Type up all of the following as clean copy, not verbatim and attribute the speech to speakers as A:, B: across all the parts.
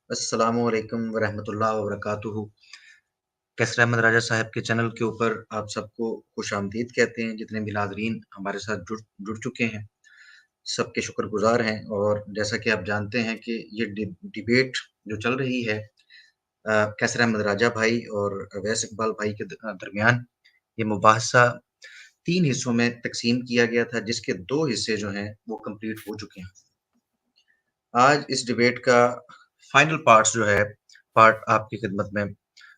A: अस्सलामुअलैकुम वरहमतुल्लाहि वबरकातुहू। कैसर अहमद राजा साहब के चैनल के ऊपर आप सबको खुशामदीद कहते हैं। जितने भी नाज़रीन हमारे साथ जुड़ जुड़ चुके हैं, सबके शुक्रगुज़ार हैं। और जैसा कि आप जानते हैं कि ये डिबेट जो चल रही है कैसर अहमद राजा भाई और अवैस इकबाल भाई के दरमियान, ये मुबाहिसा 3 हिस्सों में तक़सीम किया गया था, जिसके 2 हिस्से जो हैं वो कंप्लीट हो चुके हैं। आज इस डिबेट का फाइनल पार्ट्स जो है, पार्ट आपकी खिदमत में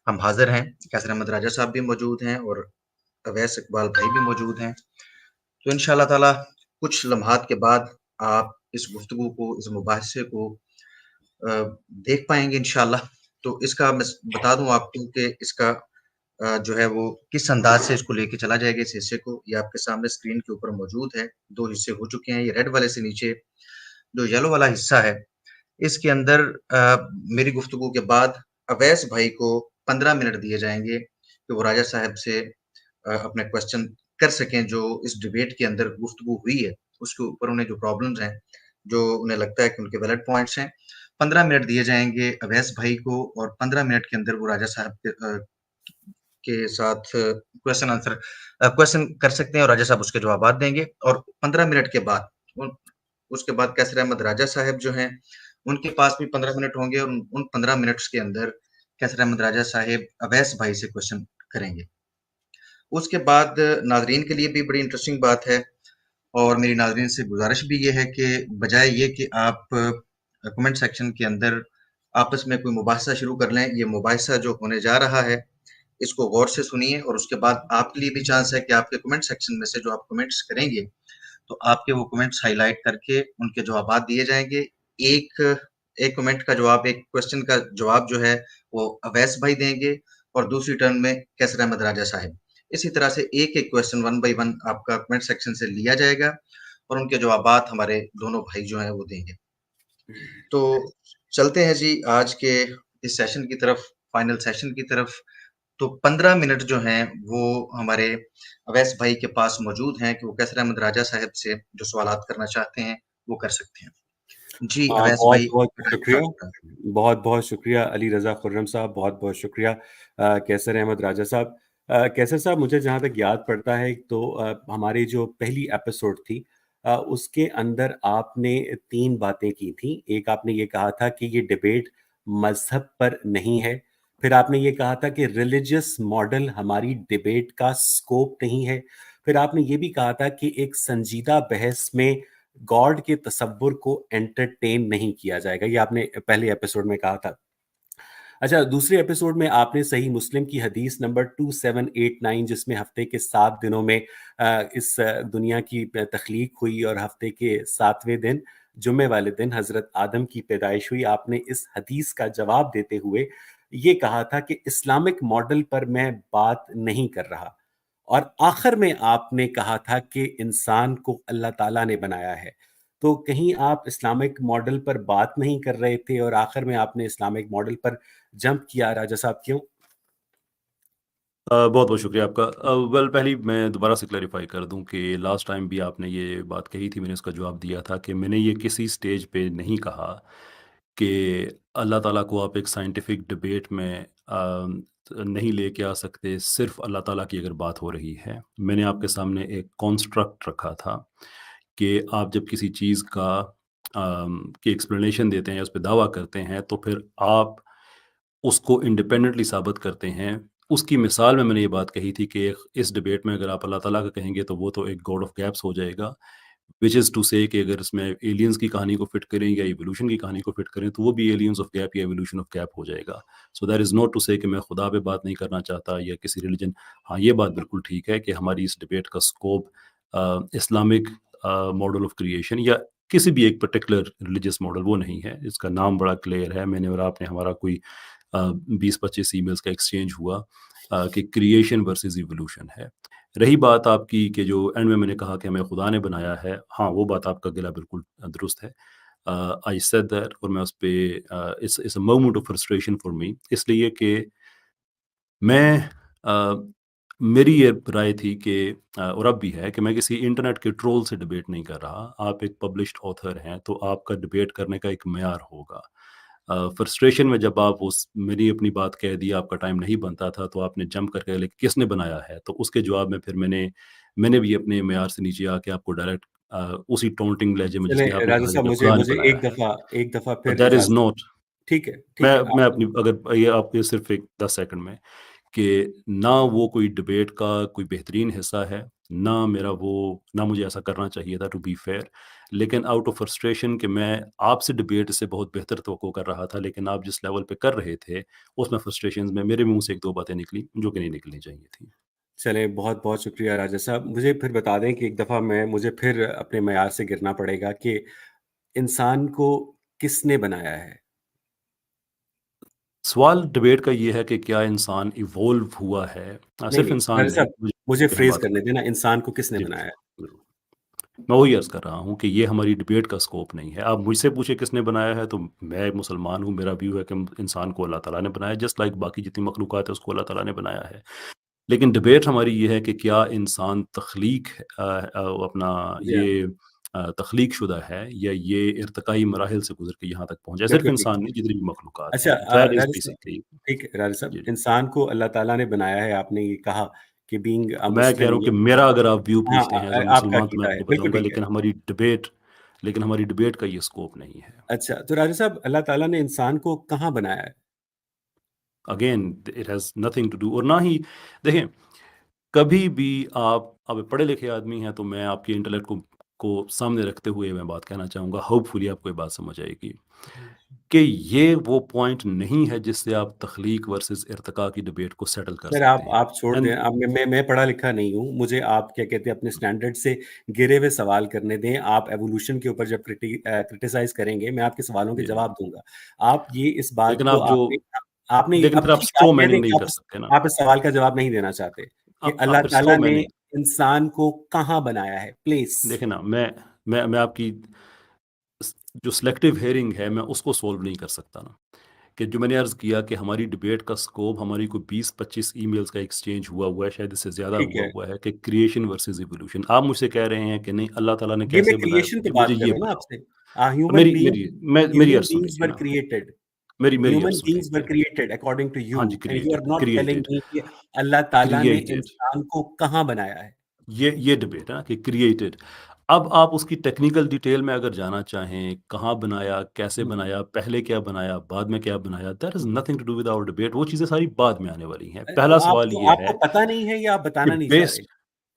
A: हम हाज़िर हैं। कैसर अहमद राजा साहब भी मौजूद हैं और अवैस इकबाल भाई भी मौजूद हैं। तो इंशाअल्लाह ताला कुछ लम्हात के बाद आप इस गुफ्तगू को, इस मुबाहिसे को देख पाएँगे इंशाअल्लाह। तो इसका मैं बता दूँ आपको कि इसका जो है वो किस अंदाज़ से इसको लेके चला जाएगा इस हिस्से को, ये आपके सामने स्क्रीन के ऊपर मौजूद है। 2 हिस्से हो चुके हैं। ये रेड वाले से नीचे जो येलो वाला हिस्सा है, इसके अंदर मेरी गुफ्तगू के बाद अवैस भाई को 15 मिनट दिए जाएँगे कि वो राजा साहब से अपने क्वेश्चन कर सकें, जो इस डिबेट के अंदर गुफ्तगू हुई है, उसके ऊपर उन्हें जो प्रॉब्लम्स हैं, जो उन्हें लगता है कि उनके वैलिड पॉइंट्स हैं। 15 मिनट दिए जाएँगे अवैस भाई को और 15 मिनट के अंदर वो राजा साहब के साथ क्वेश्चन कर सकते हैं और राजा साहब उसके जवाबात देंगे। और 15 मिनट के बाद उन उसके बाद कैसर अहमद राजा साहब जो हैं, उनके पास भी 15 मिनट होंगे और उन 15 मिनट्स के अंदर कैसर अहमद राजा साहब अवैस भाई से क्वेश्चन करेंगे। उसके बाद नाज़रीन के लिए भी बड़ी इंटरेस्टिंग बात है और मेरी नाज़रीन से गुज़ारिश भी ये है कि बजाय ये कि आप कमेंट सेक्शन के अंदर आपस में कोई मुबाहिसा शुरू कर लें, ये मुबाहिसा जो होने जा रहा है, इसको गौर से सुनिए और उसके बाद आपके लिए भी चांस है कि आपके कमेंट सेक्शन में से जो आप कमेंट्स करेंगे, तो आपके वो कमेंट्स हाइलाइट करके उनके जवाबात दिए जाएँगे। एक एक कमेंट का जवाब, एक क्वेश्चन का जवाब जो है वो अवैस भाई देंगे और दूसरी टर्न में कैसर अहमद राजा साहब। इसी तरह से एक-एक क्वेश्चन 1 बाय 1 आपका कमेंट सेक्शन से लिया जाएगा और उनके जवाबात हमारे दोनों भाई जो हैं वो देंगे। तो चलते हैं जी आज के इस सेशन की तरफ, फाइनल सेशन की तरफ। तो 15 मिनट जो हैं वो हमारे अवैस भाई के पास मौजूद हैं कि वो कैसर अहमद राजा साहब से जो सवालात करना चाहते हैं, वो कर सकते हैं। जी, अवैस भाई
B: बहुत-बहुत
A: बताइए
B: शुक्रिया।
A: आपका।
B: बहुत-बहुत शुक्रिया अली रज़ा खुर्रम साहब, बहुत-बहुत शुक्रिया कैसर अहमद राजा साहब। कैसर साहब, मुझे जहाँ तक याद पड़ता है तो हमारी जो पहली एपिसोड थी उसके अंदर आपने 3 बातें की थी। एक आपने ये कहा था कि ये डिबेट मज़हब पर नहीं है। फिर आपने ये कहा था कि रिलिजियस मॉडल हमारी डिबेट का स्कोप नहीं है। फिर आपने ये भी कहा था कि एक संजीदा बहस में गॉड के तसव्वुर को एंटरटेन नहीं किया जाएगा। ये आपने पहले एपिसोड में कहा था। अच्छा, दूसरे एपिसोड में आपने सही मुस्लिम की हदीस नंबर 2789, जिसमें हफ्ते के 7 दिनों में इस दुनिया की तख्लीक हुई और हफ्ते के 7वें दिन जुम्मे वाले दिन हज़रत आदम की पैदाइश हुई, आपने इस हदीस का जवाब देते हुए ये कहा था कि इस्लामिक मॉडल पर मैं बात नहीं कर रहा। और आखिर में आपने कहा था कि इंसान को अल्लाह ताला ने बनाया है। तो कहीं आप इस्लामिक मॉडल पर बात नहीं कर रहे थे और आखिर में आपने इस्लामिक मॉडल पर जंप किया, राजा साहब, क्यों?
C: बहुत-बहुत शुक्रिया आपका। वेल पहले ही मैं दोबारा से क्लैरिफ़ाई कर दूँ कि लास्ट टाइम भी आपने ये बात कही थी, मैंने उसका जवाब दिया था कि मैंने ये किसी स्टेज पे नहीं कहा कि अल्लाह ताला को आप एक साइंटिफ़िक डिबेट में नहीं लेके आ सकते, सिर्फ़ अल्लाह ताला की अगर बात हो रही है। मैंने आपके सामने एक कॉन्स्ट्रक्ट रखा था कि आप जब किसी चीज़ का की एक्सप्लेनेशन देते हैं या उस पे दावा करते हैं, तो फिर आप उसको इंडिपेंडेंटली साबित करते हैं। उसकी मिसाल में मैंने ये बात कही थी कि इस डिबेट में अगर आप अल्लाह ताला का कहेंगे तो वो तो एक गॉड ऑफ गैप्स हो जाएगा। व्हिच इज़ टू से कि अगर इसमें एलियंस की कहानी को फिट करें या इवोल्यूशन की कहानी को फिट करें तो वो भी एलियंस ऑफ गैप या इवोल्यूशन ऑफ गैप हो जाएगा। So that is not to say कि मैं खुदा पे बात नहीं करना चाहता या किसी रिलिजन। हाँ, ये बात बिल्कुल ठीक है कि हमारी इस डिबेट का scope Islamic model of creation या किसी भी एक पर्टिकुलर रिलीजियस मॉडल वो नहीं है। इसका नाम बड़ा क्लियर है। मैंने और आपने हमारा कोई 20-25 ईमेल्स का एक्सचेंज हुआ कि क्रिएशन वर्सेस इवोल्यूशन है। रही बात आपकी कि जो एंड में मैंने कहा कि हमें खुदा ने बनाया है, हाँ, वो बात आपका गिला बिल्कुल दुरुस्त है। आई सेड दैट और मैं उस पे it's a moment of frustration for me, इसलिए कि मैं मेरी ये राय थी कि और अब भी है कि मैं किसी इंटरनेट के ट्रोल से डिबेट नहीं कर रहा। आप एक पब्लिश्ड ऑथर हैं, तो आपका डिबेट करने का एक मयार होगा। फ्रस्ट्रेशन में जब आप उस मेरी अपनी बात कह दी, आपका टाइम नहीं बनता था, तो आपने जंप करके बोले, किसने बनाया है? तो उसके जवाब में फिर मैंने भी अपने मेयार से नीचे आके आपको डायरेक्ट उसी टॉन्टिंग लहजे में
B: चले
C: जिसमें आपने
B: राजा
C: कहा
B: साहब,
C: कि
B: मुझे
C: फलाँ ने
B: मुझे
C: बनाया
B: एक
C: है।
B: दफा एक दफा
C: बट
B: फिर
C: दैट इज़
B: इजाजत।
C: नॉट।
B: ठीक है, ठीक
C: मैं
B: है,
C: मैं
B: आप
C: अपनी अगर ये आप ये सिर्फ़ एक 10 सेकंड में कि ना वो कोई डिबेट का कोई बेहतरीन हिस्सा है, ना मुझे ऐसा करना चाहिए था टू बी फेयर। लेकिन आउट ऑफ फ्रस्ट्रेशन कि मैं आपसे डिबेट से बहुत बेहतर तवक्को कर रहा था, लेकिन आप जिस लेवल पे कर रहे थे, उसमें फ्रस्ट्रेशंस में मेरे मुँह से 1-2 बातें निकली, जो कि नहीं निकलनी चाहिए थी।
B: चले, बहुत बहुत शुक्रिया राजा साहब। मुझे फिर बता दें कि एक दफा मुझे फिर अपने मयार से गिरना पड़ेगा कि इंसान को किसने बनाया है?
C: सवाल डिबेट का ये है कि क्या इंसान इवॉल्व हुआ है?
B: नहीं
C: सिर्फ़
B: नहीं
C: इंसान
B: राजा
C: नहीं,
B: साहब,
C: मुझे
B: मुझे
C: पे हम
B: फ्रेज
C: बात
B: करने
C: करें।
B: देना, इंसान को किसने
C: जी,
B: बनाया है?
C: ज़रूर। मैं वही अर्ज़ कर रहा हूँ कि ये हमारी डिबेट का स्कोप नहीं है। आप मुझसे पूछे किसने बनाया है, तो मैं एक मुसलमान हूँ, मेरा व्यू है कि इंसान को अल्लाह ताला ने बनाया है, जस्ट लाइक बाकी जितनी मखलूक़ात है उसको अल्लाह ताला ने बनाया है। लेकिन डिबेट हमारी ये है कि क्या इंसान अपना
B: जी हाँ,
C: ये तख्लीक शुदा है या ये इर्तिकाई मराहिल से गुज़र के यहाँ तक पहुँचा है। सिर्फ़
B: बिल्कुल ठीक।
C: इंसान नहीं, जितनी भी मखलूक़ात
B: अच्छा,
C: हैं। दैट इज़
B: राजा साहब,
C: बेसिकली।
B: ठीक है राजा साहब,
C: जी।
B: इंसान को अल्लाह ताला ने बनाया है, आपने ये कहा कि बीइंग अ
C: तो मैं कह रहा
B: मुस्लिम
C: हूँ कि
B: ये
C: मेरा अगर आप व्यू
B: हाँ,
C: पूछते हैं एज़ अ
B: आपका
C: मुसलमान, तो मैं
B: अकीदा है,
C: आपको
B: बिल्कुल
C: बताऊँगा,
B: ठीक है।
C: लेकिन हमारी डिबेट का ये स्कोप नहीं है।
B: अच्छा, तो राजा साहब, अल्लाह ताला ने इंसान को कहाँ बनाया है?
C: Again it has nothing to do, और ना ही देखें, कभी भी आप पढ़े लिखे आदमी हैं, तो मैं आपके इंटेलेक्ट को सामने रखते हुए मैं बात कहना चाहूँगा, होपफुली आपको ये बात समझ आएगी कि ये वो पॉइंट नहीं है जिससे आप तख्लीक वर्सेस इर्तिका की डिबेट को सेटल कर
B: सर,
C: सकते हैं।
B: आप छोड़ दें।
C: एंड
B: अब मैं पढ़ा लिखा नहीं हूँ। मुझे आप क्या कहते हैं अपने स्टैंडर्ड से गिरे हुए सवाल करने दें। आप एवोल्यूशन के ऊपर जब क्रिटिसाइज़ करेंगे, मैं आपके सवालों के
C: जी,
B: जवाब दूँगा। आप ये इस बात
C: लेकिन
B: को
C: आप जो
B: आपने आपने
C: लेकिन
B: अब
C: फिर आप
B: ठीक है, आप
C: स्ट्रॉ
B: कह दें
C: मैनिंग
B: कि
C: नहीं कर सकते ना।
B: आप इस सवाल का जवाब नहीं देना चाहते कि
C: आप
B: अल्लाह
C: फिर स्ट्रॉ
B: ताला ने
C: मैनिंग
B: इंसान को कहाँ बनाया है? प्लीज़।
C: देखें ना, मैं आपकी जो सिलेक्टिव हेयरिंग है, मैं उसको सोल्व नहीं कर सकता ना। कि जो मैंने अर्ज़ किया कि हमारी डिबेट का स्कोप हमारी कोई 20-25 ईमेल्स का एक्सचेंज हुआ है, शायद इससे ज़्यादा
B: ठीक
C: हुआ
B: है।
C: हुआ है, कि क्रिएशन वर्सेस इवोल्यूशन। आप मुझसे कह रहे हैं कि नहीं, अल्लाह ताला ने
B: ये मैं
C: कैसे बनाया,
B: क्रिएशन पे
C: जी मुझे
B: बात कर
C: ये
B: रहा हूँ ना
C: बताओ।
B: आपसे। ह्यूमन
C: मेरी मेरी
B: बीइंग
C: मेरी
B: ह्यूमन
C: अर्ज़ सुन
B: बीइंग्स
C: लीजिए
B: वर
C: ना,
B: क्रिएटेड।
C: मेरी अर्ज़
B: ह्यूमन
C: सुन
B: बीइंग्स वर
C: लीजिए।
B: क्रिएटेड अकॉर्डिंग टू यू
C: हाँ जी,
B: and you are not telling
C: created
B: me कि अल्लाह ताला ने
C: क्रिएटेड
B: इंसान को कहाँ बनाया है?
C: ये डिबेट है ना कि क्रिएटेड। अब आप उसकी टेक्निकल डिटेल में अगर जाना चाहें, कहाँ बनाया, कैसे
B: हुँ।
C: बनाया, पहले क्या बनाया, बाद में क्या बनाया, that is nothing to do with our debate. वो चीज़ें सारी बाद में आने वाली हैं।
B: तो
C: पहला सवाल
B: आपको
C: ये
B: आपको
C: है
B: पता नहीं है या आप
C: कि
B: बताना नहीं चाह रहे?
C: बेस्ड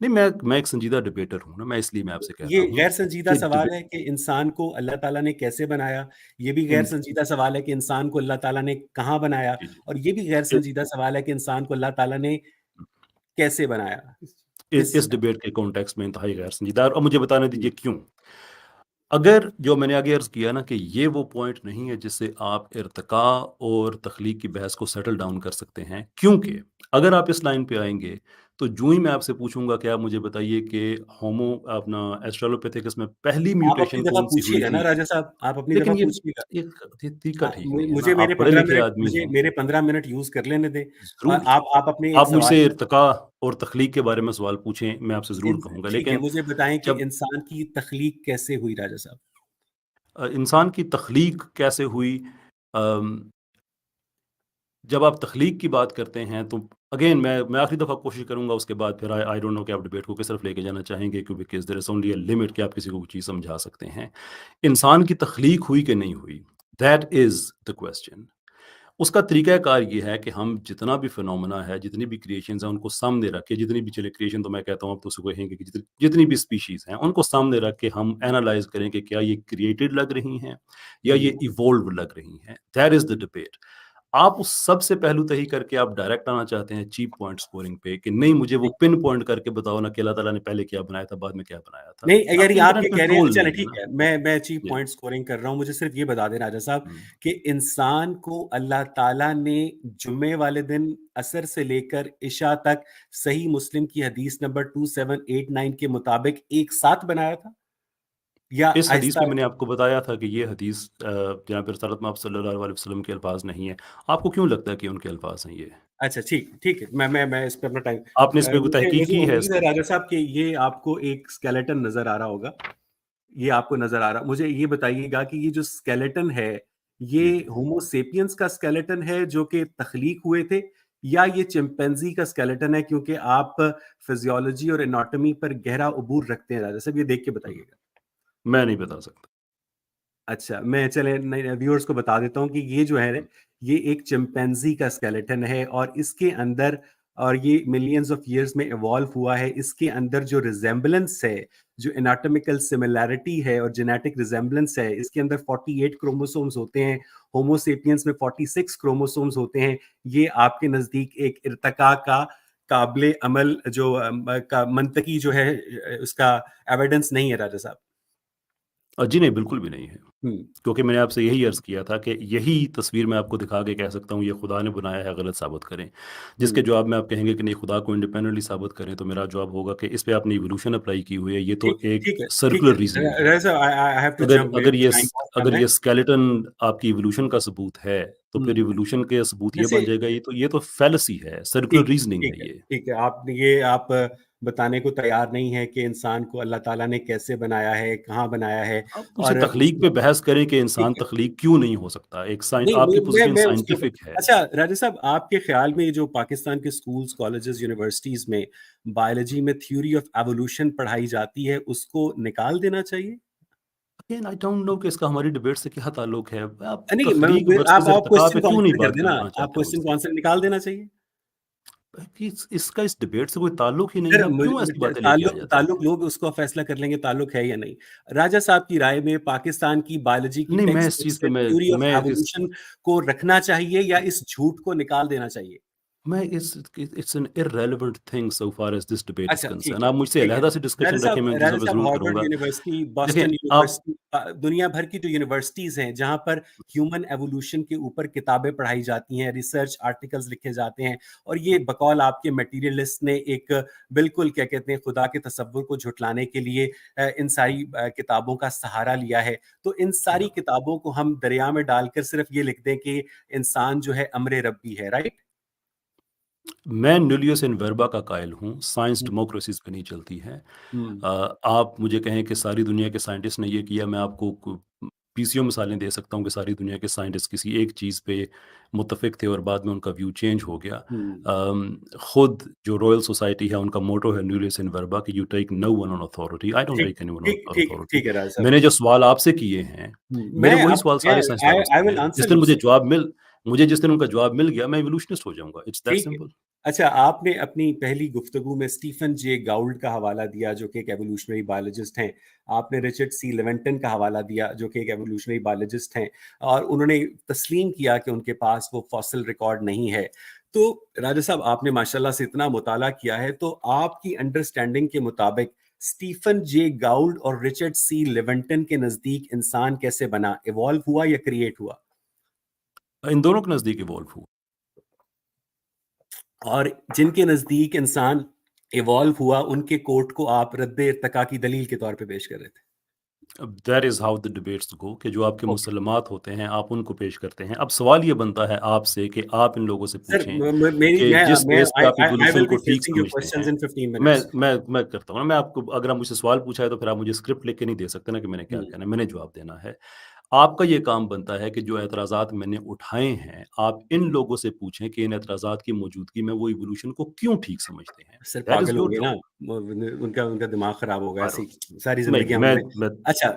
C: नहीं, मैं एक संजीदा डिबेटर हूँ ना, मैं इसलिए मैं आपसे कह
B: ये
C: रहा हूँ
B: गैर संजीदा
C: कि
B: सवाल है कि इंसान को अल्लाह ताला ने कैसे बनाया? ये भी गैर
C: इन
B: संजीदा सवाल है कि इंसान को अल्लाह ताला ने कहाँ बनाया?
C: जी, जी।
B: और ये भी गैर
C: इ
B: संजीदा सवाल है कि इंसान को अल्लाह ताला ने कैसे बनाया? किस
C: इस डिबेट के कॉन्टेक्स्ट में इंतहाई गैर संजीदा है, और मुझे बताने
B: हुँ,
C: दीजिए क्यों? अगर जो मैंने आगे अर्ज़ किया ना कि ये वो पॉइंट नहीं है जिससे आप इर्तिका और तख्लीक की बहस को सेटल डाउन कर सकते हैं, क्योंकि अगर आप इस लाइन पे आएँगे, तो यूँ ही मैं आपसे पूछूँगा कि आप मुझे बताइए कि होमो अपना ऑस्ट्रेलोपिथेकस में पहली
B: आप अपनी
C: म्यूटेशन
B: दफ़ा
C: कौन-सी हुई
B: पूछिएगा ना
C: थी?
B: राजा साहब, आप अपनी दफ़ा
C: लेकिन
B: पूछिएगा।
C: ये तरीका ठीक नहीं है ना,
B: मुझे
C: आप पढ़े-लिखे आदमी
B: मुझे
C: हैं।
B: मेरे 15 मिनट यूज़ कर लेने दें।
C: ज़रूर,
B: आप अपने एक
C: आप
B: सवाल
C: मुझसे
B: का
C: इर्तिका और तख्लीक के बारे में सवाल पूछें, मैं आपसे ज़रूर कहूँगा,
B: ठीक है,
C: लेकिन
B: मुझे बताएँ कि
C: जब
B: इंसान की तख्लीक कैसे हुई राजा साहब?
C: इंसान की तख्लीक कैसे हुई, अम जब आप तख्लीक की बात करते हैं, तो अगेन मैं आखिरी दफ़ा कोशिश करूँगा, उसके बाद फिर आई आई डोंट नो कि आप डिबेट को किस तरफ लेके जाना चाहेंगे, क्योंकि because there is only a limit कि आप किसी को वो चीज़ समझा सकते हैं। इंसान की तख्लीक हुई कि नहीं हुई, दैट इज़ द क्वेश्चन। उसका तरीक़ाकार ये है कि हम जितना भी फिनोमेना है, जितनी भी क्रिएशंस हैं, उनको सामने रख के, जितनी भी चलिए क्रिएशन तो मैं कहता हूँ, आप तो उसको कहेंगे कि जितनी जितनी भी स्पीशीज़ हैं, उनको सामने रख के हम एनालाइज़ करें कि क्या ये क्रिएटेड लग रही हैं या
B: हुँ।
C: ये इवॉल्व लग रही हैं। That is the debate. आप उस सबसे पहलू तय करके आप डायरेक्ट आना चाहते हैं चीप पॉइंट स्कोरिंग पे कि नहीं, मुझे वो पिन पॉइंट करके बताओ ना कि अल्लाह ताला ने पहले क्या बनाया था, बाद में क्या बनाया था।
B: नहीं, यानी
C: आपके
B: आप ये
C: इंटरनेट में
B: कह रहे हैं,
C: ट्रोल
B: चलें
C: नहीं है
B: ठीक
C: ना।
B: है, मैं चीप
C: जी।
B: पॉइंट स्कोरिंग कर रहा हूँ, मुझे सिर्फ़ ये बता दें राजा साहब
C: हुँ।
B: कि इंसान को अल्लाह ताला ने जुम्मे वाले दिन असर से लेकर इशा तक सही मुस्लिम की हदीस नंबर 2789 के मुताबिक एक साथ बनाया था? या
C: इस हदीस में
B: आहिस्ता?
C: मैंने आपको बताया था कि ये हदीस जनाब रसूलुल्लाह आप सल्लल्लाहु अलैहि वसल्लम के अल्फाज नहीं है। आपको क्यों लगता है कि उनके अल्फाज हैं ये?
B: अच्छा, ठीक है। मैं इस पे अपना टाइम
C: आपने इस पे कोई
B: मुझे
C: तहकीक
B: मुझे
C: की है इस
B: उम्मीद है
C: पे?
B: राजा साहब कि ये आपको एक स्केलेटन नज़र आ रहा होगा। ये आपको नज़र आ रहा, मुझे ये बताइएगा कि ये जो स्केलेटन है, ये
C: जी।
B: होमो सेपियंस का स्केलेटन है जो कि तख्लीक हुए थे, या ये चिंपैंजी का स्केलेटन है? क्योंकि आप फिजियोलॉजी और एनाटॉमी पर गहरा उबूर रखते हैं राजा साहब, ये देख के
C: हुँ,
B: बताइएगा।
C: मैं नहीं बता सकता।
B: अच्छा, मैं चले नए व्यूअर्स को बता देता हूँ कि ये जो है,
C: हुँ,
B: ये एक चिंपैंजी का स्केलेटन है और इसके अंदर, और ये मिलियंस ऑफ इयर्स में इवॉल्व हुआ है, इसके अंदर जो रिजेम्बलेंस है, जो एनाटॉमिकल सिमिलैरिटी है और जेनेटिक रिजेम्बलेंस है, इसके अंदर 48 क्रोमोसोम्स होते हैं, होमो सेपियंस में 46 क्रोमोसोम्स होते हैं। ये आपके नज़दीक एक इर्तिका का काबिले अमल जो का मंतकी जो है उसका एविडेंस नहीं है राजा साहब।
C: जी नहीं, बिल्कुल भी नहीं है।
B: हुँ,
C: क्योंकि मैंने आपसे यही अर्ज़ किया था कि यही तस्वीर मैं आपको दिखा के कह सकता हूँ ये खुदा ने बनाया है, गलत साबित करें। जिसके
B: हुँ।
C: जवाब में आप कहेंगे कि नहीं खुदा को इंडिपेंडेंटली साबित करें, तो मेरा जवाब होगा कि इस पे आपने इवोल्यूशन अप्लाई की हुई है, ये तो
B: ठीक
C: एक
B: ठीक है, ठीक है।
C: सर्कुलर रीज़निंग है।
B: राजा साहब, आई हैव टू
C: अगर
B: जंप, मेरे
C: अगर
B: को
C: ये
B: टाइम
C: स
B: बहुत कम
C: अगर
B: है।
C: ये स्केलेटन आपकी इवोल्यूशन का सबूत है, तो
B: हुँ,
C: फिर इवोल्यूशन के सबूत ये
B: जैसे
C: बन जाएगा, ये तो फैलेसी है, सर्कुलर
B: ठीक
C: रीज़निंग
B: ठीक
C: है
B: है,
C: ये।
B: ठीक है। आप बताने को तैयार नहीं हैं कि इंसान को अल्लाह ताला ने कैसे बनाया है, कहाँ बनाया है
C: आप मुझसे
B: और
C: तख्लीक
B: उसकी
C: पे बहस करें कि
B: ठीक
C: इंसान
B: है।
C: तख्लीक क्यों नहीं हो सकता? एक साइ
B: नहीं,
C: आपकी पोज़ीशन
B: मैं उसके ऊपर,
C: साइंटिफिक है।
B: अच्छा राजा साहब, आपके ख़्याल में ये जो पाकिस्तान के स्कूल्स, कॉलेजेस, यूनिवर्सिटीज़ में बायोलॉजी में थ्योरी ऑफ एवोल्यूशन पढ़ाई जाती है, उसको निकाल देना चाहिए?
C: अगेन आई डोंट नो कि इसका हमारी डिबेट से क्या ताल्लुक है। आप
B: नहीं,
C: तख्लीक
B: आप
C: वर्सेस इर्तिक़ा
B: क्वेश्चन
C: पे
B: को
C: क्यों नहीं
B: आंसर कर
C: बात
B: देना,
C: करवाना
B: आप
C: चाहते
B: क्वेश्चन को
C: मुझसे?
B: आंसर निकाल देना चाहिए।
C: कि इसका इस डिबेट से कोई ताल्लुक ही नहीं है,
B: सर,
C: आप क्यों ऐसी बातें लेके आ
B: ताल्लुक
C: जाते हैं?
B: ताल्लुक लोग उसको फैसला कर लेंगे, ताल्लुक है या नहीं। राजा साहब की राय में पाकिस्तान की बायोलॉजी की
C: नहीं, मैं
B: टेक्स्ट
C: इस चीज़
B: बुक्स
C: पे
B: में थ्योरी ऑफ
C: मैं इस
B: एवोल्यूशन को रखना चाहिए या इस झूठ को निकाल देना चाहिए?
C: मैं इस it's an irrelevant thing so far as this debate is
B: अच्छा,
C: कंसर्न्ड।
B: ठीक है,
C: आप मुझसे
B: ठीक है।
C: अलहदा से डिस्कशन रखें, मैं उन
B: राजा
C: चीज़ों पे
B: साहब,
C: ज़रूर
B: हार्वर्ड
C: करूँगा।
B: यूनिवर्सिटी,
C: देखिए,
B: बॉस्टन
C: आप
B: यूनिवर्सिटी, दुनिया भर की जो यूनिवर्सिटीज़ हैं, जहाँ पर ह्यूमन एवोल्यूशन के ऊपर किताबें पढ़ाई जाती हैं, रिसर्च आर्टिकल्स लिखे जाते हैं, और ये बकौल आपके मटीरियलिस्ट ने एक बिल्कुल क्या कहते हैं, खुदा के तसव्वुर को झुठलाने के लिए इन सारी किताबों का सहारा लिया है। तो इन सारी किताबों को हम दरिया में डालकर सिर्फ़ ये लिख दें कि इंसान जो है अम्र रब्बी है, राइट?
C: मैं न्यूलियस इन वर्बा का कायल हूँ, साइंस
B: हुँ,
C: डेमोक्रेसीज़ पे नहीं चलती है।
B: हुँ,
C: आप मुझे कहें कि सारी दुनिया के साइंटिस्ट ने ये किया, मैं आपको पीसीओ मिसालें दे सकता हूँ कि सारी दुनिया के साइंटिस्ट किसी एक चीज़ पे मुत्तफ़िक थे और बाद में उनका व्यू चेंज हो गया।
B: हुँ।
C: खुद जो रॉयल सोसाइटी है, उनका मोटो है न्यूलियस इन वर्बा कि you take no one on authority, I don't
B: ठीक
C: टेक एनीवन
B: ठीक
C: ऑन
B: ठीक
C: अथॉरिटी।
B: ठीक है राजा साहब।
C: मैंने जो सवाल आपसे किए हैं,
B: मैं
C: मेरे वही
B: अब
C: सवाल
B: मैं
C: सारे साइंसदानों से
B: आई
C: किए
B: विल
C: हैं।
B: Answer you sir.
C: मुझे जिस दिन उनका जवाब मिल गया, मैं इवोल्यूशनिस्ट हो जाऊँगा। इट्स दैट
B: ठीक है।
C: सिंपल।
B: अच्छा, आपने अपनी पहली गुफ्तगू में स्टीफन जे गाउल्ड का हवाला दिया, जो कि एक एवोल्यूशनरी बायोलॉजिस्ट हैं। आपने रिचर्ड सी लेवेंटन का हवाला दिया, जो कि एक एवोल्यूशनरी बायोलॉजिस्ट हैं, और उन्होंने तस्लीम किया कि उनके पास वो फॉसिल रिकॉर्ड नहीं है। तो राजा साहब, आपने माशाल्लाह से इतना मुताला किया है, तो आपकी अंडरस्टैंडिंग के मुताबिक स्टीफन जे गाउल्ड और रिचर्ड सी लेवेंटन के नज़दीक इंसान कैसे बना? इवॉल्व हुआ या क्रिएट हुआ?
C: इन दोनों के नज़दीक इवॉल्व हुआ।
B: और जिनके नज़दीक इंसान इवॉल्व हुआ, उनके कोट को आप रद्द इर्तिका की दलील के तौर पे पेश कर रहे थे।
C: That is how the debates go कि जो आपके
B: ओके।
C: मुसलमात होते हैं, आप उनको पेश करते हैं। अब सवाल ये बनता है आपसे कि आप इन लोगों से
B: सर,
C: पूछें
B: मेरी
C: कि जिस
B: मैं
C: बेस पे आप
B: आई
C: इवोल्यूशन
B: विल
C: को
B: बी
C: ठीक
B: फेसिंग योर
C: समझते
B: क्वेश्चंस
C: हैं।
B: इन 15
C: मैं
B: मिनट्स।
C: मैं मैं करता हूँ ना, मैं आपको अगर आप मुझसे सवाल पूछा है तो फिर आप मुझे स्क्रिप्ट लिख के नहीं दे सकते ना कि मैंने क्या
B: हुँ।
C: कहना है, मैंने जवाब देना है। आपका ये काम बनता है कि जो एतराज़ात मैंने उठाए हैं, आप इन लोगों से पूछें कि इन एतराज़ात की मौजूदगी में वो इवोल्यूशन को क्यों ठीक समझते हैं।
B: सर,
C: दैट इज़
B: पागल
C: योर
B: होंगे ना,
C: जॉब।
B: उनका उनका दिमाग खराब होगा,
C: आई
B: ऐसे
C: डोंट
B: ही सारी
C: नहीं,
B: ज़िंदगी हमने।
C: मैं
B: अच्छा,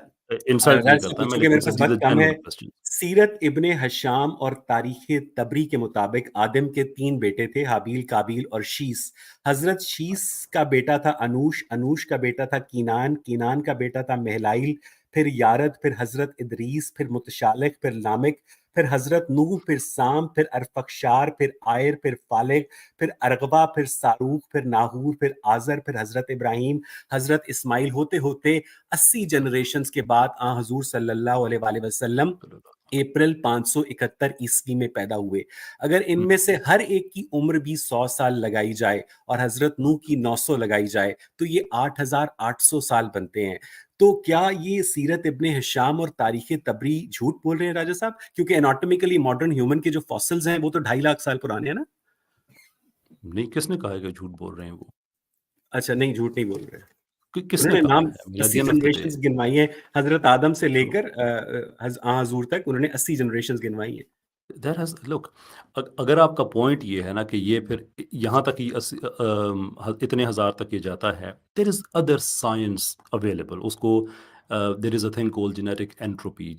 C: इंसल्ट नहीं
B: राज साहब
C: करता, मैं
B: पूछिए,
C: लेकिन
B: मेरे
C: सिंस
B: पास
C: दीज़
B: वक़्त
C: आर
B: कम है।
C: Genuine question.
B: सीरत इब्ने हशाम और तारीख़ तबरी के मुताबिक आदम के 3 बेटे थे, हाबील, काबील और शीस। हज़रत शीस का बेटा था अनूश, अनूश का बेटा था कीनान, कीनान का बेटा था महलाइल, फिर यारद, फिर हज़रत इदरीस, फिर मुतशालिक, फिर लामिक, फिर हज़रत नूह, फिर साम, फिर अरफक्षार, फिर आयर, फिर फालिक, फिर अरगबा, फिर सारूक, फिर नाहूर, फिर आज़र, फिर हज़रत इब्राहीम, हज़रत इस्माइल, होते-होते 80 जनरेशंस के बाद हज़ूर सल्लल्लाहु अलैहि वसल्लम अप्रैल 571 ईस्वी में पैदा हुए। अगर
C: हुँ,
B: इनमें से हर एक की उम्र भी 100 साल लगाई जाए और हज़रत नूह की 900 लगाई जाए, तो ये 8800 साल बनते हैं। तो क्या ये सीरत इब्ने हिशाम और तारीख़ तबरी झूठ बोल रहे हैं राजा साहब? क्योंकि एनाटॉमिकली मॉडर्न ह्यूमन के जो फॉसिल्स हैं, वो तो 2.5 लाख साल पुराने हैं ना?
C: नहीं, किसने कहा है कि झूठ बोल रहे हैं वो?
B: अच्छा, नहीं, झूठ नहीं बोल रहे हैं।
C: किसने
B: उन्होंने
C: कहा
B: नाम
C: है? At the
B: 80
C: end of the day,
B: generations गिनवाई हैं, हजरत आदम से
C: ट्रू।
B: लेकर हुजूर तक उन्होंने 80 जनरेशंस गिनवाई हैं।
C: देयर हैज़ लुक, अगर आपका पॉइंट ये है ना कि ये फिर यहाँ तक ही इतने हज़ार तक ये जाता है, there is other science available. उसको there is a thing called genetic entropy.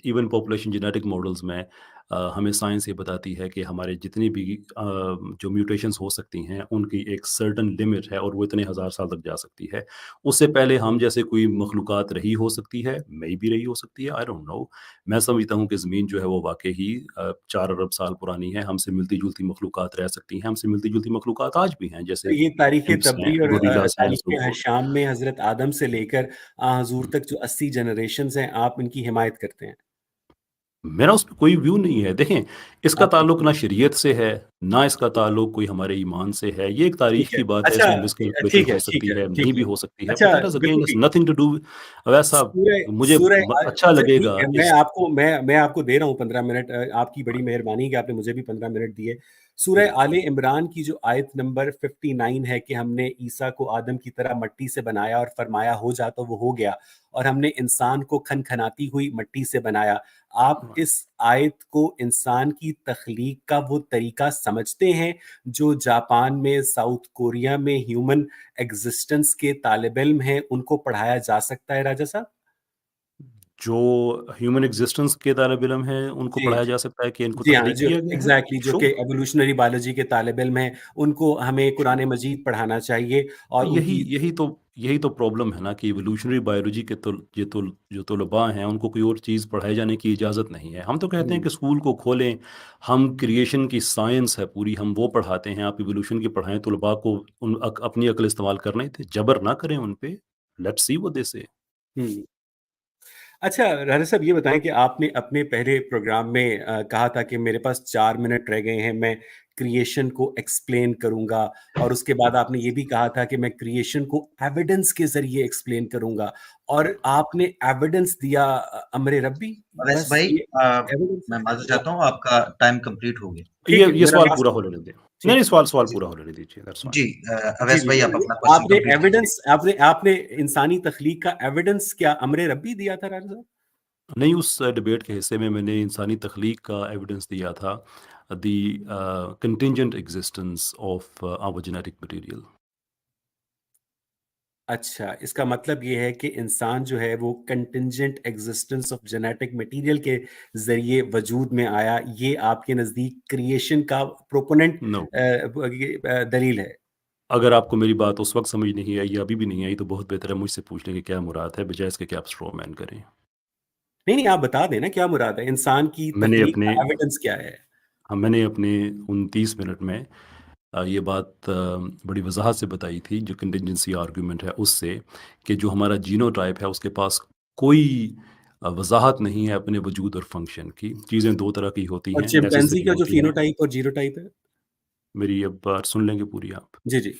C: Even population genetic models में हमें साइंस ये बताती है कि हमारे जितनी भी जो म्यूटेशंस हो सकती हैं, उनकी एक सर्टेन लिमिट है और वो इतने हज़ार साल तक जा सकती है। उससे पहले हम जैसे कोई मखलूक़ात रही हो सकती है, मे बी रही हो सकती है, आई डोंट नो। मैं समझता हूँ कि ज़मीन जो है वो वाक़ई ही 4 अरब साल पुरानी है, हमसे मिलती-जुलती मखलूक़ात रह सकती हैं, हमसे मिलती-जुलती मखलूक़ात आज भी हैं,
B: तो
C: जैसे
B: ये तारीख़
C: चिंप्स हैं,
B: तबरी और
C: गोरिल्लाज़ हैं एंड सो
B: तारीख़
C: फॉर्थ।
B: हशाम में हज़रत आदम से लेकर हुज़ूर
C: हुँ।
B: तक जो 80 जनरेशंस हैं, आप इनकी हिमायत करते हैं?
C: मेरा उस पे कोई व्यू नहीं है। देखें, इसका
B: आप
C: ताल्लुक ना शरीयत से है, ना इसका ताल्लुक कोई हमारे ईमान से है। ये एक तारीख़
B: ठीक है।
C: की बात है,
B: अच्छा
C: इसमें मिसकैलकुलेशन
B: ठीक
C: हो
B: है, ठीक
C: सकती
B: है,
C: है, नहीं
B: ठीक
C: भी
B: है।
C: हो सकती है,
B: अच्छा,
C: बट दैट इज़
B: बिल्कुल
C: अगेन इज़
B: ठीक है।
C: Nothing to do. वैसा
B: सूरह
C: मुझे
B: सूरह
C: अच्छा
B: अच्छा ठीक
C: लगेगा
B: है,
C: इस
B: मैं आपको दे रहा हूँ 15 मिनट, आपकी बड़ी मेहरबानी कि आपने मुझे भी 15 मिनट दिए। सूरह
C: जी।
B: आले इमरान की जो आयत नंबर 59 है कि हमने ईसा को आदम की तरह मिट्टी से बनाया और फरमाया हो जा तो वो हो गया, और हमने इंसान को खनखनाती हुई मिट्टी से बनाया। आप इस आयत को इंसान की तख्लीक का वो तरीका समझते हैं जो जापान में, साउथ कोरिया में ह्यूमन एग्जिस्टेंस के तालिब इल्म हैं, उनको पढ़ाया जा सकता है राजा साहब?
C: जो ह्यूमन एक्जिस्टेंस के तालिब-इल्म हैं, उनको
B: जी,
C: पढ़ाया
B: जी।
C: जा सकता है कि इनको
B: जी हाँ,
C: तख्लीक
B: जो
C: किया गया है?
B: एग्ज़ैक्टली जो कि
C: श्योर,
B: एवोल्यूशनरी बायोलॉजी के तालिब इल्म हैं, उनको हमें
C: श्योर।
B: कुरान मजीद पढ़ाना चाहिए और
C: यही
B: उनकी
C: यही तो यही तो प्रॉब्लम है ना कि इवोल्यूशनरी बायोलॉजी के जो तलबा हैं, उनको कोई और चीज़ पढ़ाए जाने की इजाज़त नहीं है। हम तो कहते हैं
B: हुँ,
C: कि स्कूल को खोलें, हम क्रिएशन की साइंस है पूरी, हम वो पढ़ाते हैं, आप इवोल्यूशन की पढ़ाएँ, तलबा को अपनी अक्ल इस्तेमाल करने दें, जबर ना करें उन पे। लेट्स सी व्हाट दे से।
B: हुँ। अच्छा, राजा साहब ये बताएँ कि आपने अपने पहले प्रोग्राम में कहा था कि मेरे पास 4 मिनट रह गए हैं, मैं क्रिएशन को एक्सप्लेन करूँगा, और उसके बाद आपने ये भी कहा था कि मैं क्रिएशन को एविडेंस के ज़रिए एक्सप्लेन करूँगा, और आपने एविडेंस दिया अम्र रब्बी,
A: अवैस
B: बस
A: भाई,
B: ये एविडेंस
A: मैं माफ़ी
B: है।
A: चाहता हूँ, आपका टाइम कंप्लीट हो गया।
B: ठीक है,
C: ये
B: मेरा
C: सवाल
B: लास्ट
C: पूरा होने दें। नहीं,
B: ठीक
C: नहीं,
B: है।
C: सवाल सवाल
A: जी,
C: पूरा होने दीजिए, दैट्स फाइन।
A: जी,
B: जी,
A: अवैस
B: जी।
A: भाई, आप अपना क्वेश्चन
B: आपने
A: कंप्लीट कीजिए।
B: एविडेंस आपने आपने इंसानी तख्लीक का एविडेंस क्या अम्र रब्बी दिया था राजा साहब?
C: नहीं, उस डिबेट के हिस्से में मैंने इंसानी तख्लीक का एविडेंस दिया था, the contingent existence of our genetic material.
B: अच्छा, इसका मतलब ये है कि इंसान जो है वो contingent existence of genetic material के ज़रिए वजूद में आया, ये आपके नज़दीक क्रिएशन का प्रोपोनेंट
C: नो,
B: दलील है।
C: अगर आपको मेरी बात उस वक़्त समझ नहीं आई या अभी भी नहीं आई, तो बहुत बेहतर है मुझसे पूछ लें कि क्या मुराद है, बजाए इसके कि आप स्ट्रॉ मैन करें।
B: नहीं, नहीं, आप बता दें ना क्या मुराद है? इंसान की
C: मैंने
B: तख्लीक
C: अपने
B: का एविडेंस क्या है?
C: मैंने अपने उन 30 मिनट में ये बात बड़ी वज़ाहत से बताई थी, जो कंटिंजेंसी आर्गुमेंट है उससे, कि जो हमारा जीनोटाइप है उसके पास कोई वज़ाहत नहीं है अपने वजूद और फ़ंक्शन की। चीज़ें 2 तरह की होती
B: और
C: हैं,
B: चिंपैंज़ी
C: नेसेसरी
B: का जो
C: होती हैं।
B: फ़िनोटाइप और जीनोटाइप है?
C: मेरी अब बात सुन लेंगे पूरी आप।
B: जी, जी।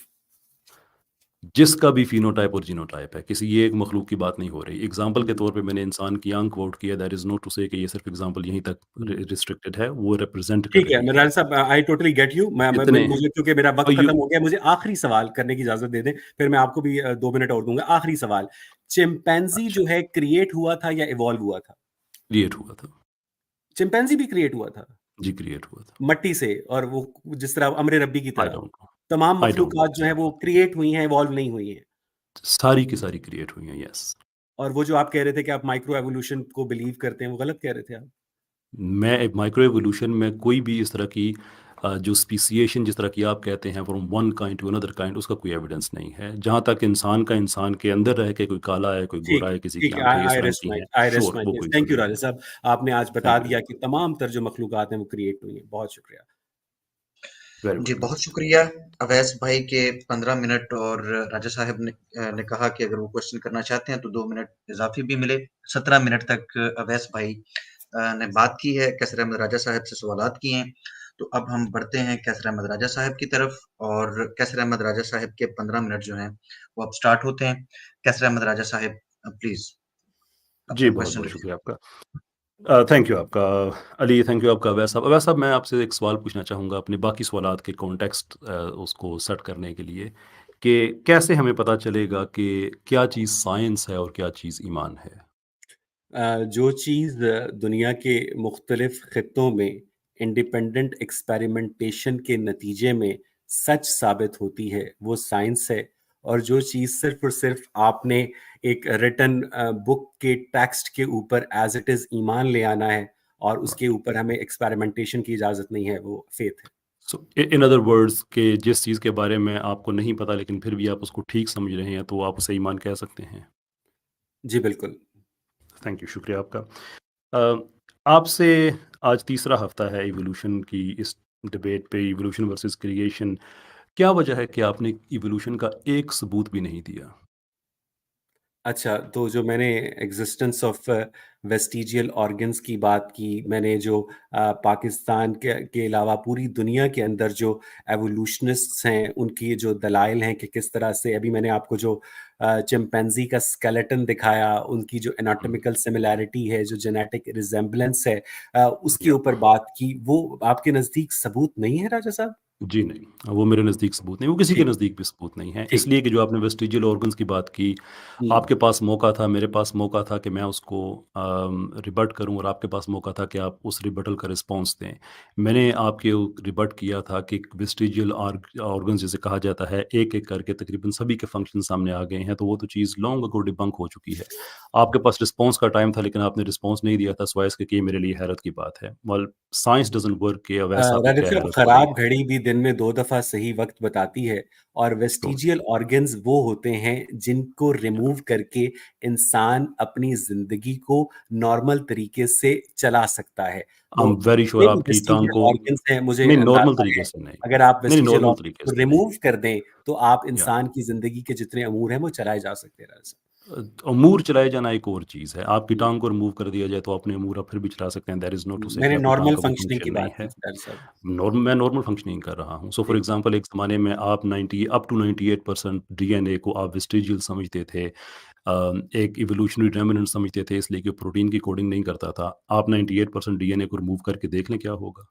C: जिसका भी फ़िनोटाइप और जीनोटाइप है, किसी एक मख़लूक की बात नहीं हो रही। एग्ज़ाम्पल के
B: हुँ।
C: तौर पे मैंने इंसान की आँख कोट किया, that is not to say कि ये सिर्फ़ एग्ज़ाम्पल यहीं तक रिस्ट्रिक्टेड है, वो रिप्रेज़ेंट कर
B: ठीक है,
C: रही है।
B: मिराज साहब, आई टोटली गेट यू। मैं
C: इतने
B: मुझे क्योंकि मेरा
C: और
B: वक़्त
C: यू
B: खत्म हो गया, मुझे आखिरी सवाल करने की इजाज़त दे दें, फिर मैं आपको भी 2 मिनट और दूँगा। आखिरी सवाल, चिंपैंज़ी
C: अच्छा,
B: जो है क्रिएट हुआ था या इवॉल्व हुआ था?
C: क्रिएट हुआ था।
B: चिंपैंज़ी भी क्रिएट हुआ था,
C: जी, क्रिएट हुआ था।
B: मट्टी से, और वो जिस तरह अम्र रब्बी की
C: आई
B: तरह।
C: डोंट नो,
B: तमाम
C: आई डोंट नो
B: मखलूक़ात जो हैं वो क्रिएट हुई हैं, इवॉल्व नहीं हुई हैं।
C: सारी की सारी क्रिएट हुई हैं, येस।
B: और वो जो आप कह रहे थे कि आप माइक्रो एवोल्यूशन को बिलीव करते हैं, वो गलत कह रहे थे आप।
C: मैं एक माइक्रो एवोल्यूशन में कोई भी इस तरह की जो स्पीसिएशन जिस तरह की आप कहते हैं from one kind to another kind, उसका कोई एविडेंस नहीं है। जहाँ तक इंसान का इंसान के अंदर रह के कोई काला है, कोई
B: ठीक
C: गोरा
B: है,
C: है, किसी की
B: ठीक है।
C: आँखें इस
B: आई
C: रंग
B: रेस्ट
C: की
B: माय
C: हैं,
B: आई रेस्ट
C: श्योर
B: माय
C: वो
B: केस।
C: कोई इशू
B: थैंक यू
C: नहीं
B: राजा
C: है।
B: साहब। आपने आज बता
C: थैंक यू,
B: दिया कि तमाम तर जो मखलूक़ात हैं वो क्रिएट हुई हैं। बहुत शुक्रिया।
C: वेरी
A: जी,
C: वेलकम।
A: बहुत शुक्रिया अवैस भाई के 15 मिनट, और राजा साहब ने कहा कि अगर वो क्वेश्चन करना चाहते हैं तो 2 मिनट इज़ाफ़ी भी मिले। 17 मिनट तक अवैस भाई ने बात की है, कैसर अहमद राजा साहब से सवालात किए हैं। तो अब हम बढ़ते हैं कैसर अहमद राजा साहब की तरफ, और कैसर अहमद राजा साहब के 15 मिनट जो हैं, वो अब स्टार्ट होते हैं। कैसर अहमद राजा साहब, प्लीज़
C: जी,
A: अपना क्वेश्चन
C: बहुत-बहुत
A: रखिए।
C: शुक्रिया आपका। थैंक यू आपका अली, थैंक यू आपका अवैस साहब। अवैस साहब, मैं आपसे एक सवाल पूछना चाहूँगा अपने बाकी सवालात के कॉन्टेक्स्ट उसको सेट करने के लिए, कि कैसे हमें पता चलेगा कि क्या चीज़ साइंस है और क्या चीज़ ईमान है?
B: जो चीज़ दुनिया के मुख्तलिफ खित्तों में इंडिपेंडेंट एक्सपेरिमेंटेशन के नतीजे में सच साबित होती है, वो साइंस है। और जो चीज़ सिर्फ़ और सिर्फ़ आपने एक रिटन बुक के टेक्स्ट के ऊपर एज़ इट इज़ ईमान ले आना है और उसके
C: राइट।
B: ऊपर हमें एक्सपेरिमेंटेशन की इजाज़त नहीं है, वो फ़ेथ है।
C: सो इन अदर वर्ड्स कि जिस चीज़ के बारे में आपको नहीं पता लेकिन फिर भी आप उसको ठीक समझ रहे हैं, तो आप उसे ईमान कह सकते हैं।
B: जी, बिल्कुल।
C: थैंक यू, शुक्रिया आपका। आपसे आज तीसरा हफ्ता है इवोल्यूशन की इस डिबेट पे, इवोल्यूशन वर्सेस क्रिएशन। क्या वजह है कि आपने इवोल्यूशन का एक सबूत भी नहीं दिया?
B: अच्छा, तो जो मैंने एक्सिस्टेंस ऑफ वेस्टिजियल ऑर्गन्स की बात की, मैंने जो पाकिस्तान के अलावा पूरी दुनिया के अंदर जो एवोल्यूशनिस्ट्स हैं, उनकी जो दलाइल हैं कि किस तरह से अभी मैंने आपको जो चिंपैंज़ी का स्केलेटन दिखाया, उनकी जो
C: हुँ,
B: एनाटॉमिकल सिमिलैरिटी है, जो जेनेटिक रिज़ेम्बलेंस है उसके
C: या
B: ऊपर बात की, वो आपके नज़दीक सबूत नहीं है राजा साहब?
C: जी नहीं, वो मेरे नज़दीक सबूत नहीं, वो किसी के
B: ठीक,
C: नज़दीक भी सबूत नहीं है।
B: ठीक।
C: इसलिए कि जो आपने वेस्टिजियल ऑर्गन्स की बात की,
B: हुँ।
C: आपके पास मौका था, मेरे पास मौका था कि मैं उसको रिबट करूँ और आपके पास मौका था कि आप उस रिबटल का रिस्पॉन्स दें। मैंने आपके रिबट किया था कि वेस्टिजियल ऑर्गन्स जिसे कहा जाता है, एक-एक करके तकरीबन सभी के फंक्शन सामने आ गए हैं, तो वो तो चीज़ लॉन्ग अगो डिबंक हो चुकी है। आपके पास रिस्पॉन्स का टाइम था, लेकिन आपने रिस्पॉन्स नहीं दिया था, सिवाय इसके कि ये मेरे लिए हैरत की बात है। वेल, साइंस डज़न्ट वर्क कि वैसा तो
B: राजब
C: क्या
B: साहब,
C: हैरत हो रही
B: खराब
C: है।
B: घड़ी भी दिन में 2 दफ़ा सही वक़्त बताती है और
C: ट्रू,
B: वेस्टिजियल ऑर्गन्स वो होते हैं जिनको
C: या
B: रिमूव करके इंसान अपनी ज़िंदगी को नॉर्मल तरीके से चला सकता है।
C: आई
B: तो
C: एम वेरी श्योर
B: जितने भी
C: आपकी टांग
B: वेस्टिजियल
C: को
B: ऑर्गन्स हैं, मुझे
C: नहीं, नॉर्मल
B: अंदाज़ा
C: तरीके
B: है,
C: से नहीं।
B: अगर आप
C: नहीं,
B: वेस्टिजियल
C: नॉर्मल
B: ऑर्गन्स
C: तरीके
B: को
C: से नहीं।
B: रिमूव कर दें, तो आप
C: या
B: इंसान की ज़िंदगी के जितने अमूर हैं, वो चलाए जा सकते हैं, राजा साहब।
C: अमूर चलाए जाना एक और चीज़ है। आपकी
B: हुँ,
C: टाँग को रिमूव कर दिया जाए तो अपने अमूर आप फिर भी चला सकते हैं। That is not to say कि
B: मैंने
C: आपकी टाँग
B: नॉर्मल
C: का कोई
B: फंक्शनिंग की
C: फंक्शन नहीं
B: बात की
C: है।
B: थी, राजा साहब।
C: मैं नॉर्मल फंक्शनिंग कर रहा हूँ। सो फॉर
B: ठीक है।
C: एग्ज़ाम्पल एक ज़माने में आप 90 अप टू 98% डीएनए को आप वेस्टिजियल समझते थे। एक इवोल्यूशनरी डोमिनेंट समझते थे इसलिए कि प्रोटीन की कोडिंग नहीं करता था। आप 98% डीएनए को रिमूव करके देख लें क्या होगा।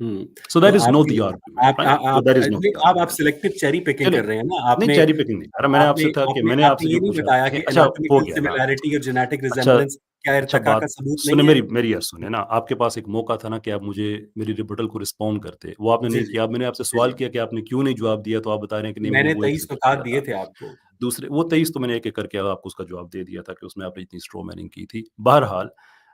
B: हुँ,
C: सो
B: तो
C: दैट इज़ नॉट
B: आपने
C: द आर्गुमेंट, राइट?
B: आप
C: दैट इज़ नॉट
B: नहीं,
C: द
B: अब आप
C: आर्गुमेंट।
B: सिलेक्टिव चेरी पिकिंग
C: चलें,
B: कर रहे हैं ना,
C: नहीं
B: आपने
C: चेरी पिकिंग नहीं। अरे मैंने
B: आपने
C: आपसे था कि
B: आपने
C: मैंने आपसे
B: आपने
C: ये
B: ये नहीं
C: पूछा
B: बताया
C: कि
B: कि
C: अच्छा हो
B: एनाटॉमिकल
C: गया ना।
B: सिमिलैरिटी और जेनेटिक
C: अच्छा
B: रिजेम्बलेंस क्या
C: अच्छा
B: इर्तिका का
C: बात
B: सबूत
C: सुने,
B: नहीं है?
C: मेरी यार सुने ना, आपके पास एक मौका था ना कि आप मुझे मेरी रिबटल को रिस्पॉन्ड करते। वो आपने
B: जी,
C: नहीं
B: जी।
C: किया। अब मैंने आपसे
B: जी,
C: सवाल
B: जी।
C: किया कि आपने क्यों नहीं जवाब दिया, तो आप बता रहे हैं कि नहीं मैंने
B: मैंने
C: वो
B: 23
C: एक-एक करके
B: नुकात
C: किया
B: दिए
C: था।
B: थे आपको।
C: दूसरे वो 23 तो मैंने एक-एक करके अब आपको उसका जवाब दे दिया था कि उसमें आपने इतनी स्ट्रॉ मैनिंग की थी। बहरहाल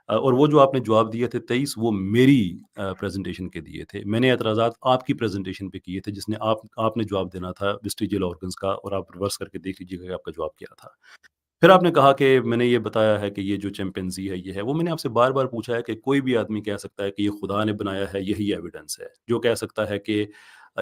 C: और वो जो आपने जवाब दिए थे 23 वो मेरी प्रेज़ेंटेशन के दिए थे। मैंने एतराज़ात आपकी प्रेज़ेंटेशन पे किए थे जिसने आपने जवाब देना था वेस्टिजियल ऑर्गन्स का और आप रिवर्स करके देख लीजिएगा कि आपका जवाब क्या था। फिर आपने कहा कि मैंने ये बताया है कि ये जो चिंपैंज़ी है, ये है। वो मैंने आपसे बार-बार पूछा है कि कोई भी आदमी कह सकता है कि ये खुदा ने बनाया है, यही एविडेंस है। जो कह सकता है कि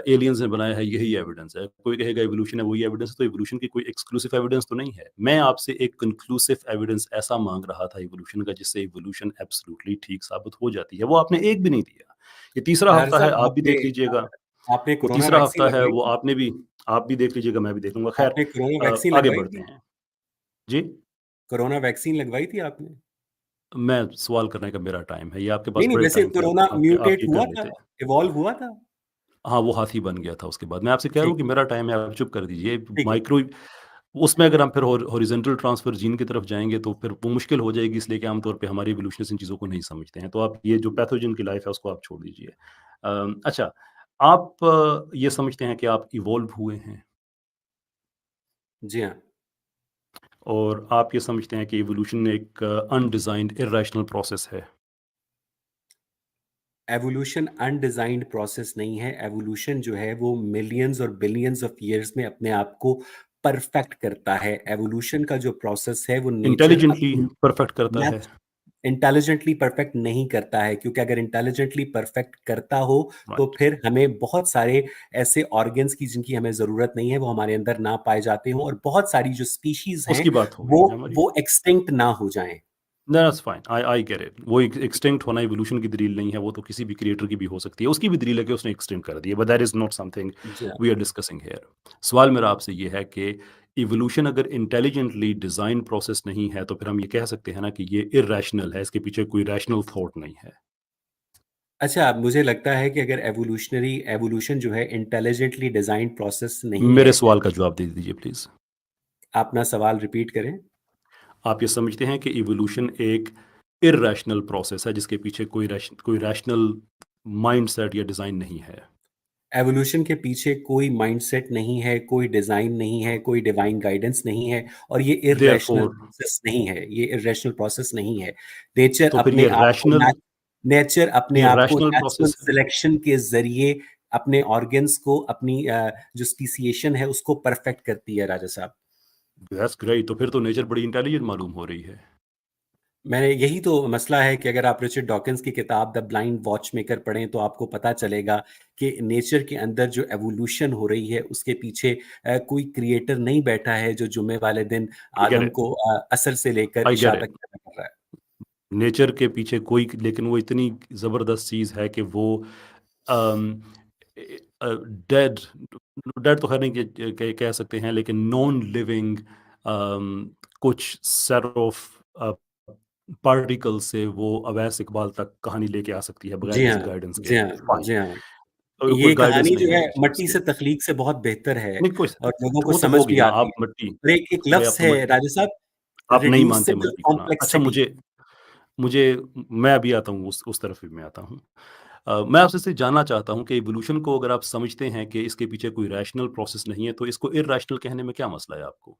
C: एलियंस ने बनाया है, यही एविडेंस है। कोई कहेगा इवोल्यूशन है, वही एविडेंस है, तो इवोल्यूशन की कोई एक्सक्लूसिव एविडेंस तो नहीं है। मैं आपसे एक कन्क्लूसिव एविडेंस ऐसा माँग रहा था इवोल्यूशन का, जिससे इवोल्यूशन एब्सोल्यूटली ठीक साबित हो जाती है। वो आपने एक भी नहीं दिया। ये तीसरा
B: ताहिर
C: हफ्ता है,
B: साहब,
C: आप भी देख लीजिएगा।
B: आपने
C: वो
B: कोरोना
C: तीसरा
B: वैक्सीन
C: हफ्ता है,
B: लगवाई
C: वो
B: थी?
C: आप भी देख लीजिएगा, मैं भी देख लूँगा। ख़ैर
B: आपने कोरोना वैक्सीन
C: आगे
B: लगवाई
C: बढ़ते
B: थी?
C: हैं। जी?
B: कोरोना वैक्सीन लगवाई थी आपने?
C: मैं सवाल करने का मेरा टाइम है, ये आपके पास
B: नहीं, नहीं,
C: बड़े
B: वैसे
C: टाइम थे,
B: कोरोना
C: आप
B: म्यूटेट
C: ये कर
B: हुआ था?
C: लेते।
B: इवॉल्व हुआ था?
C: हाँ, वो हाथी बन गया था उसके बाद। मैं आपसे कह रहा हूँ
B: ठीक
C: कि
B: है,
C: मेरा टाइम है, आप चुप कर दीजिए।
B: ठीक है।
C: माइक्रो उसमें अगर हम फिर हॉरिज़ॉन्टल ट्रांसफ़र जीन की तरफ जाएँगे तो फिर वो मुश्किल हो जाएगी, इसलिए कि आम तौर पे हमारे इवोल्यूशनिस्ट इन चीज़ों को नहीं समझते हैं। तो आप ये जो पैथोजेन की लाइफ़ है उसको आप छोड़ दीजिए। अच्छा, आप ये समझते हैं कि आप इवॉल्व हुए हैं
B: जी हाँ।
C: और आप ये समझते हैं कि इवोल्यूशन एक अनडिज़ाइन्ड इर्रेशनल प्रोसेस है।
B: एवोल्यूशन अनडिज़ाइन्ड प्रोसेस नहीं है, एवोल्यूशन जो है वो मिलियंस और बिलियंस ऑफ ईयर्स में अपने आप को परफेक्ट करता है। एवोल्यूशन का जो प्रोसेस है वो नेचर
C: इंटेलिजेंटली
B: अपनी
C: परफेक्ट करता है।
B: नेच इंटेलिजेंटली परफेक्ट नहीं करता है, क्योंकि अगर इंटेलिजेंटली परफेक्ट करता हो, तो
C: राइट,
B: फिर हमें बहुत सारे ऐसे ऑर्गन्स की जिनकी हमें ज़रूरत नहीं है, वो हमारे अंदर ना पाए जाते हों और बहुत सारी जो स्पीशीज़ हैं,
C: उसकी बात हो रही
B: वो
C: है हमारी।
B: वो एक्सटिंक्ट ना हो जाएँ।
C: That's fine, I get it. वो एक्सटिंक्ट होना इवोल्यूशन की दलील नहीं है, वो तो किसी भी क्रिएटर की भी हो सकती है। उसकी भी दलील है कि उसने एक्सटिंक्ट कर दिया, but that is not something
B: जी हाँ।
C: We are discussing here. सवाल मेरा आपसे ये है कि इवोल्यूशन अगर इंटेलिजेंटली डिज़ाइन प्रोसेस नहीं है, तो फिर हम ये कह सकते हैं ना कि ये इर्रेशनल है, इसके पीछे कोई रैशनल थॉट नहीं है।
B: अच्छा, मुझे लगता है कि अगर एवोल्यूशन जो है इंटेलिजेंटली डिजाइन प्रोसेस नहीं
C: मेरे
B: है।
C: सवाल का जवाब दे दीजिए प्लीज़।
B: आप अपना सवाल रिपीट करें।
C: आप ये समझते हैं कि इवोल्यूशन एक इर्रेशनल प्रोसेस है जिसके पीछे कोई रैशनल माइंडसेट या डिज़ाइन नहीं है?
B: एवोल्यूशन के पीछे कोई माइंडसेट नहीं है, कोई डिजाइन नहीं है, कोई डिवाइन गाइडेंस नहीं है, और ये इर्रेशनल
C: देयरफॉर
B: प्रोसेस नहीं है, ये इर्रेशनल प्रोसेस नहीं है। नेचर
C: तो फिर
B: अपने आप को नेचर अपने
C: ये
B: आप को
C: रैशनल
B: नेचुरल
C: प्रोसेस है।
B: सिलेक्शन के जरिए अपने ऑर्गन्स को, अपनी जो स्पीसिएशन है उसको परफेक्ट करती है राजा साहब।
C: दैट्स ग्रेट, तो फिर तो नेचर बड़ी इंटेलिजेंट मालूम हो रही है।
B: मैंने यही तो मसला है कि अगर आप रिचर्ड डॉकिंस की किताब द ब्लाइंड वॉचमेकर पढ़ें तो आपको पता चलेगा कि नेचर के अंदर जो एवोल्यूशन हो रही है उसके पीछे कोई क्रिएटर नहीं बैठा है जो जुम्मे वाले दिन
C: आई गेट
B: आदम
C: इट,
B: को असर से लेकर
C: आई
B: इशा
C: गेट
B: तक
C: इट।
B: पैदा कर रहा है।
C: नेचर के पीछे कोई, लेकिन वो इतनी ज़बरदस्त चीज़ है कि वो अम, डेड डेड तो खैर नहीं कह सकते हैं, लेकिन नॉन लिविंग कुछ सेट ऑफ पार्टिकल से वो अवैस इकबाल तक कहानी लेके आ सकती है बगैर
B: जी हाँ,
C: किसी गाइडेंस के।
B: जी हाँ,
C: फाइन,
B: जी हाँ।
C: कोई
B: ये
C: गाइडेंस
B: कहानी जो
C: नहीं
B: है
C: है
B: मट्टी
C: उसके।
B: से तख्लीक से बहुत बेहतर है
C: नहीं कोई,
B: और लोगों को
C: वो तो
B: समझ
C: होगी
B: भी
C: ना,
B: आती
C: आप
B: है।
C: मट्टी,
B: और एक
C: भाई
B: लफ्ज़
C: आप तो
B: है
C: मट्टी,
B: राजा साहब,
C: आप नहीं मानते
B: रिड्यूसिबल
C: मट्टी को ना। अच्छा,
B: कॉम्प्लेक्सिटी।
C: मुझे मुझे मैं अभी आता हूँ, उस तरफ भी मैं आता हूँ। मैं आपसे सिर्फ जानना चाहता हूँ कि इवोल्यूशन को अगर आप समझते हैं कि इसके पीछे कोई रैशनल प्रोसेस नहीं है, तो इसको इर्रेशनल कहने में क्या मसला है आपको?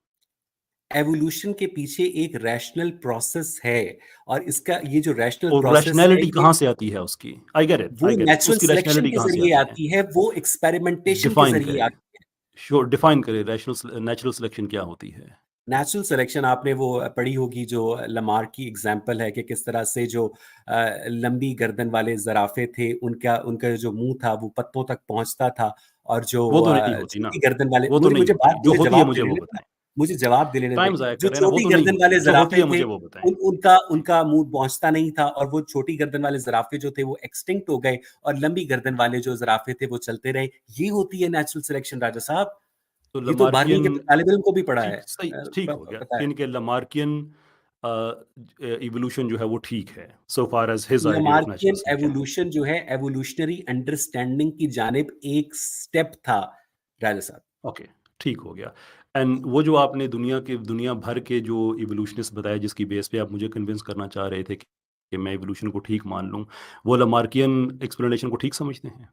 B: एवोल्यूशन के पीछे एक रैशनल प्रोसेस है, और इसका ये जो रैशनल
C: और
B: प्रोसेस है
C: रैशनैलिटी
B: ये
C: कहाँ से आती है उसकी? आई गेट इट,
B: वो
C: आई गेट इट।
B: नेचुरल
C: उसकी
B: सिलेक्शन
C: रैशनैलिटी
B: के
C: कहाँ से
B: ज़रिए
C: आती है?
B: आती है, वो एक्सपेरिमेंटेशन के
C: डिफाइन
B: ज़रिए
C: करें,
B: आती है।
C: श्योर, डिफाइन करें नेचुरल सिलेक्शन क्या होती है?
B: नेचुरल सिलेक्शन आपने वो पढ़ी होगी जो लमार्क की एग्जाम्पल है कि किस तरह से जो लंबी गर्दन वाले ज़राफ़े थे, उनका उनका जो मुँह था वो पत्तों तक पहुँचता था, और जो
C: वो तो नहीं होती ना,
B: छोटी गर्दन वाले,
C: वो तो नहीं होती। जो
B: मुझे
C: होती है
B: जवाब दे
C: मुझे वो
B: लेने दें ना,
C: बताएँ।
B: मुझे जवाब दे लेने दें।
C: टाइम ज़ाया
B: जो
C: कर रहे हैं ना, वो
B: छोटी
C: तो नहीं
B: गर्दन वाले
C: होती। जो होती
B: ज़राफ़े
C: है
B: थे,
C: मुझे वो बताएँ।
B: उनका उनका मुँह पहुँचता नहीं था, और वो छोटी गर्दन वाले ज़राफ़े जो थे वो एक्सटिंक्ट हो गए, और लंबी गर्दन वाले जो ज़राफ़े थे वो चलते रहे। ये होती है नेचुरल सिलेक्शन राजा साहब।
C: तो
B: ये तो 12वीं
C: लमार्कियन,
B: के तालिब इल्म को भी पढ़ा है,
C: ठीक सही, ठीक हो गया।
B: पता है।
C: यानी कि लमार्कियन इवोल्यूशन जो है वो ठीक है, so far as his idea of natural
B: Lamarckian
C: selection.
B: Evolution जो है एवोल्यूशनरी अंडरस्टैंडिंग की जानिब एक स्टेप था राजा साहब।
C: ओके, ठीक हो गया। एंड वो जो आपने दुनिया भर के जो इवोल्यूशनिस्ट बताए जिसकी बेस पे आप मुझे कन्विंस करना चाह रहे थे कि मैं इवोल्यूशन को ठीक मान लूँ, वो लमार्कियन एक्सप्लेनेशन को ठीक समझते हैं?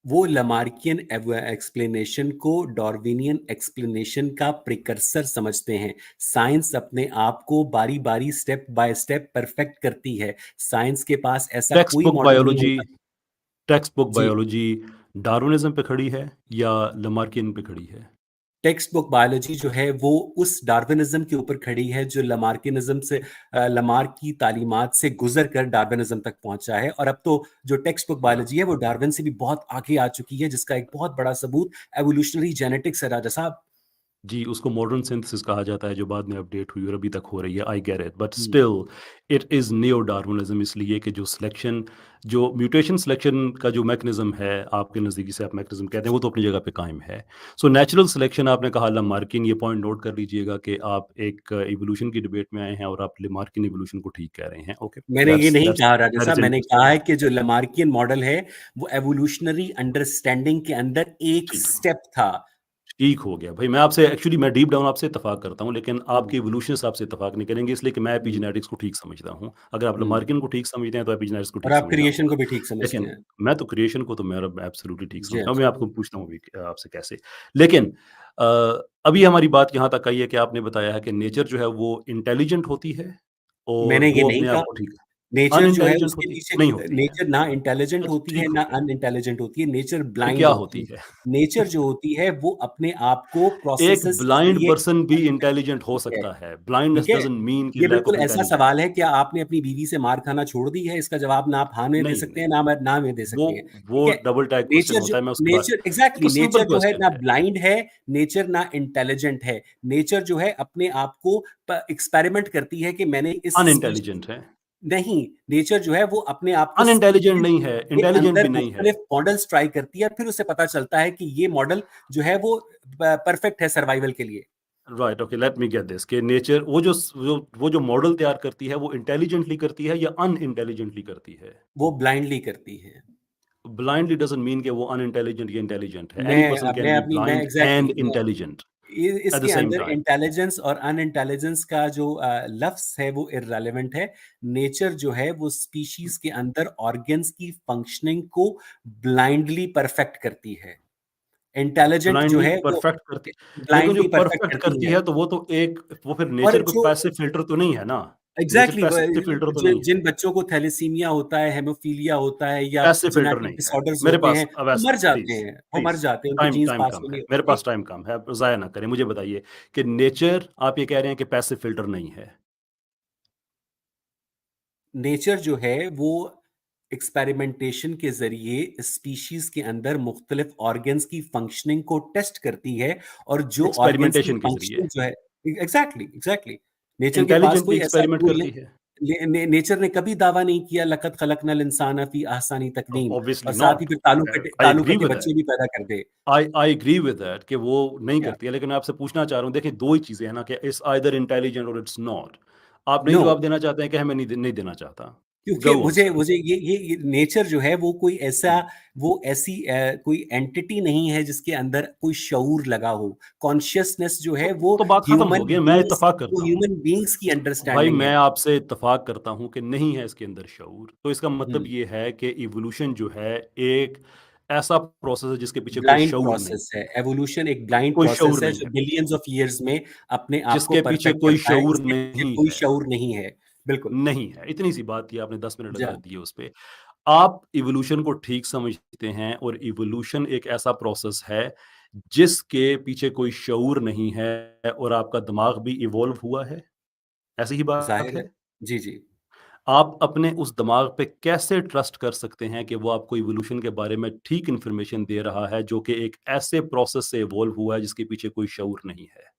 B: वो लामार्कियन एक्सप्लेनेशन को डार्विनियन एक्सप्लेनेशन का प्रिकर्सर समझते हैं। साइंस अपने आप को बारी बारी स्टेप बाय स्टेप परफेक्ट करती है। साइंस के पास ऐसा
C: टेक्स्ट
B: कोई
C: बुक
B: मॉडल नहीं
C: बायोलॉजी
B: होता।
C: टेक्स्ट बुक
B: जी,
C: बायोलॉजी डार्विनिज़्म पे खड़ी है या लमार्कियन पे खड़ी है?
B: टेक्स्ट बुक बायोलॉजी जो है वो उस डार्विनिज्म के ऊपर खड़ी है जो लमार्किनिज्म से, लमार्क की तालीमात से गुजर कर डार्विनिज्म तक पहुंचा है। और अब तो जो टेक्स्ट बुक बायोलॉजी है वो डार्विन से भी बहुत आगे आ चुकी है, जिसका एक बहुत बड़ा सबूत एवोल्यूशनरी जेनेटिक्स है राजा साहब।
C: जी, उसको मॉडर्न सिंथेसिस कहा जाता है जो बाद में अपडेट हुई और अभी तक हो रही है, I get it, but
B: hmm.
C: Still it is neo Darwinism, इसलिए कि जो म्यूटेशन सिलेक्शन का जो मैकेनिज़्म है, आपके नज़दीक जिसे आप मैकेनिज़्म कहते हैं, वो तो अपनी जगह पे कायम है। सो नेचुरल सिलेक्शन आपने कहा लामार्किन, ये पॉइंट नोट कर लीजिएगा कि आप एक इवोल्यूशन की डिबेट में आए हैं और आप लामार्किन इवोल्यूशन को ठीक कह रहे हैं। ओके,
B: मैंने ये नहीं
C: दैट्स
B: कहा राजा
C: दैट
B: साहब,
C: इज़
B: मैंने कहा
C: इंटरेस्टिंग।
B: है कि जो लमार्कियन मॉडल है वो एवोल्यूशनरी अंडरस्टैंडिंग के अंदर एक
C: ठीक।
B: स्टेप था।
C: ठीक हो गया। भई मैं डीप डाउन आपसे इत्तेफ़ाक करता हूँ, लेकिन
B: हम्म,
C: आपके इवोल्यूशनिस्ट आपसे इत्तेफ़ाक नहीं करेंगे इसलिए कि मैं
B: हम्म,
C: एपिजेनेटिक्स को ठीक समझता हूँ। अगर आप
B: हम्म।
C: लामार्किन को ठीक समझते हैं तो एपिजेनेटिक्स को
B: और
C: ठीक
B: आप
C: समझना
B: क्रिएशन को
C: होगा।
B: भी ठीक समझते
C: लेकिन
B: हैं।
C: मैं तो क्रिएशन को तो मेरा एब्सोल्यूटली ठीक
B: जी हाँ,
C: समझता हूँ।
B: जी
C: मैं
B: हाँ।
C: आपको पूछता हूँ अभी आपसे कैसे। लेकिन अ, अभी हमारी बात यहाँ तक आई है कि आपने बताया है कि नेचर जो है वो इंटेलिजेंट होती है और
B: मैंने ये
C: वो
B: नहीं
C: अपने आप
B: कहा।
C: को ठीक,
B: नेचर जो है
C: अनइंटेलिजेंट
B: उसके
C: होती है?
B: पीछे,
C: नहीं होती है।
B: नेचर ना इंटेलिजेंट
C: बस
B: होती है
C: ठीक हो
B: ना
C: गया।
B: अनइंटेलिजेंट होती है, नेचर
C: फिर
B: ब्लाइंड
C: क्या
B: होती
C: होती
B: है।
C: है?
B: नेचर जो होती है वो अपने आप को
C: एक
B: प्रोसेसेस के
C: ब्लाइंड
B: जरिए
C: पर्सन भी
B: perfect
C: इंटेलिजेंट हो
B: करती है।
C: सकता है।
B: ठीक
C: ब्लाइंडनेस
B: है,
C: डज़न्ट मीन कि
B: ये
C: लैक
B: बिल्कुल
C: ऑफ
B: ऐसा
C: इंटेलिजेंस।
B: सवाल है, क्या आपने अपनी बीवी से मार खाना छोड़ दी है? इसका जवाब ना आप हाँ में दे
C: नहीं,
B: सकते हैं,
C: नहीं।
B: ना में दे
C: वो
B: सकते हैं। ठीक
C: वो
B: है,
C: डबल टैग क्वेश्चन
B: नेचर जो
C: होता है, मैं उसके बाद,
B: नेचर
C: एक
B: एग्जैक्टली
C: सिंपल
B: नेचर जो है
C: क्वेश्चन
B: ना
C: है।
B: ब्लाइंड है, नेचर ना इंटेलिजेंट है। नेचर जो है अपने आप को एक्सपेरिमेंट करती है कि मैंने इस स्पीशीज,
C: अनइंटेलिजेंट है।
B: नहीं, नेचर जो है वो अपने आप को
C: अनइंटेलिजेंट
B: स्पीशीज़
C: नहीं है,
B: के
C: इंटेलिजेंट
B: अंदर
C: भी नहीं है।
B: मुख्तलिफ मॉडल्स ट्राई करती है, फिर उसे पता चलता है कि ये मॉडल जो है वो परफेक्ट है सर्वाइवल के लिए।
C: Right, okay, let me get this कि नेचर वो जो मॉडल तैयार करती है वो इंटेलिजेंटली करती है या अनइंटेलिजेंटली करती है?
B: वो ब्लाइंडली करती है।
C: ब्लाइंडली डजंट मीन कि वो अनइंटेलिजेंट या इंटेलिजेंट है। एनी पर्सन कैन बी
B: मैं
C: blind
B: exactly
C: and intelligent at the
B: इसके
C: सेम
B: अंदर
C: टाइम।
B: इंटेलिजेंस और अनइंटेलिजेंस का जो लफ्ज है वो इररेलेवेंट है। नेचर जो है वो स्पीशीज के अंदर ऑर्गन्स की फंक्शनिंग को ब्लाइंडली परफेक्ट करती है। इंटेलिजेंट जो
C: ब्लाइंडली
B: है वो
C: परफेक्ट करती, लेकिन जो
B: ब्लाइंडली परफेक्ट
C: परफेक्ट
B: करती
C: करती
B: है।
C: है तो वो तो एक, वो फिर
B: और
C: नेचर कोई
B: जो
C: पैसिव फिल्टर तो नहीं है ना। नेचर
B: एग्जैक्टली
C: पैसिव फिल्टर तो नहीं है,
B: जिन बच्चों को थैलेसीमिया होता है, हेमोफीलिया होता है या
C: पैसिव फिल्टर
B: जेनेटिक
C: नहीं है
B: डिसऑर्डर्स
C: मेरे
B: होते
C: पास।
B: हैं,
C: अब
B: वो
C: ऐसा
B: मर जाते
C: प्लीज,
B: हैं, वो मर
C: प्लीज,
B: जाते हैं, उनके
C: टाइम
B: जीन्स
C: टाइम
B: पास
C: कम
B: में नहीं
C: है मेरे
B: होते।
C: पास, टाइम कम है, जाया ना करें, मुझे बताइए कि नेचर, आप ये कह रहे हैं कि पैसिव फिल्टर नहीं है।
B: नेचर जो है वो एक्सपेरिमेंटेशन के जरिए स्पीशीज के अंदर मुख्तलिफ ऑर्गन्स की फंक्शनिंग को टेस्ट करती है, और जो ऑर्गन्स की
C: एक्सपेरिमेंटेशन के
B: फंक्शनिंग
C: जरिए
B: जो है, एग्जैक्टली एग्जैक्टली, नेचर के पास
C: इंटेलिजेंटली
B: कोई ऐसा
C: एक्सपेरिमेंट
B: टूल
C: करती
B: नहीं।
C: है।
B: नेचर ने कभी दावा नहीं किया लक़द खलक़नल इंसान फी अहसनी तक़वीम, और
C: ऑब्वियसली
B: साथ ही
C: नॉट,
B: फिर
C: आई
B: तालू
C: एग्री
B: कटे
C: विद दैट,
B: बच्चे भी पैदा कर दे।
C: आई एग्री विद दैट कि वो नहीं
B: या
C: करती है, लेकिन मैं आपसे पूछना चाह रहा हूँ, देखिए दो ही चीजें हैं ना, कि इट्स आइदर इंटेलिजेंट और इट्स नॉट। आप नहीं
B: नो,
C: जवाब देना चाहते हैं कि हमें नहीं देना चाहता।
B: क्योंकि
C: गो ऑन
B: मुझे
C: सर।
B: मुझे ये नेचर जो है वो कोई ऐसा, वो ऐसी कोई एंटिटी नहीं है जिसके अंदर कोई शऊर लगा हो। कॉन्शियसनेस जो है वो
C: तो बात खत्म हो गई, मैं इत्तेफाक करता हूँ।
B: ह्यूमन बींग्स की
C: भाई
B: अंडरस्टैंडिंग
C: मैं
B: है।
C: आपसे इत्तेफाक करता हूँ कि नहीं है इसके अंदर शऊर, तो इसका मतलब
B: हम्म,
C: ये है कि इवोल्यूशन जो है एक ऐसा प्रोसेस है जिसके पीछे कोई
B: ब्लाइंड
C: शऊर नहीं
B: प्रोसेस
C: है,
B: है, एवोल्यूशन एक ब्लाइंड
C: कोई
B: प्रोसेस
C: शऊर
B: है
C: नहीं
B: जो
C: है,
B: बिलियंस ऑफ ईयर्स में अपने आप को
C: जिसके पीछे
B: परफेक्ट
C: कोई
B: करता है,
C: शऊर
B: इसके पीछे
C: नहीं
B: कोई
C: है।
B: शऊर नहीं है। बिल्कुल।
C: नहीं है, इतनी सी बात थी, आपने 10 मिनट
B: जा
C: लगा दिए उस पे। आप इवोल्यूशन को ठीक समझते हैं, और इवोल्यूशन एक ऐसा प्रोसेस है जिसके पीछे कोई शऊर नहीं है, और आपका दिमाग भी इवॉल्व हुआ है, ऐसी ही बात
B: जाहिर है।
C: है।
B: जी जी।
C: आप अपने उस दिमाग पे कैसे ट्रस्ट कर सकते हैं कि वो आपको इवोल्यूशन के बारे में ठीक इन्फॉर्मेशन दे रहा है, जो कि एक ऐसे प्रोसेस से इवॉल्व हुआ है जिसके पीछे कोई शऊर नहीं है।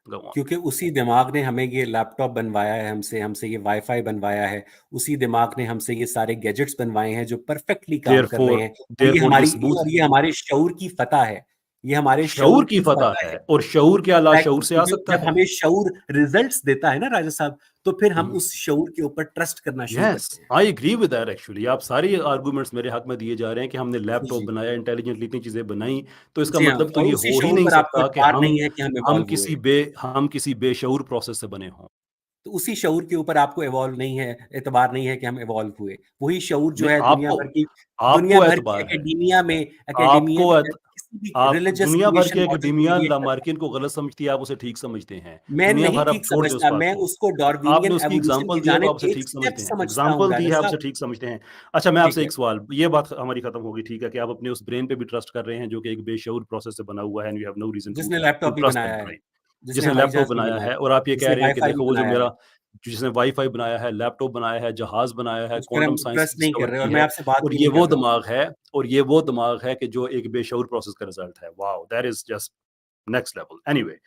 C: Go on.
B: क्योंकि उसी दिमाग ने हमें ये लैपटॉप बनवाया है, हमसे हमसे ये वाईफाई बनवाया है, उसी दिमाग ने हमसे ये सारे गैजेट्स बनवाए हैं जो परफेक्टली काम कर रहे
C: देयरफॉर
B: हैं।
C: देयरफॉर ये सबूत,
B: और ये हमारे शऊर की फतह है, ये हमारे
C: शऊर
B: शऊर
C: की
B: की
C: फतह
B: फतह है।
C: है, और शऊर क्या लाशऊर
B: एग्जैक्टली,
C: से आ
B: क्योंकि
C: सकता
B: जब
C: है?
B: हमें शऊर रिजल्ट्स देता है ना राजा साहब, तो फिर हम
C: हम्म।
B: उस शऊर के ऊपर ट्रस्ट करना शुरू
C: यस,
B: करते हैं।
C: I agree with that actually. आप सारी आर्गुमेंट्स मेरे हक में दिए जा रहे हैं कि हमने
B: जी
C: लैपटॉप
B: जी।
C: बनाया, इंटेलिजेंटली इतनी चीजें बनाई, तो इसका
B: जी हाँ,
C: मतलब तो
B: और
C: ये
B: उसी
C: हो ही
B: शऊर
C: नहीं
B: पर आपको
C: सकता कि
B: एतबार नहीं है कि हम इवॉल्व हुए।
C: हम किसी बेशऊर प्रोसेस से बने हों।
B: तो उसी शऊर के ऊपर आपको इवॉल्व नहीं है, एतबार नहीं है कि हम इवॉल्व हुए। वही शऊर जो
C: नहीं,
B: है
C: आपको
B: दुनिया
C: आपको
B: भर की
C: एतबार है,
B: एकेडेमिया में,
C: आपको
B: किसी भी
C: आप
B: रिलीजियस
C: दुनिया भर
B: क्रिएशन
C: की
B: लॉजिक
C: एकेडेमिया
B: वेरिएट कर रहा है।
C: लामार्किन को गलत समझती है, आप उसे ठीक समझते हैं।
B: मैं
C: दुनिया
B: नहीं
C: भर अब
B: ठीक
C: छोड़ दें उस
B: समझता,
C: बात
B: मैं
C: को।
B: उसको
C: आपने
B: डार्विनियन
C: उसकी
B: एवोल्यूशन
C: एग्जाम्पल
B: की
C: दी है तो आप
B: जानिब
C: उसे
B: एक
C: ठीक
B: स्टेप
C: समझते हैं,
B: समझता हूँ
C: एग्जाम्पल दी
B: राजा
C: है आप उसे
B: साहब।
C: ठीक समझते हैं। अच्छा, मैं
B: ठीक
C: आपसे
B: है।
C: एक सवाल, ये बात हमारी खत्म होगी, ठीक है, कि आप अपने उस ब्रेन पे भी ट्रस्ट कर रहे हैं जो कि एक बेशऊर प्रोसेस से बना हुआ है, and you have no reason to
B: जिसने
C: टू
B: लैपटॉप भी
C: ट्रस्ट दैट
B: बनाया है,
C: ब्रेन।
B: जिसने
C: जिसने
B: हवाई
C: लैपटॉप
B: जहाज भी
C: बनाया
B: बनाया
C: है,
B: है,
C: और आप ये कह
B: जिसने
C: रहे हैं कि
B: वाईफाई भी
C: देखो वो जो
B: बनाया है,
C: मेरा, जिसने वाईफाई बनाया है, लैपटॉप बनाया है, जहाज बनाया है,
B: उस पर
C: क्वांटम
B: हम
C: साइंस
B: ट्रस्ट नहीं कर
C: डिस्कवर
B: रहे,
C: की
B: और मैं
C: है,
B: आपसे बात
C: और
B: भी
C: ये
B: नहीं कर
C: वो
B: रहा हूँ।
C: दिमाग है, और ये वो दिमाग है कि जो एक बेशऊर प्रोसेस का रिजल्ट है। Wow, that is just next level. Anyway,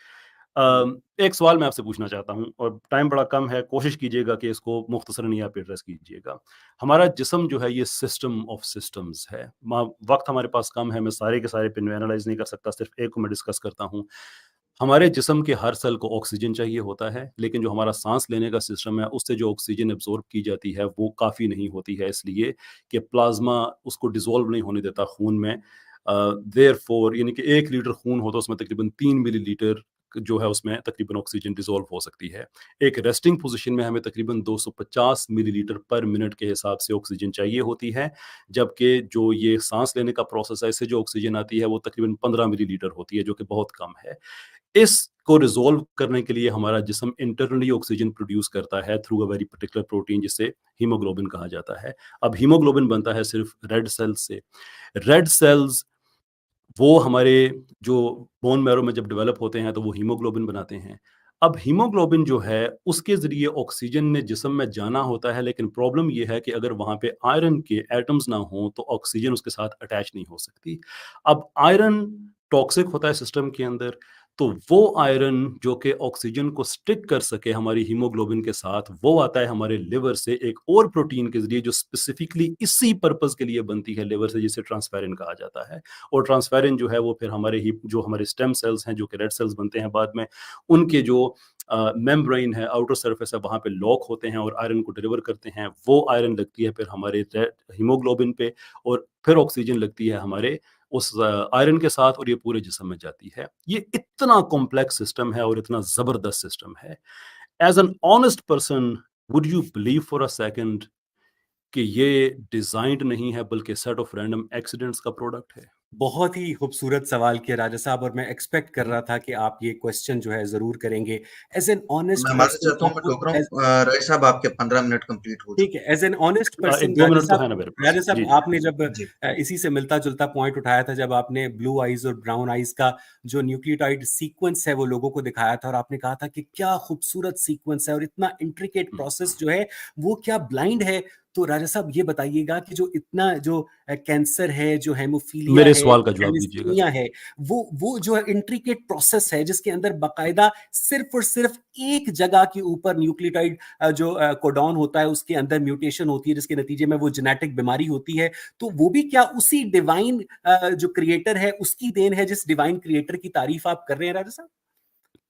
B: hmm,
C: एक सवाल मैं आपसे पूछना चाहता हूँ, और टाइम बड़ा कम है, कोशिश कीजिएगा कि इसको मुख्तसरन ही आप एड्रेस कीजिएगा। हमारा जिस्म जो है ये सिस्टम ऑफ सिस्टम्स है। वक्त हमारे पास कम है, मैं सारे के सारे पिन एनालाइज नहीं कर सकता, सिर्फ एक को मैं डिस्कस करता हूँ। हमारे जिस्म के हर सेल को ऑक्सीजन चाहिए होता है, लेकिन जो हमारा सांस लेने का सिस्टम है उससे जो ऑक्सीजन एब्जॉर्ब की जाती है वो काफ़ी नहीं होती है, इसलिए कि प्लाज्मा उसको डिसॉल्व नहीं होने देता खून में। देयरफॉर यानी कि 1 लीटर खून हो तो उसमें तकरीबन 3 मिलीलीटर जो है उसमें तकरीबन ऑक्सीजन डिसॉल्व हो सकती है। एक रेस्टिंग पोजीशन में हमें तकरीबन 250 मिलीलीटर पर मिनट के हिसाब से ऑक्सीजन चाहिए होती है, जबकि जो ये सांस लेने का प्रोसेस है इससे जो ऑक्सीजन आती है वो तकरीबन 15 मिलीलीटर होती है, जो कि बहुत कम है। इसको रिज़ॉल्व करने के लिए हमारा जिस्म इंटरनली ऑक्सीजन प्रोड्यूस करता है through a very particular protein जिसे हीमोग्लोबिन कहा जाता है। अब हीमोग्लोबिन बनता है सिर्फ रेड सेल्स से। रेड सेल्स वो हमारे जो बोन मैरो में जब डेवलप होते हैं तो वो हीमोग्लोबिन बनाते हैं। अब हीमोग्लोबिन जो है उसके ज़रिए ऑक्सीजन ने जिस्म में जाना होता है, लेकिन प्रॉब्लम ये है कि अगर वहाँ पे आयरन के एटम्स ना हों तो ऑक्सीजन उसके साथ अटैच नहीं हो सकती। अब आयरन टॉक्सिक होता है सिस्टम के अंदर, तो वो आयरन जो कि ऑक्सीजन को स्टिक कर सके हमारी हीमोग्लोबिन के साथ, वो आता है हमारे लिवर से एक और प्रोटीन के जरिए जो स्पेसिफिकली इसी पर्पस के लिए बनती है लिवर से, जिसे ट्रांसफेरिन कहा जाता है। और ट्रांसफेरिन जो है वो फिर जो हमारे स्टेम सेल्स हैं जो कि रेड सेल्स बनते हैं बाद में, उनके जो मेम्ब्रेन है, आउटर सरफेस है, वहाँ पे लॉक होते हैं और आयरन को डिलीवर करते हैं। वो आयरन लगती है फिर हमारे हीमोग्लोबिन पे, और फिर ऑक्सीजन लगती है हमारे उस आयरन के साथ, और ये पूरे जिस्म में जाती है। ये इतना कॉम्प्लेक्स सिस्टम है और इतना ज़बरदस्त सिस्टम है। As an honest person, would you believe for a second कि ये डिज़ाइन्ड नहीं है बल्कि सेट ऑफ रैंडम एक्सीडेंट्स का प्रोडक्ट है?
B: बहुत ही खूबसूरत सवाल किया राजा साहब, और मैं एक्सपेक्ट कर रहा था कि आप ये क्वेश्चन जो है ज़रूर करेंगे। एज़ एन ऑनेस्ट
A: मैं माफ़ी
B: पर्सन,
A: चाहता हूँ, मैं टोक रहा हूँ। रईस साहब, आपके 15 मिनट कंप्लीट हो
B: ठीक
A: चुके
B: है,
A: हैं।
B: As an honest person
C: 1-2 minute तो है ना मेरे पास।
B: राजा साहब,
C: जी,
B: आपने जब
A: जी।
B: इसी से मिलता-जुलता पॉइंट उठाया था, जब आपने ब्लू आइज़ और ब्राउन आइज़ का जो न्यूक्लियोटाइड सीक्वेंस है वो लोगों को दिखाया था, और आपने कहा था कि क्या खूबसूरत सीक्वेंस है और इतना इंट्रिकेट
C: हुँ।
B: प्रोसेस जो है वो क्या ब्लाइंड है? तो राजा साहब ये बताइएगा कि जो इतना जो कैंसर है, जो हेमोफीलिया
C: मेरे
B: है,
C: सवाल का जवाब दीजिएगा
B: थैलेसीमिया
C: ज़रा।
B: है, वो जो है इंट्रिकेट प्रोसेस है जिसके अंदर बाकायदा सिर्फ़ और सिर्फ़ एक जगह के ऊपर न्यूक्लियोटाइड जो कोडॉन होता है उसके अंदर म्यूटेशन होती है, जिसके नतीजे में वो जेनेटिक बीमारी होती है। तो वो भी क्या उसी डिवाइन जो क्रिएटर है उसकी देन है, जिस डिवाइन क्रिएटर की तारीफ आप कर रहे हैं राजा साहब?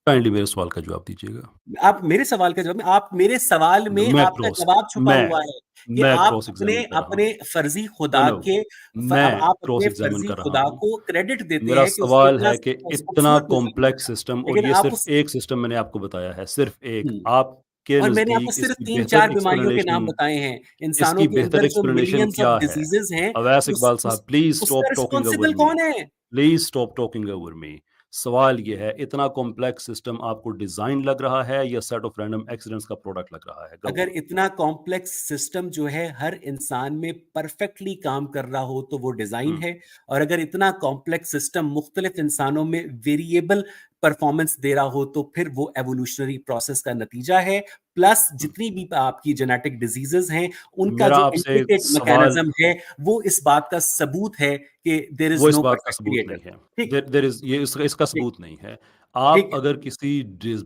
C: काइंडली मेरे सवाल का जवाब दीजिएगा।
B: आप मेरे सवाल का जवाब, आप मेरे सवाल में
C: मैं
B: आपका
C: क्रॉस
B: जवाब छुपा
C: मैं
B: हुआ है कि
C: मैं
B: आप
C: क्रॉस
B: अपने
C: एग्ज़ामिन कर रहा
B: अपने
C: हूँ।
B: फर्जी
C: नो,
B: खुदा
C: नो,
B: के अब
C: मैं
B: आप
C: क्रॉस
B: अपने
C: एग्ज़ामिन
B: फर्जी
C: कर रहा
B: खुदा
C: हूँ।
B: को क्रेडिट देते
C: मेरा
B: हैं कि उसने
C: सवाल
B: इतना
C: है कि इतना
B: खूबसूरत निज़ाम
C: कॉम्प्लेक्स
B: बनाया।
C: सिस्टम, और
B: लेकिन
C: ये
B: आप
C: सिर्फ़
B: उस
C: एक सिस्टम मैंने आपको बताया है, सिर्फ़ एक।
B: हुँ।
C: आपके
B: और मैंने आपको
C: नज़दीक
B: सिर्फ
C: इसकी बेहतर
B: 3-4 बीमारियों के नाम
C: एक्सप्लेनेशन
B: बताए हैं। इंसानों
C: इसकी
B: के
C: बेहतर
B: अंदर जो
C: एक्सप्लेनेशन
B: मिलियंस ऑफ
C: क्या है?
B: डिसीज़ेज़ हैं,
C: अवैस इकबाल
B: उस
C: साहब, प्लीज़
B: उसका
C: स्टॉप टॉकिंग ओवर
B: रिस्पांसिबल
C: मी।
B: कौन है?
C: Please stop talking over me. सवाल ये है, इतना कॉम्प्लेक्स सिस्टम आपको डिज़ाइन लग रहा है या सेट ऑफ रैंडम एक्सीडेंट्स का प्रोडक्ट लग रहा है? गो
B: अगर
C: ऑन।
B: इतना कॉम्प्लेक्स सिस्टम जो है हर इंसान में परफेक्टली काम कर रहा हो तो वो डिज़ाइन
C: हुँ,
B: है, और अगर इतना कॉम्प्लेक्स सिस्टम मुख्तलिफ इंसानों में वेरिएबल परफॉर्मेंस दे रहा हो तो फिर वो एवोल्यूशनरी प्रोसेस का नतीजा है। प्लस
C: हुँ।
B: जितनी भी आपकी जेनेटिक डिजीजेज हैं उनका
C: मेरा
B: जो
C: आपसे
B: इंट्रिकेट
C: सवाल
B: मैकेनिज्म है वो इस बात का सबूत है कि देयर इज
C: वो इस
B: नो
C: बात का
B: परफेक्ट
C: सबूत
B: क्रिएटर।
C: नहीं है।
B: ठीक
C: देयर इज़ ये इसका
B: ठीक
C: सबूत नहीं है। आप
B: ठीक है।
C: अगर किसी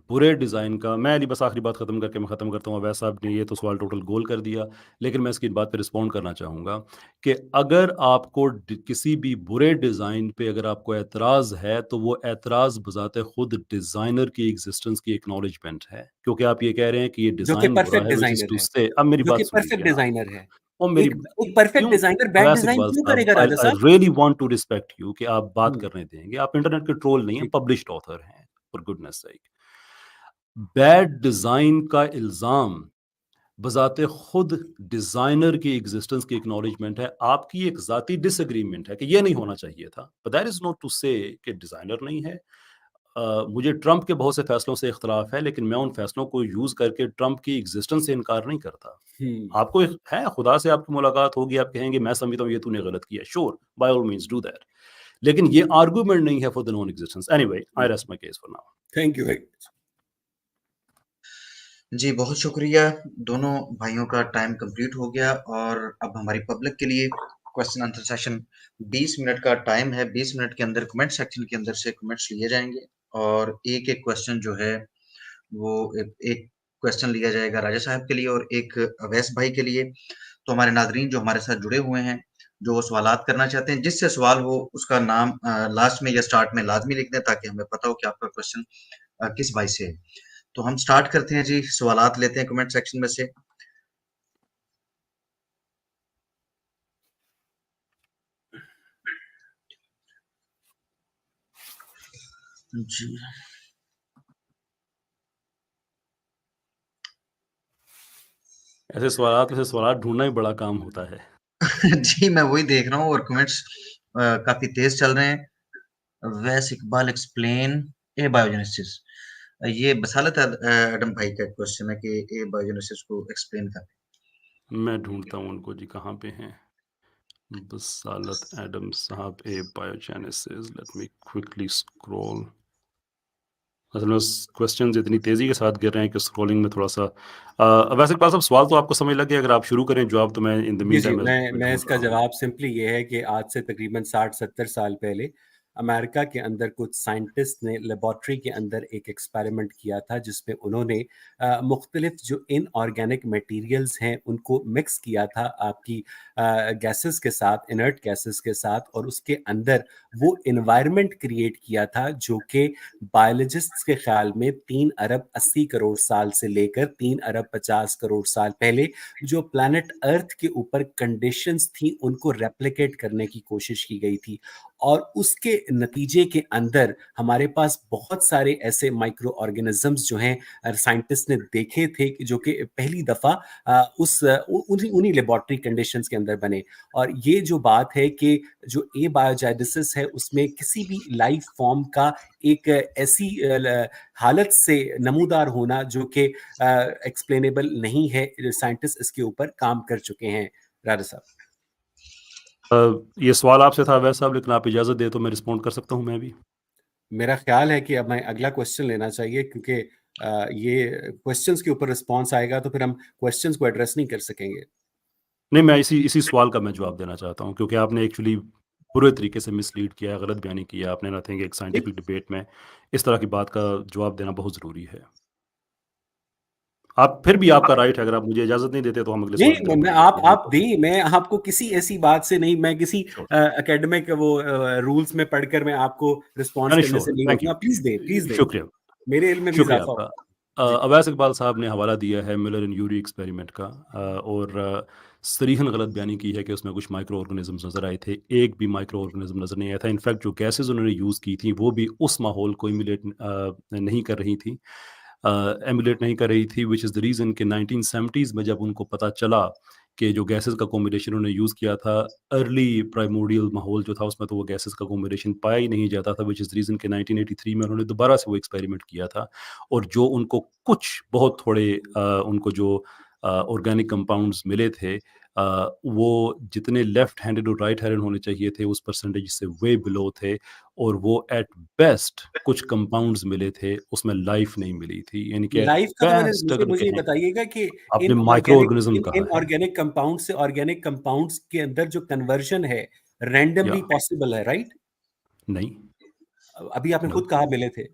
C: बुरे डिज़ाइन का, मैं नहीं, बस आखिरी बात ख़त्म करके मैं ख़त्म करता हूँ। वैसे आपने ये तो सवाल टोटल गोल कर दिया, लेकिन मैं इसकी बात पे रिस्पॉन्ड करना चाहूँगा कि अगर आपको किसी भी बुरे डिज़ाइन पे अगर आपको एतराज़ है, तो वो एतराज़ बज़ाते खुद डिज़ाइनर की एग्जिस्टेंस की एक्नॉलेजमेंट है, क्योंकि आप ये कह रहे हैं कि ये
B: जो कि
C: डिज़ाइन बुरा
B: परफेक्ट
C: है, विच इज़
B: डिजाइनर
C: टू
B: है,
C: से, अब मेरी
B: जो कि
C: बात सुन
B: परफेक्ट
C: लीजिए ना।
B: डिजाइनर है।
C: और मेरी
B: एक परफेक्ट
C: क्यों,
B: designer bad
C: Awais
B: design
C: Iqbal
B: क्यों
C: साहब,
B: करेगा
C: आई
B: राजा
C: आई
B: साहब?
C: Really want to respect you कि आप बात
B: हम्म,
C: करने देंगे। आप इंटरनेट के ट्रोल नहीं हैं,
B: ठीक।
C: पब्लिश्ड ऑथर हैं, for goodness sake. Bad design का इल्ज़ाम बज़ाते खुद डिज़ाइनर की एग्जिस्टेंस की एक्नॉलेजमेंट है। आपकी एक ज़ाती डिसएग्रीमेंट है कि ये नहीं होना चाहिए था। But that is not to say कि डिज़ाइनर नहीं है। मुझे ट्रंप के बहुत से फैसलों से इख्तलाफ है, लेकिन मैं उन फैसलों को यूज़ करके ट्रंप की एग्जिस्टेंस से इनकार नहीं करता।
B: हम्म।
C: आपको एक है, खुदा से आपकी मुलाकात होगी, आप कहेंगे मैं समझता हूँ ये तूने गलत किया, sure, by all means do that. लेकिन ये आर्गुमेंट नहीं है for the non existence. Anyway, I rest my case for now.
B: Thank you very much.
A: जी, बहुत शुक्रिया। दोनों भाइयों का टाइम कंप्लीट हो गया और अब हमारी पब्लिक के लिए क्वेश्चन आंसर सेशन 20 मिनट का टाइम है। 20 मिनट के अंदर कमेंट सेक्शन के अंदर से कमेंट्स लिए जाएँगे और एक-एक क्वेश्चन जो है वो एक एक क्वेश्चन लिया जाएगा राजा साहब के लिए और एक अवैस भाई के लिए। तो हमारे नाज़रीन जो हमारे साथ जुड़े हुए हैं, जो वो सवालात करना चाहते हैं, जिससे सवाल हो उसका नाम लास्ट में या स्टार्ट में लाज़मी लिख दें ताकि हमें पता हो कि आपका क्वेश्चन किस भाई से है। तो हम स्टार्ट करते हैं जी, सवालात लेते हैं कमेंट सेक्शन में से। जी।
C: ऐसे सवालात में से सवालात ढूँढना ही बड़ा काम होता है।
A: जी, मैं वही देख रहा हूँ और कमेंट्स काफ़ी तेज़ चल रहे हैं। वैस इकबाल एक्सप्लेन एबायोजेनेसिस। ये बसालत एडम भाई का क्वेश्चन है कि एबायोजेनेसिस को एक्सप्लेन करें।
C: मैं ढूँढता हूँ उनको जी, कहाँ पे हैं? बसालत एडम साहब, abiogenesis, let me quickly scroll. असल में क्वेश्चंस इतनी तेज़ी के साथ गिर रहे हैं कि स्क्रॉलिंग में थोड़ा-सा वैसे इकबाल साहब, सवाल तो आपको समझ लग गया। अगर आप शुरू करें जवाब, तो मैं इन द
B: जी,
C: मीन
B: जी।
C: टाइम
B: मैं
C: मैं ढूँढ
B: इसका
C: रहा हूँ।
B: जवाब सिंपली ये है कि आज से तकरीबन 60-70 साल पहले अमेरिका के अंदर कुछ साइंटिस्ट ने लेबोरेटरी के अंदर एक एक्सपेरिमेंट किया था जिसमें उन्होंने मुख्तलिफ जो इनऑर्गेनिक मटेरियल्स हैं उनको मिक्स किया था आपकी गैसेस के साथ, इनर्ट गैसेस के साथ, और उसके अंदर वो इन्वायरमेंट क्रिएट किया था जो कि बायोलॉजिस्ट्स के ख्याल में 3 अरब 80 करोड़ साल से लेकर 3 अरब 50 करोड़ साल पहले जो प्लैनेट अर्थ के ऊपर कंडीशंस थी उनको रेप्लिकेट करने की कोशिश की गई थी। और उसके नतीजे के अंदर हमारे पास बहुत सारे ऐसे माइक्रो ऑर्गेनिजम्स जो हैं साइंटिस्ट ने देखे थे कि जो कि पहली दफा उन्हीं लेबोरेटरी कंडीशंस के अंदर बने। और ये जो बात है कि जो ए बायोजाइडिसिस है उसमें किसी भी लाइफ फॉर्म का एक ऐसी हालत से नमूदार होना जो कि एक्सप्लेनेबल नहीं है, साइंटिस्ट इसके ऊपर काम कर चुके हैं। राजा साहब,
C: ये सवाल आपसे था अवैध साहब, लेकिन आप इजाज़त दें तो मैं रिस्पॉन्ड कर सकता हूँ मैं भी।
B: मेरा ख्याल है कि अब मैं अगला क्वेश्चन लेना चाहिए क्योंकि ये क्वेश्चंस के ऊपर रिस्पॉन्स आएगा तो फिर हम क्वेश्चंस को एड्रेस नहीं कर सकेंगे।
C: नहीं, मैं इसी इसी सवाल का मैं जवाब देना चाहता हूँ, क्योंकि आपने एक्चुअली पूरे तरीके से मिसलीड किया है, गलत बयानी किया आपने। आई थिंक एक
B: ठीक।
C: साइंटिफिक डिबेट में इस तरह की बात का जवाब देना बहुत ज़रूरी है। आप फिर भी आपका राइट है, अगर आप मुझे इजाज़त नहीं देते तो हम अगले सवाल की
B: नहीं,
C: तरफ
B: मैं
C: बढ़ जाते हैं। नो
B: आप
C: प्रॉब्लम।
B: दी, मैं आपको किसी ऐसी बात से नहीं, मैं किसी
C: श्योर।
B: एकेडमिक वो रूल्स में पढ़कर मैं आपको रिस्पॉन्स
C: नहीं,
B: करने से
C: श्योर,
B: नहीं
C: थैंक
B: रोकूंगा।
C: यू।
B: प्लीज दें,
C: शुक्रिया।
B: मेरे इल्म में भी
C: शुक्रिया
B: इजाफा
C: आपका।
B: होगा। जी।
C: अवैस इकबाल साहब ने हवाला दिया है मिलर एंड यूरी एक्सपेरिमेंट का, और सरीहन गलत बयानी की है कि उसमें कुछ माइक्रो ऑर्गेनिजम्स नज़र आए थे। एक भी माइक्रो ऑर्गेनिज्म नज़र नहीं आया था। इनफैक्ट जो गैसेस उन्होंने यूज़ की थी वो भी उस माहौल को इमुलेट नहीं कर रही थी, एमुलेट नहीं कर रही थी, विच इज़ द रीज़न कि 1970s में जब उनको पता चला कि जो गैसेस का कॉम्बिनेशन उन्होंने यूज़ किया था, अर्ली प्राइमोर्डियल माहौल जो था उसमें तो वो गैसेस का कॉम्बिनेशन पाया ही नहीं जाता था, विच इज़ रीज़न कि 1983 में उन्होंने दोबारा से वो एक्सपेरिमेंट किया था। और जो उनको कुछ बहुत थोड़े उनको जो ऑर्गेनिक कंपाउंड्स मिले थे, वो जितने लेफ्ट हैंडेड और राइट हैंडेड होने चाहिए थे उस परसेंटेज से वे बिलो थे। और वो एट बेस्ट कुछ कंपाउंड्स मिले थे, उसमें लाइफ नहीं मिली थी, यानी कि एट
B: लाइफ का तो मैंने,
C: बेस्ट
B: मुझे
C: अगर
B: मुझे ये
C: कहें।
B: बताइएगा कि
C: आपने माइक्रो ऑर्गेनिज्म
B: इन
C: कहा है।
B: ऑर्गेनिक कंपाउंड से ऑर्गेनिक कंपाउंड्स के अंदर जो कन्वर्जन है
C: या
B: रैंडमली पॉसिबल है, राइट?
C: नहीं,
B: अभी आपने
C: नो,
B: खुद कहा मिले थे।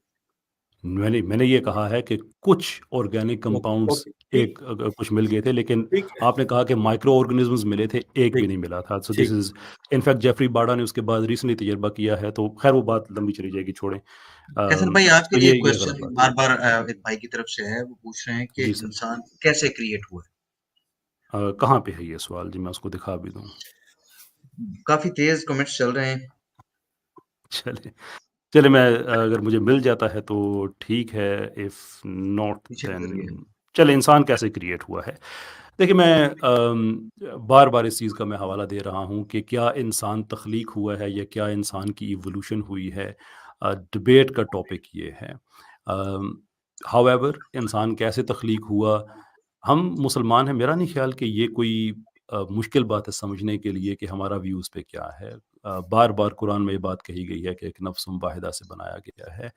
C: मैंने मैंने ये कहा है कि कुछ ऑर्गेनिक
B: ओके
C: कंपाउंड्स
B: ओके, ठीक।
C: कुछ मिल गए थे, लेकिन
B: ठीक है।
C: आपने कहा कि माइक्रो ऑर्गेनिजम्स मिले थे, एक भी
B: ठीक।
C: नहीं मिला था। सो दिस
B: ठीक।
C: इज, इनफैक्ट जेफरी बाडा ने उसके बाद रिसेंटली तजर्बा किया है, तो खैर वो बात लंबी चली जाएगी, छोड़ें।
A: कैसन भाई, आपके
C: तो
A: लिए एक
C: ये गलत
A: क्वेश्चन
C: बात है।
A: बार-बार एक भाई की तरफ से है, वो पूछ रहे हैं कि
C: जी सर।
A: इंसान कैसे क्रिएट हुआ है?
C: कहाँ पे है ये सवाल जी, मैं उसको दिखा भी दूं।
A: काफ़ी तेज़ कमेंट्स चल रहे हैं,
C: चले चले, मैं अगर मुझे मिल जाता है तो ठीक है, इफ़ नॉट
A: पीछे
C: देन
A: नज़रिए।
C: चले, इंसान कैसे क्रिएट हुआ है। देखिए, मैं बार-बार इस चीज़ का मैं हवाला दे रहा हूँ कि क्या इंसान तख्लीक हुआ है या क्या इंसान की इवोल्यूशन हुई है। डिबेट का टॉपिक ये है। हाउएवर इंसान कैसे तख्लीक हुआ, हम मुसलमान हैं, मेरा नहीं ख़्याल कि ये कोई मुश्किल बात है समझने के लिए कि हमारा व्यू उस पे क्या है। बार-बार कुरान में ये बात कही गई है कि एक नफ्सुम वाहिदा से बनाया गया है।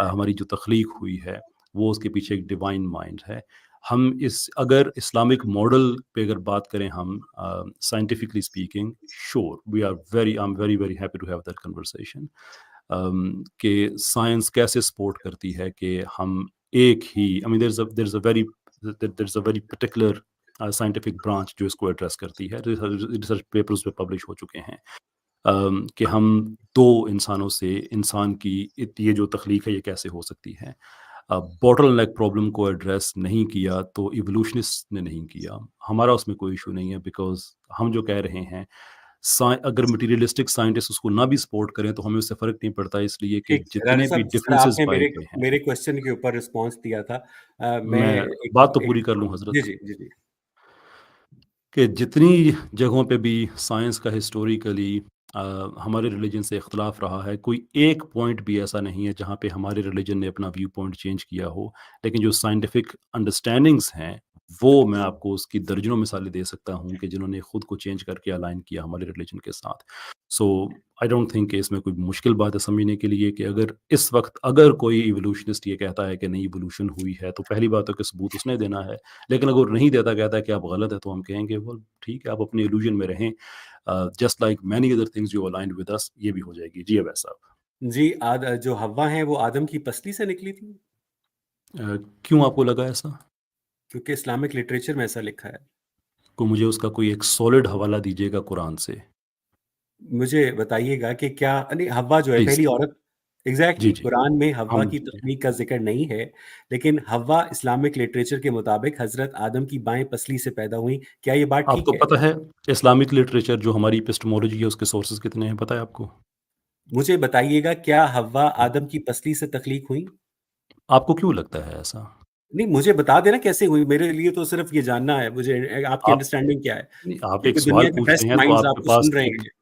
C: हमारी जो तख्लीक हुई है, वो उसके पीछे एक डिवाइन माइंड है। हम इस अगर इस्लामिक मॉडल पे अगर बात करें हम, scientifically speaking, sure we are very I am very, very happy to have that conversation, कि साइंस कैसे सपोर्ट करती है कि हम एक ही, I mean there is a very particular scientific branch जो इसको एड्रेस करती है। रिसर्च पेपर्स पे पब्लिश हो चुके हैं, कि हम 2 इंसानों से इंसान की ये जो तख्लीक है ये कैसे हो सकती है। बॉटलनेक प्रॉब्लम को एड्रेस नहीं किया तो इवोल्यूशनिस्ट ने नहीं किया। हमारा उसमें कोई इश्यू नहीं है, बिकॉज़ हम जो कह रहे हैं, अगर मटेरियलिस्टिक साइंटिस्ट उसको ना भी सपोर्ट करें तो हमें उससे फ़र्क नहीं पड़ता, इसलिए कि
B: ठीक। राजा
C: जितने भी
B: साहब, जिस तरह
C: डिफरेंसेस
B: आपने
C: पाए
B: मेरे
C: गए हैं।
B: मेरे क्वेश्चन के ऊपर रिस्पॉन्स दिया था, मैं
C: मैं
B: एक
C: बात तो
B: एक
C: पूरी कर लूँ
B: जी,
C: हज़रत,
B: जी, जी, जी।
C: कि जितनी जगहों पे भी साइंस का हिस्टोरिकली हमारे रिलीजन से इख्तलाफ रहा है, कोई एक पॉइंट भी ऐसा नहीं है जहाँ पे हमारे रिलीजन ने अपना व्यू पॉइंट चेंज किया हो। लेकिन जो साइंटिफिक अंडरस्टैंडिंग्स हैं, वो मैं आपको उसकी दर्जनों मिसालें दे सकता हूँ कि जिन्होंने खुद को चेंज करके अलाइन किया हमारे रिलीजन के साथ। सो आई डोंट थिंक कि इसमें कोई मुश्किल बात है समझने के लिए कि अगर इस वक्त अगर कोई इवोल्यूशनिस्ट ये कहता है कि नहीं इवोल्यूशन हुई है, तो पहली बात है कि सबूत उसने देना है। लेकिन अगर वो नहीं देता, कहता है कि आप गलत है, तो हम कहेंगे वेल ठीक है, आप अपने इल्यूजन में रहें। Just like many other things you aligned with us, ये भी हो जाएगी। जी अवैस साहब।
B: जी, जो हव्वा हैं वो आदम की पसली से निकली थी,
C: क्यों आपको लगा ऐसा?
B: क्योंकि इस्लामिक लिटरेचर में ऐसा लिखा है।
C: को मुझे उसका कोई एक सॉलिड हवाला दीजिएगा कुरान से,
B: मुझे बताइएगा कि क्या नहीं, हव्वा जो है
C: प्लीज़।
B: पहली औरत,
C: जी,
B: एग्जैक्टली
C: जी।
B: कुरान में हव्वा
C: हम
B: की तख्लीक का जिक्र नहीं है, लेकिन हव्वा इस्लामिक लिटरेचर के मुताबिक हजरत आदम की बाएं पसली से पैदा हुई। क्या ये बात ठीक
C: आपको
B: है?
C: पता है इस्लामिक लिटरेचर जो हमारी एपिस्टेमोलॉजी है उसके सोर्सेज़ कितने हैं, पता है आपको?
B: मुझे बताइएगा, क्या हव्वा आदम की पसली से तख्लीक हुई?
C: आपको क्यों लगता है ऐसा?
B: नहीं, मुझे बता देना कैसे हुई, मेरे लिए तो सिर्फ ये जानना है, मुझे आपकी
C: आप
B: अंडरस्टैंडिंग क्या है,
C: नहीं, आप एक
B: क्योंकि
C: सवाल
B: दुनिया के
C: पूछ रहे
B: बेस्ट
C: हैं तो
B: माइंड्स आपको सुन रहे हैं।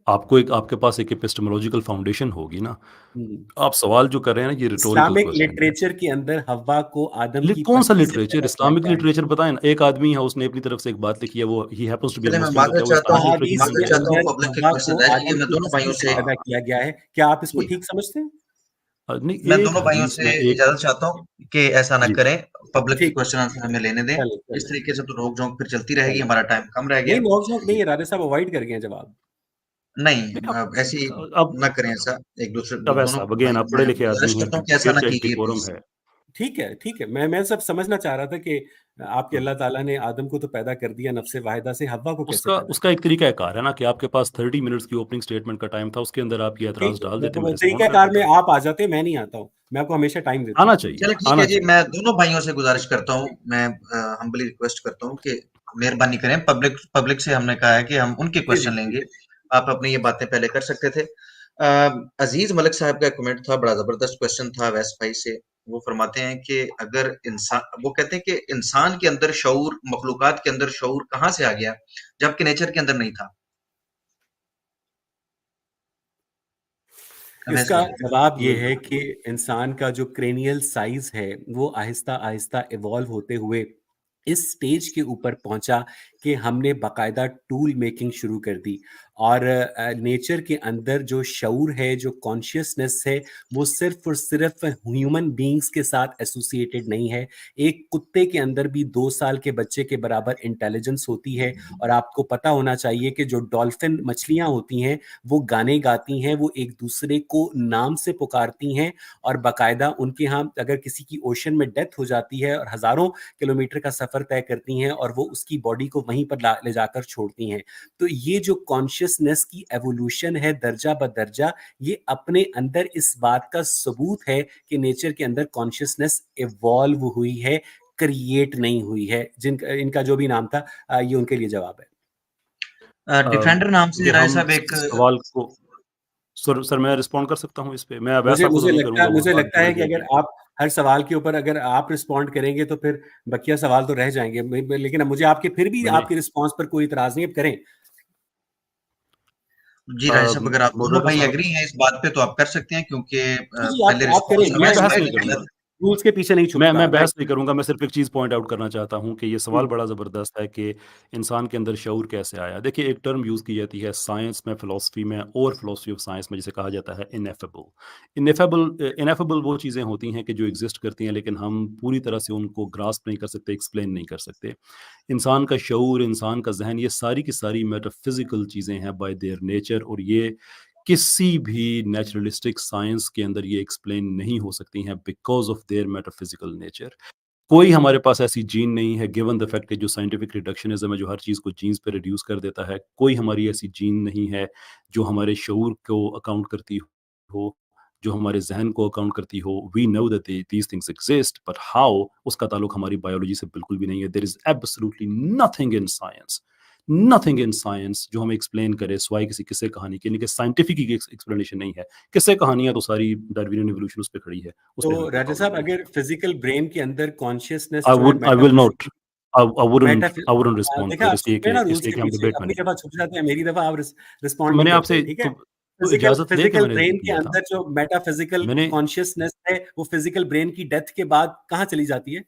C: आपके पास एक एपिस्टेमोलॉजिकल फाउंडेशन होगी ना।
B: हम्म।
C: आप सवाल जो कर रहे हैं ना ये रिटॉरिकल
B: इस्लामिक
C: क्वेश्चन है।
B: लिटरेचर के अंदर हव्वा को आदम की
C: कौन सा
B: पसली से
C: लिटरेचर?
B: पैदा किया
C: इस्लामिक
B: गया है।
C: लिटरेचर बताएं ना। एक आदमी है उसने अपनी तरफ से एक बात लिखी है, वो ही हैपेंस टू बी अ
A: चलिए मैं
C: मुस्लिम, तो क्या
A: माजरत
C: वो
A: चाहता
C: इस्लामिक
A: हूँ
C: लिटरेचर
B: अहादीस
C: में
B: के
C: आ जाएगा?
B: अंदर
A: पब्लिक के
B: हव्वा को
A: क्वेश्चन है ये
B: आदम
A: मैं
B: की
A: दोनों
B: पसली
A: भाइयों
B: से
A: से
B: पैदा किया गया है, क्या आप इसको
A: जी
B: ठीक समझते हैं?
C: नहीं,
A: मैं
C: एक
A: दोनों भाइयों
C: हदीस
A: से
C: में एक
A: इजाजत चाहता हूँ कि ऐसा ना
C: जी,
A: करें। पब्लिक के
B: ठीक है,
A: क्वेश्चन आंसर हमें लेने दें।
B: चले
A: इस
B: चले
A: तरीके से तो रोक झोंक फिर चलती रहेगी,
B: चले,
A: हमारा टाइम कम रह
B: नहीं
A: गया।
B: नोक झोंक नहीं है, राधे साहब अवॉइड कर गए हैं जवाब।
A: नहीं,
C: नहीं
A: ऐसी
C: अब
A: ना करें ऐसा। एक दूसरे
C: अब
A: दोनों
C: ऐसा अगेन
A: भाइयों
C: आप
A: को
C: पढ़े
A: मैं
C: लिखे आदमी
A: गुजारिश
C: हैं,
A: करता हूँ कि ऐसा ना
C: देयर का एक
A: कीजिए
C: डिकोरम
A: प्लीज।
C: है।
B: ठीक है, ठीक है, मैं सब समझना चाह रहा था कि आपके
C: हम्म।
B: अल्लाह ताला ने आदम को तो पैदा कर दिया नफ्से वाहिदा से, हव्वा को कैसे
C: उसका
B: पैदा
C: उसका
B: किया?
C: एक तरीका कार है ना कि आपके पास 30 मिनट्स की ओपनिंग स्टेटमेंट का टाइम था, उसके अंदर आप ये
B: ठीक
C: एतराज
B: है,
C: डाल देते,
B: वो
C: मैं रिस्पॉन्ड कर
B: तरीक़ाकार में
C: देता।
B: आप आ जाते हैं, मैं नहीं आता हूँ। मैं आपको हमेशा टाइम देता
C: आना
B: हूँ।
C: चाहिए,
A: चलिए ठीक है
C: आना
A: जी,
C: चाहिए।
A: मैं दोनों भाइयों से गुजारिश करता हूँ। मैं हम्बली रिक्वेस्ट करता हूँ कि मेहरबानी करें। पब्लिक पब्लिक से हमने कहा है कि हम उनके
B: जी, जी,
A: क्वेश्चन
B: जी।
A: लेंगे। आप अपनी ये बातें पहले कर सकते थे। अजीज मलिक साहब का कमेंट था, बड़ा जबरदस्त क्वेश्चन था वैस भाई से। वो फरमाते हैं कि अगर इंसान, वो कहते हैं कि इंसान के अंदर शऊर, मखलूकात के अंदर शऊर कहाँ से आ गया जबकि नेचर के अंदर नहीं था। अवैस
B: इसका
A: भाई।
B: जवाब ये है कि इंसान का जो क्रेनियल साइज है वो आहिस्ता आहिस्ता इवॉल्व होते हुए इस स्टेज के ऊपर पहुंचा कि हमने बाकायदा टूल मेकिंग शुरू कर दी, और नेचर के अंदर जो शऊर है, जो कॉन्शियसनेस है, वो सिर्फ और सिर्फ ह्यूमन बीइंग्स के साथ एसोसिएटेड नहीं है। एक कुत्ते के अंदर भी 2 साल के बच्चे के बराबर इंटेलिजेंस होती है। और आपको पता होना चाहिए कि जो डॉल्फिन मछलियां होती हैं वो गाने गाती हैं, वो एक दूसरे को नाम से पुकारती हैं, और बाकायदा उनके यहाँ अगर किसी की ओशन में डेथ हो जाती है और हज़ारों किलोमीटर का सफ़र तय करती हैं और वो उसकी बॉडी को वहीं पर ले जाकर छोड़ती हैं। तो ये जो कॉन्शियसनेस की एवोल्यूशन है दर्जा बदर्जा, ये अपने अंदर इस बात का सबूत है कि नेचर के अंदर कॉन्शियसनेस इवॉल्व हुई है, क्रिएट नहीं हुई है। इनका जो भी नाम था, ये उनके लिए जवाब है।
A: डिफेंडर नाम से
C: देखिए
A: राय
C: हम
A: साहब एक
C: सवाल को सर सर मैं रिस्पॉन्ड कर सकता हूँ इस पे? मैं
B: मुझे
C: वैसा को तो
B: मुझे
C: नहीं
B: लगता है
C: करूँगा, वो
B: मुझे
C: बात
B: लगता
C: बिगड़
B: है कि अगर
C: जाएगी।
B: आप हर सवाल के ऊपर अगर आप रिस्पॉन्ड करेंगे तो फिर बकिया सवाल तो रह जाएंगे। लेकिन अब मुझे आपके फिर भी
C: मैंने
B: आपके रिस्पांस पर कोई इतराज नहीं, अब करें।
A: जी राय साहब, अगर आप दोनों
C: मॉडरेटर
A: भाई
C: साहब,
A: एग्री हैं इस बात पे तो आप कर सकते हैं, क्योंकि
B: जी जी,
A: पहले
B: आप करें,
A: रिस्पॉन्स
C: मैं
A: अवैस
C: बहस
A: भाई
C: नहीं
A: ने किया
C: करूँगा।
A: था।
B: रूल्स के पीछे नहीं
C: मैं
B: छुपता,
C: मैं
B: राइट।
C: बहस नहीं करूँगा, मैं सिर्फ़ एक चीज़ पॉइंट आउट करना चाहता हूँ कि ये सवाल बड़ा ज़बरदस्त है कि इंसान के अंदर शऊर कैसे आया? देखिए, एक टर्म यूज़ की जाती है साइंस में, फ़िलॉसफ़ी में और फ़िलॉसफ़ी ऑफ साइंस में, जिसे कहा जाता है इनेफेबल। इनेफेबल वो चीज़ें होती हैं कि जो एग्ज़िस्ट करती हैं, लेकिन हम पूरी तरह से उनको ग्रास्प नहीं कर सकते, एक्सप्लेन नहीं कर सकते। इंसान का शऊर, इंसान का ज़हन, ये सारी की सारी मेटाफ़िज़िकल चीज़ें हैं बाय देयर नेचर, और ये किसी भी नेचुरलिस्टिक साइंस के अंदर ये एक्सप्लेन नहीं हो सकती हैं बिकॉज़ ऑफ देयर मेटाफ़िज़िकल नेचर। कोई हमारे पास ऐसी जीन नहीं है, गिवन द फैक्ट कि जो साइंटिफिक रिडक्शनिज़्म है, जो हर चीज़ को जीन्स पे रिड्यूस कर देता है, कोई हमारी ऐसी जीन नहीं है जो हमारे शऊर को अकाउंट करती हो, जो हमारे ज़हन को अकाउंट करती हो। We know that these things exist, but how, उसका ताल्लुक हमारी बायोलॉजी से बिल्कुल भी नहीं है। There is absolutely nothing in science जो हमें एक्सप्लेन करे सिवाय किसी किस्से कहानी के, यानी कि साइंटिफिक एक्सप्लेनेशन नहीं है। किस्से कहानियाँ तो सारी डार्विनियन इवोल्यूशन उस पे खड़ी है, उसमें हमें
B: तो
C: कोई
B: राजा
C: प्रॉब्लम
B: साहब,
C: नहीं है।
B: अगर फिजिकल ब्रेन के अंदर कॉन्शियसनेस जो है
C: I will not,
B: metaphysical
C: I wouldn't respond
B: देखा,
C: फिर
B: आप छुप रहे हैं ना रूल्स
C: इसलिए
B: के
C: कि हम
B: पीछे,
C: डिबेट में
B: अपनी
C: नहीं।
B: दफा छुप जाते हैं, मेरी दफा आप
C: तो
B: रिस्पॉन्ड नहीं
C: मैंने
B: करते,
C: आपसे
B: ठीक है।
C: तो
B: फिजिकल
C: इजाज़त लेके
B: फिजिकल
C: मैंने
B: ब्रेन के
C: किया था।
B: अंदर जो मेटाफिजिकल
C: मैंने
B: कॉन्शियसनेस है वो फिजिकल ब्रेन की डेथ के बाद कहाँ चली जाती है?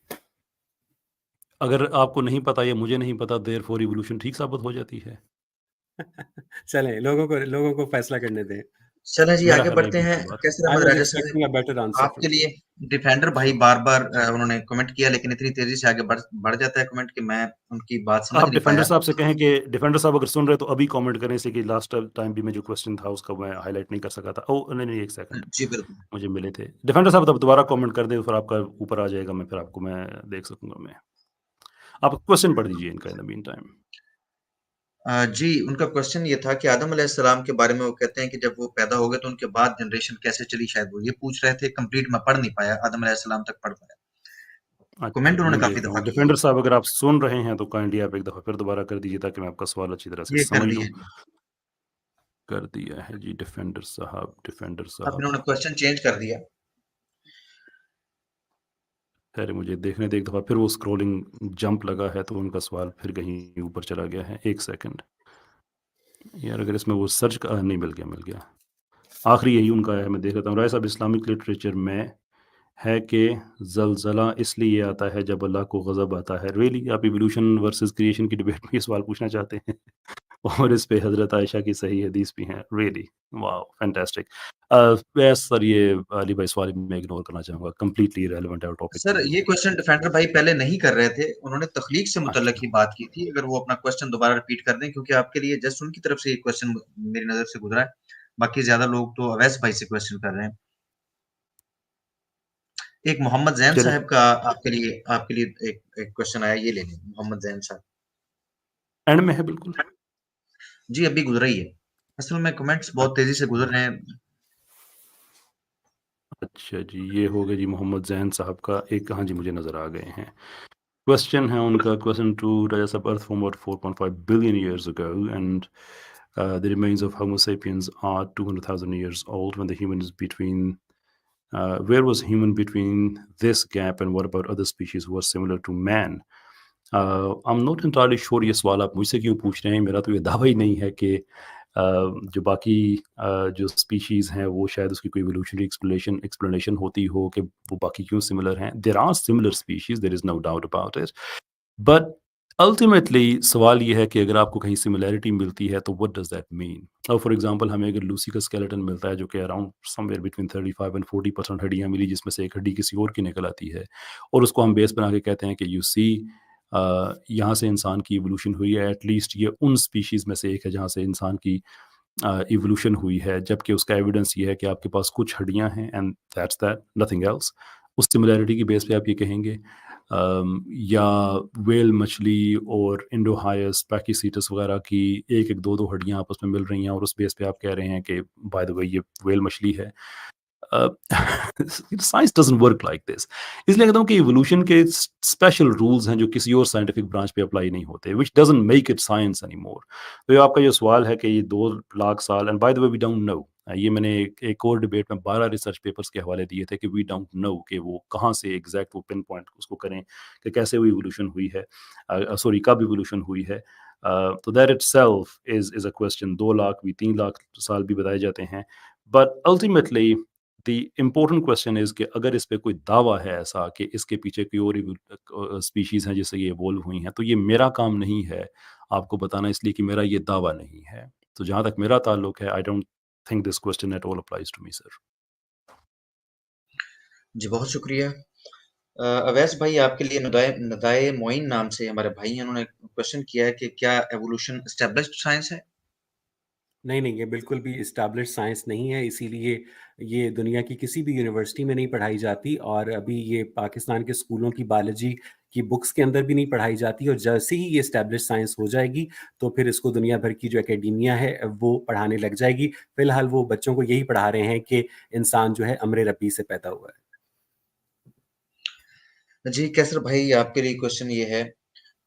C: अगर आपको नहीं पता या मुझे नहीं पता, देयरफॉर इवोल्यूशन ठीक साबित हो जाती है।
B: चलें, लोगों को फैसला करने दें।
A: चलें जी,
C: मेरा
A: आगे
C: ख्याल है
A: बढ़ते
C: कि
A: हैं।
C: उसके बाद
A: कैसर
B: आई
A: अहमद
B: वाज
A: राजा साहब,
B: एक्सपेक्टिंग अ बेटर आंसर
A: आपके
B: फ्रॉम
A: लिए
B: यू।
A: डिफेंडर भाई बार-बार उन्होंने कमेंट किया, लेकिन इतनी तेज़ी से आगे बढ़ बढ़ जाता है कमेंट कि मैं उनकी बात समझ
C: आप
A: नहीं
C: डिफेंडर
A: पाया।
C: साहब से कहें कि डिफेंडर साहब अगर सुन रहे हैं तो अभी कमेंट करें, इसलिए कि लास्ट टाइम भी मैं जो क्वेश्चन था उसका मैं हाईलाइट नहीं कर सका था। ओह! नहीं, 1 सेकंड
A: जी, बिल्कुल।
C: मुझे मिले थे। डिफेंडर साहब तब दोबारा कमेंट कर दें, फिर आपका ऊपर आ जाएगा, मैं फिर आपको मैं देख सकूँगा मैं। आप क्वेश्चन पढ़ दीजिए इनका इन द मीन टाइम।
A: जी, उनका क्वेश्चन ये था कि आदम अलैहिस्सलाम के बारे में वो कहते हैं कि जब वो पैदा हो गए तो उनके बाद जनरेशन कैसे चली, शायद वो ये पूछ रहे थे। कंप्लीट मैं पढ़ नहीं पाया, आदम अलैहिस्सलाम तक पढ़ पाया।
C: अच्छा
A: कमेंट
C: जी,
A: उन्होंने
C: मुझे
A: काफ़ी दफ़ा किया।
C: डिफेंडर साहब अगर आप सुन रहे हैं तो काइंडली आप एक दफ़ा फिर दोबारा कर दीजिए ताकि मैं आपका सवाल अच्छी तरह से
A: ये कर
C: समझ लूँ।
A: दिया जी।
C: कर दिया है जी डिफेंडर साहब, डिफेंडर
A: अब
C: साहब।
A: इन्होंने क्वेश्चन चेंज कर दिया।
C: खैर मुझे देखने दें एक दफ़ा, फिर वो स्क्रॉलिंग जंप लगा है तो उनका सवाल फिर कहीं ऊपर चला गया है। 1 सेकंड। यार अगर इसमें वो सर्च का नहीं, मिल गया, मिल गया। आखिरी यही उनका है, मैं देख लेता हूँ। राय साहब, इस्लामिक लिटरेचर में है कि ज़लज़ला इसलिए आता है जब अल्लाह को ग़ज़ब आता है। रियली आप इवोल्यूशन वर्सेस क्रिएशन की डिबेट में ये सवाल पूछना चाहते हैं? और इस पे हज़रत आयशा की सही हदीस भी हैं। Really wow fantastic. बस सर ये अली भाई सवाल मैं इग्नोर करना चाहूँगा, कंप्लीटली इर्रेलेवेंट है और टॉपिक पे
A: सर,
C: नहीं
A: ये
C: है।
A: क्वेश्चन डिफेंडर भाई पहले नहीं कर रहे थे। उन्होंने तख्लीक से मुतल्लिक
C: अच्छा,
A: ही बात की थी। अगर वो अपना क्वेश्चन दोबारा रिपीट कर दें, क्योंकि आपके लिए जस्ट उनकी तरफ से ये क्वेश्चन मेरी नज़र से गुज़रा है। बाकी ज़्यादा लोग तो अवैस भाई से क्वेश्चन कर रहे हैं। एक मोहम्मद ज़ैन
C: चलें
A: साहब का आपके लिए एक क्वेश्चन आया, ये ले लें, मोहम्मद ज़ैन साहब।
C: एंड में है बिल्कुल।
A: जी, अभी गुज़रा ही है। असल में कमेंट्स बहुत तेज़ी से गुज़र रहे हैं।
C: अच्छा जी, ये हो गया जी मोहम्मद ज़ैन साहब का एक। हाँ जी, मुझे नज़र आ गए हैं। क्वेश्चन है उनका, question to Raja Sahab, earth form about 4.5 billion years ago and the remains of Homo sapiens are 200,000 years old when the human is between where was human between this gap and what about other species who are similar to man? I'm not entirely sure ये सवाल आप मुझसे क्यों पूछ रहे हैं। मेरा तो ये दावा ही नहीं है कि जो बाकी जो स्पीशीज़ हैं वो शायद उसकी कोई एवोल्यूशनरी एक्सप्लेनेशन होती हो कि वो बाकी क्यों सिमिलर हैं। There are similar species, there is no doubt about it. But ultimately सवाल ये है कि अगर आपको कहीं सिमिलैरिटी मिलती है तो व्हाट डज़ दैट मीन? और फॉर एग्ज़ाम्पल हमें अगर लूसी का स्केलेटन मिलता है जो कि अराउंड समवेयर बिटवीन 35 एंड 40% हड्डियाँ मिली जिसमें से एक हड्डी किसी और की निकल आती है और उसको हम बेस बना के कहते हैं कि यू सी यहाँ से इंसान की इवोल्यूशन हुई है। एटलीस्ट ये उन स्पीशीज़ में से एक है जहाँ से इंसान की इवोल्यूशन हुई है, जबकि उसका एविडेंस ये है कि आपके पास कुछ हड्डियाँ हैं and that's that, nothing else. उस सिमिलैरिटी की बेस पे आप ये कहेंगे। या व्हेल मछली और इंडोहायस, पैकीसीटस वगैरह की 1-1, 2-2 हड्डियाँ आपस में मिल रही हैं और उस बेस पे आप कह रहे हैं कि बाय द वे ये व्हेल मछली है। Uh, science doesn't work like this. इसलिए कहता हूँ कि इवोल्यूशन के स्पेशल रूल्स हैं जो किसी और साइंटिफिक ब्रांच पे अप्लाई नहीं होते, which doesn't make it science anymore. तो ये आपका जो सवाल है कि ये 2 लाख साल, and by the way we don't know. ये मैंने एक और डिबेट में 12 रिसर्च पेपर्स के हवाले दिए थे कि वी डोंट नो कि वो कहाँ से एग्ज़ैक्ट वो पिन पॉइंट उसको करें कि कैसे वो इवोल्यूशन हुई है। सॉरी, कब इवोल्यूशन हुई है। तो that itself is a question. 2 lakh भी, 3 लाख साल भी बताए जाते हैं। But ultimately the important question is कि अगर इस पे कोई दावा है ऐसा कि इसके पीछे कोई और स्पीशीज़ हैं जिससे ये इवॉल्व हुई हैं, तो ये मेरा काम नहीं है आपको बताना, इसलिए कि मेरा ये दावा नहीं है। तो जहाँ तक मेरा ताल्लुक है, I don't think this question at all applies to me sir.
A: जी, बहुत शुक्रिया। अवैस भाई, आपके लिए नदाए नदाए मोइन नाम से हमारे भाई हैं, उन्होंने क्वेश्चन किया है कि क्या एवोल्यूशन एस्टेब्लिश्ड साइंस है?
B: नहीं, नहीं, ये बिल्कुल भी एस्टैब्लिश्ड साइंस नहीं है, इसीलिए ये दुनिया की किसी भी यूनिवर्सिटी में नहीं पढ़ाई जाती और अभी ये पाकिस्तान के स्कूलों की बायोलॉजी की बुक्स के अंदर भी नहीं पढ़ाई जाती और जैसे ही ये एस्टैब्लिश्ड साइंस हो जाएगी, तो फिर इसको दुनिया भर की जो एकेडेमिया है, वो पढ़ाने लग जाएगी। फिलहाल वो बच्चों को यही पढ़ा रहे हैं कि इंसान जो है अम्र रब्बी से पैदा हुआ है।
A: जी, कैसर भाई, आपके लिए क्वेश्चन ये है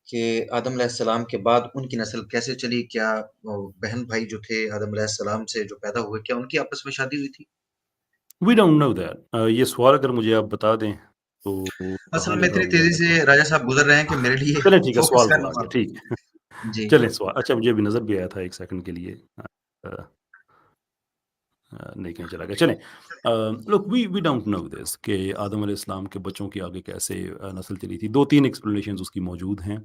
A: कि आदम अलैहिस्सलाम के बाद उनकी नस्ल कैसे चली? क्या बहन भाई जो थे आदम अलैहिस्सलाम से जो पैदा हुए, क्या उनकी आपस में शादी हुई थी?
C: We don't know that. ये सवाल अगर मुझे आप बता दें तो
A: असल
C: कहाँ
A: में
C: लिखा
A: इतनी
C: हुआ
A: तेज़ी
C: है तो
A: से राजा साहब गुज़र रहे हैं कि मेरे लिए
C: चलें ठीक है,
A: फ़ोकस
C: सवाल तो
A: करना
C: आ गया,
A: बहुत।
C: ठीक है।
A: जी।
C: चलें सवाल, अच्छा मुझे अभी नज़र भी आया था 1 सेकंड के लिए। नहीं कहीं चला गया। चलें, look we don't know this कि आदम अलैहिस्सलाम के बच्चों की आगे कैसे नस्ल चली थी। 2-3 एक्सप्लेनेशंस उसकी मौजूद हैं।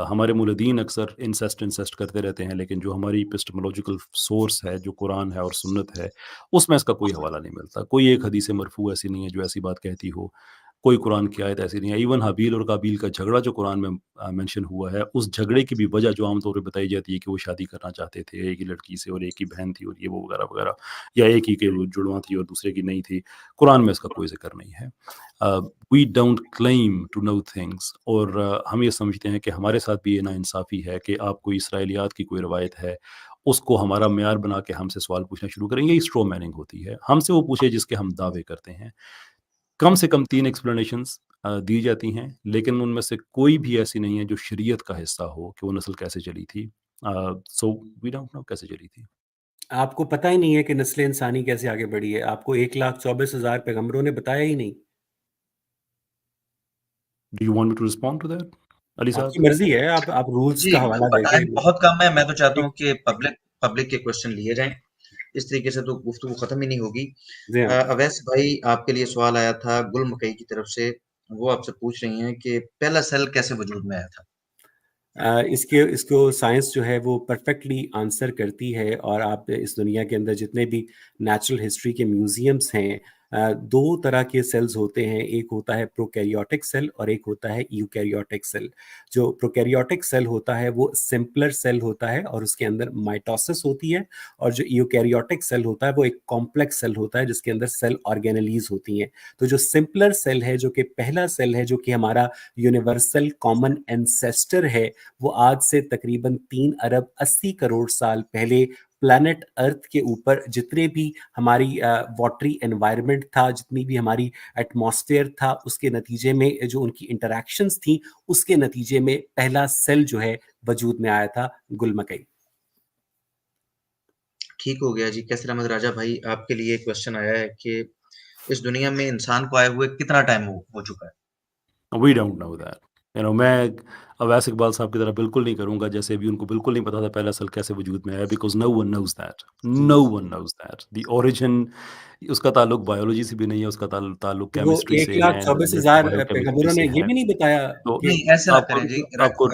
C: हमारे मूलदीन अक्सर इंसेस्ट करते रहते हैं, लेकिन जो हमारी एपिस्टेमोलॉजिकल सोर्स है, जो कुरान है और सुन्नत है, उसमें इसका कोई हवाला नहीं मिलता। कोई एक हदीस मरफ़ू ऐसी नहीं है जो ऐसी बात कहती हो। कोई कुरान की आयत ऐसी नहीं है। इवन हाबील और काबील का झगड़ा जो कुरान में मेंशन हुआ है, उस झगड़े की भी वजह जो आम तौर पे बताई जाती है कि वो शादी करना चाहते थे एक ही लड़की से और एक ही बहन थी और ये वो वगैरह-वगैरह, या एक ही के जुड़वाँ थी और दूसरे की नहीं थी। कुरान में इसका कोई ज़िक्र नहीं है। We don't claim to know things, और हम ये समझते हैं कि हमारे साथ भी ये नाइंसाफ़ी है कि आप कोई इसराइलियात की कोई रवायत है, उसको हमारा म्यार बना के हमसे सवाल पूछना शुरू करेंगे। ये स्ट्रॉ मैनिंग होती है। हमसे वो पूछे जिसके हम दावे करते हैं। कम से कम 3 एक्सप्लेनेशंस दी जाती हैं, लेकिन उनमें से कोई भी ऐसी नहीं है जो शरीयत का हिस्सा हो कि वो नस्ल कैसे चली थी। सो वी डोंट नो कैसे चली थी।
B: आपको पता ही नहीं है कि नस्ल इंसानी कैसे आगे बढ़ी है। आपको 1,24,000 पैगंबरों ने बताया ही नहीं।
C: Do you want me to respond to that, Ali साहब?
B: आपकी मर्जी है, आप रूल्स
A: जी,
B: का हवाला देंगे।
A: टाइम बहुत कम है। मैं तो चाहता
B: ठीक,
A: हूँ कि पब्लिक पब्लिक के क्वेश्चन लिए जाएँ। इस तरीके से तो गुफ्तगू खत्म ही नहीं होगी।
B: जी हाँ।
A: अवैस भाई, आपके लिए सवाल आया था गुल मकई की तरफ से। वो आपसे पूछ रही हैं कि पहला सेल कैसे वजूद में आया था?
B: इसको साइंस जो है वो परफेक्टली आंसर करती है, और आप इस दुनिया के अंदर जितने भी नेचुरल हिस्ट्री के म्यूजियम्स हैं, दो तरह के सेल्स होते हैं। एक होता है प्रोकैरियोटिक सेल और एक होता है यूकैरियोटिक सेल। जो प्रोकैरियोटिक सेल होता है वो सिंपलर सेल होता है और उसके अंदर माइटोसिस होती है, और जो यूकैरियोटिक सेल होता है वो एक कॉम्प्लेक्स सेल होता है जिसके अंदर सेल ऑर्गेनेलीज होती हैं। तो जो सिंपलर सेल है, जो कि पहला सेल है, जो कि हमारा यूनिवर्सल कॉमन एंसेस्टर है, वो आज से तकरीबन 3 अरब 80 करोड़ साल पहले प्लैनेट अर्थ के ऊपर जितने भी हमारी वाटरी एनवायरनमेंट था, जितनी भी हमारी एटमॉस्फेयर था, उसके नतीजे में जो उनकी इंटरैक्शंस थी, उसके नतीजे में पहला सेल जो है वजूद में आया था, गुलमकई।
A: ठीक हो गया जी। कैसर अहमद राजा भाई, आपके लिए क्वेश्चन आया है कि इस दुनिया में इंसान को आए हुए कितना टाइम हो चुका है?
C: We don't know that. मैं अवैस इकबाल साहब की तरह बिल्कुल नहीं करूँगा, जैसे अभी उनको बिल्कुल नहीं पता था पहला सेल कैसे वजूद में आया, because no one knows that. No one knows that. The origin, उसका ताल्लुक बायोलॉजी से भी नहीं है, उसका ताल्लुक
B: वो
C: केमिस्ट्री
B: एक
C: से
B: लाख
C: है,
B: चौबीस
C: रिलेटेड
B: हजार
C: बायोकेमिस्ट्री
B: पैगंबरों ने
C: से
B: ये
C: है।
B: भी नहीं बताया
C: तो
B: कि
A: नहीं, ऐसे ना
C: आपको
A: करें जी।
C: आपको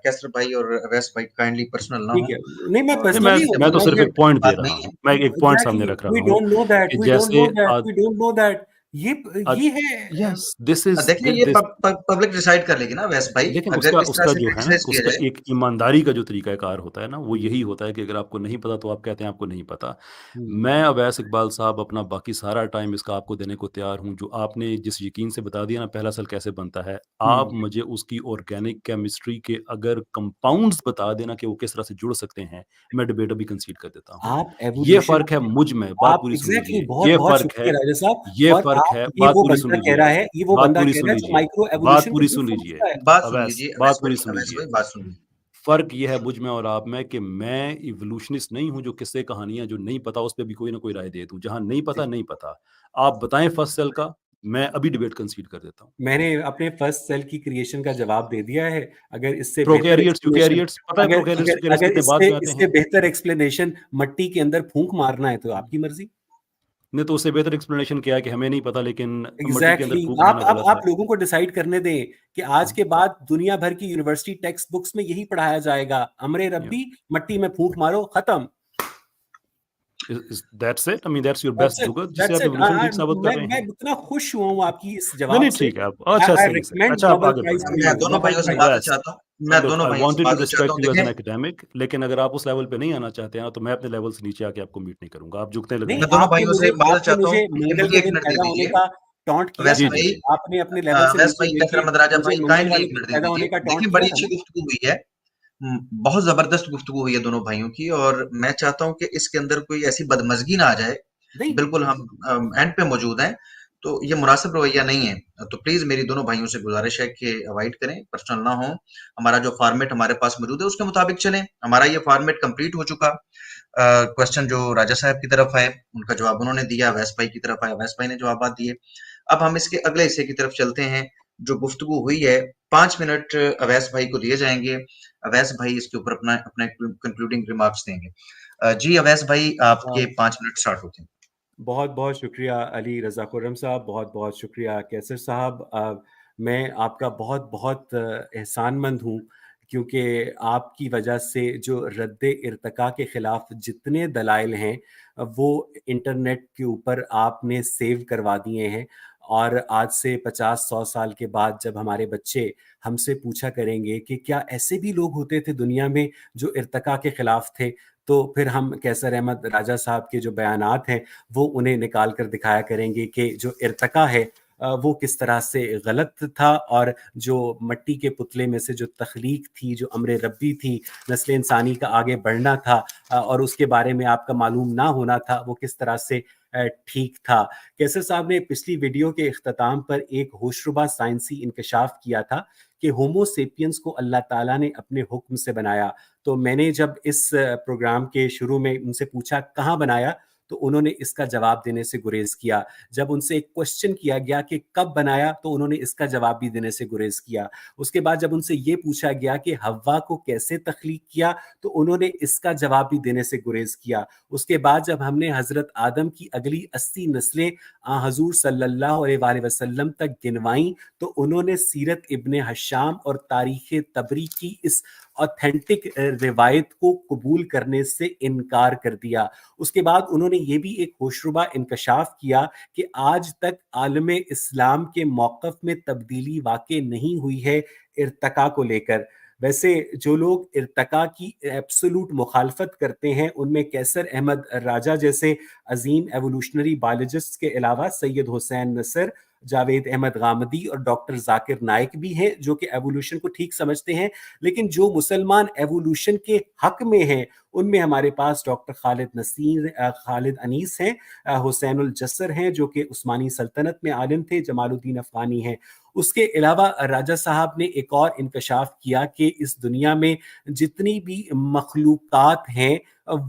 A: कैसर भाई और अवैस भाई काइंडली पर्सनल ना
B: ठीक
A: हों।
B: है। नहीं, मैं
A: और
C: नहीं, मैं
B: पर्सनली
C: मैं तो
A: मुद्दे
C: सिर्फ़
A: पे
C: एक पॉइंट दे
A: बात
C: रहा
A: नहीं है।
C: हूँ। मैं एक पॉइंट सामने
B: एग्जैक्टली,
C: रख रहा
B: वी
C: हूँ
B: डोंट नो दैट,
C: कि
B: वी डोंट नो
C: जैसे
B: दैट,
C: आज
B: वी डोंट नो दैट। ये ये है
C: यस, दिस इज़
A: देखिए, ये पब्लिक डिसाइड कर लेगी ना अवैस भाई,
C: लेकिन
A: अगर
C: उसका
A: इस तरह
C: उसका
A: से
C: जो है ना,
A: क्रिटिसाइज़ किया
C: उसका
A: जाए।
C: एक ईमानदारी का जो तरीक़ाकार होता है ना, वो यही होता है कि अगर आपको नहीं पता तो आप कहते हैं आपको नहीं पता।
B: हम्म,
C: मैं अवैस इकबाल साहब अपना बाकी सारा टाइम इसका आपको देने को तैयार हूँ। जो आपने जिस यकीन से बता दिया ना पहला सेल कैसे बनता है, आप
B: हम्म।
C: मुझे उसकी ऑर्गेनिक केमिस्ट्री के अगर कंपाउंड्स बता देना कि वो किस तरह से जुड़ सकते हैं, मैं डिबेट अभी कंसीड कर देता हूँ।
B: आप
C: ये
B: एवोल्यूशन
C: फ़र्क है मुझ में, बात
B: आप
C: पूरी सुन
B: एग्जैक्टली
C: लीजिए।
B: बहुत बहुत शुक्रिया राजा साहब।
C: ये
B: और
C: फ़र्क
B: आप
C: है,
B: ये
C: बात
B: वो
C: पूरी सुन
B: बंदा कह
C: लीजिए।
B: रहा है, ये वो
C: बात
B: बंदा
C: पूरी
B: कह
C: सुन
B: रहा है जो
C: लीजिए।
B: माइक्रो
C: बात
B: एवोल्यूशन को
C: पूरी
B: झूठ
C: सुन लीजिए।
B: समझता है।
A: बात सुन
C: अवैस,
A: लीजिए
C: बात
A: अवैस
C: पूरी
A: भाई,
C: सुन
A: अवैस
C: लीजिए।
A: भाई बात सुन लीजिए।
C: फ़र्क ये है मुझ में और आप में कि मैं इवोल्यूशनिस्ट नहीं हूँ जो किस्से कहानियाँ जो नहीं पता उस पे भी कोई ना कोई राय दे दूँ। जहाँ नहीं
B: जी।
C: पता, नहीं पता। आप बताएँ फर्स्ट सेल का, मैं अभी डिबेट कंसीड कर देता हूँ।
B: मैंने अपने फर्स्ट सेल की क्रिएशन का जवाब दे दिया है। अगर इससे बेहतर
C: प्रोकैरियोट्स,
B: एक्सप्लेनेशन,
C: यूकैरियोट्स, पता है
B: अगर
C: प्रोकैरियोट्स,
B: अगर
C: यूकैरियोट्स
B: अगर
C: कितने बाद
B: इससे
C: में आते
B: इससे
C: हैं?
B: बेहतर एक्सप्लेनेशन मट्टी के अंदर फूंक मारना है, तो आपकी मर्जी।
C: नहीं तो उससे बेहतर एक्सप्लेनेशन क्या है कि हमें नहीं पता लेकिन मट्टी के अंदर
B: एग्जैक्टली
C: फूँक
B: आप
C: देना
B: आप
C: गलत
B: आप
C: है।
B: लोगों को डिसाइड करने दें कि आज के बाद दुनिया भर की यूनिवर्सिटी टेक्स्ट बुक्स में यही पढ़ाया जाएगा, अमरे
C: या
B: रब्बी, मट्टी में फूंक मारो, खत्म।
C: Is that's it? I mean that's your best
B: that's it,
C: जुगत जिससे
B: दैट्स
C: आप
B: इट।
C: इवोल्यूशन ठीक साबित कर रहे
B: मैं
C: हैं?
B: इतना खुश हुआ हूँ आपकी इस
C: नहीं,
B: जवाब
C: नहीं
B: से।
C: ठीक है आप अच्छा
B: आई
C: सही, सही।
B: रिकमेंड
C: अच्छा आप
B: नोबेल
C: आगे
B: प्राइज
C: बढ़ें।
B: टू
A: मैं
B: यू,
A: दोनों
B: नोबेल
A: भाइयों से
B: प्राइज।
A: बादल
C: अवैस,
A: चाहता हूँ। मैं
C: लुक
A: दोनों
C: आई
A: भाइयों से
C: वांटेड टू
A: बादल चाहता
C: रिस्पेक्ट
A: हूँ।
C: यू एज़
A: देखें,
C: एन एकेडमिक, लेकिन अगर आप उस लेवल पे नहीं आना चाहते हैं, तो मैं अपने लेवल से नीचे आके आपको मीट नहीं करूँगा। आप झुकने लगे
B: नहीं,
A: मैं
C: हैं।
A: दोनों भाइयों से बादल
B: आपने
A: चाहता हूँ
B: मुझे
A: कि
B: मंगल
A: मुझे
B: के
A: 1
B: दिन
A: मिनट दे
B: पैदा होने
A: दीजिए।
B: का टॉन्ट किया
A: अवैस
C: जी,
B: था।
C: जी,
A: भाई,
C: जी।
B: आपने अपने लेवल से
A: अवैस
B: नीचे
A: भाई, कैसर
B: लेके
A: अहमद राजा
B: मुझे
A: भाई,
B: मंगल
A: काइंडली
B: वाले
A: 1
B: दिन
A: मिनट दे
B: पैदा
A: दीजिए।
B: होने का टॉन्ट
A: देखिए,
B: किया
A: बड़ी
B: था
A: अच्छी
B: ना।
A: गुफ्तगू हुई है। बहुत ज़बरदस्त गुफ्तगू हुई है दोनों भाइयों की, और मैं चाहता हूँ कि इसके अंदर कोई ऐसी बदमज़गी ना आ जाए।
B: नहीं,
A: बिल्कुल हम एंड पे मौजूद हैं, तो ये मुनासिब रवैया नहीं है। तो प्लीज़ मेरी दोनों भाइयों से गुज़ारिश है कि अवॉइड करें, पर्सनल ना हों। हमारा जो फ़ॉर्मेट हमारे पास मौजूद है, उसके मुताबिक चलें। हमारा ये फ़ॉर्मेट कंप्लीट हो चुका। क्वेश्चन जो राजा साहब की तरफ आए, उनका जवाब उन्होंने दिया, अवैस भाई की तरफ आए, अवैस भाई ने जवाबात दिए। अब हम इसके अगले हिस्से की तरफ चलते हैं। जो गुफ्तगू हुई है, 5 मिनट अवैस भाई को दिए जाएँगे। अवैस भाई इसके ऊपर अपना अपना कंक्लूडिंग रिमार्क्स देंगे। जी अवैस भाई आपके
B: अ,
A: 5 मिनट स्टार्ट होते हैं।
B: बहुत-बहुत शुक्रिया अली रज़ा खुर्रम साहब, बहुत-बहुत शुक्रिया कैसर साहब। मैं आपका बहुत-बहुत एहसानमंद हूँ क्योंकि आपकी वजह से जो रद्द-ए-इर्तिका के ख़िलाफ़ जितने दलाइल हैं वो इंटरनेट के ऊपर आपने सेव करवा दिए हैं। और आज से 50-100 साल के बाद जब हमारे बच्चे हमसे पूछा करेंगे कि क्या ऐसे भी लोग होते थे दुनिया में जो इर्तिका के ख़िलाफ़ थे? तो फिर हम कैसर अहमद राजा साहब के जो बयानात हैं वो उन्हें निकाल कर दिखाया करेंगे कि जो इर्तिका है वो किस तरह से गलत था, और जो मट्टी के पुतले में से जो तख्लीक थी, जो अम्र रब्बी थी, नस्ल इंसानी का आगे बढ़ना था और उसके बारे में आपका मालूम ना होना था, वो किस तरह से ठीक था। कैसर साहब ने पिछली वीडियो के इख्तिताम पर एक होशरुबा साइंसी इंकशाफ किया था कि होमो सेपियंस को अल्लाह ताला ने अपने हुक्म से बनाया। तो मैंने जब इस प्रोग्राम के शुरू में उनसे पूछा कहाँ बनाया, तो उन्होंने इसका जवाब देने से गुरेज किया। जब उनसे एक क्वेश्चन किया गया कि कब बनाया, तो उन्होंने इसका जवाब भी देने से गुरेज किया। उसके बाद जब उनसे ये पूछा गया कि हव्वा को कैसे तख्लीक किया, तो उन्होंने इसका जवाब भी देने से गुरेज किया। उसके बाद जब हमने हजरत आदम की अगली 80 नस्लें हजूर सल्लल्लाहु अलैहि वसल्लम तक गिनवाई, तो उन्होंने सीरत इब्ने हशाम और तारीख तबरी की इस ऑथेंटिक रिवायत को कबूल करने से इनकार कर दिया। उसके बाद उन्होंने ये भी एक होशरुबा इंकशाफ किया कि आज तक आलम इस्लाम के मौक़िफ़ में तब्दीली वाक़ई नहीं हुई है इर्तिका को लेकर। वैसे जो लोग इर्तिका की एब्सोल्यूट मुखालफत करते हैं, उनमें कैसर अहमद राजा जैसे अजीम एवोल्यूशनरी बायोलॉजिस्ट के अलावा सैयद हुसैन नसर, जावेद अहमद गामदी और डॉक्टर जाकिर नाइक भी हैं, जो कि एवोल्यूशन को ठीक समझते हैं। लेकिन जो मुसलमान एवोल्यूशन के हक में हैं, उनमें हमारे पास डॉक्टर खालिद अनीस हैं, हुसैनुल जस्सर हैं जो कि उस्मानी सल्तनत में आलिम थे, जमालुद्दीन अफ़गानी हैं। उसके अलावा राजा साहब ने एक और इंकशाफ किया कि इस दुनिया में जितनी भी मखलूक़ात हैं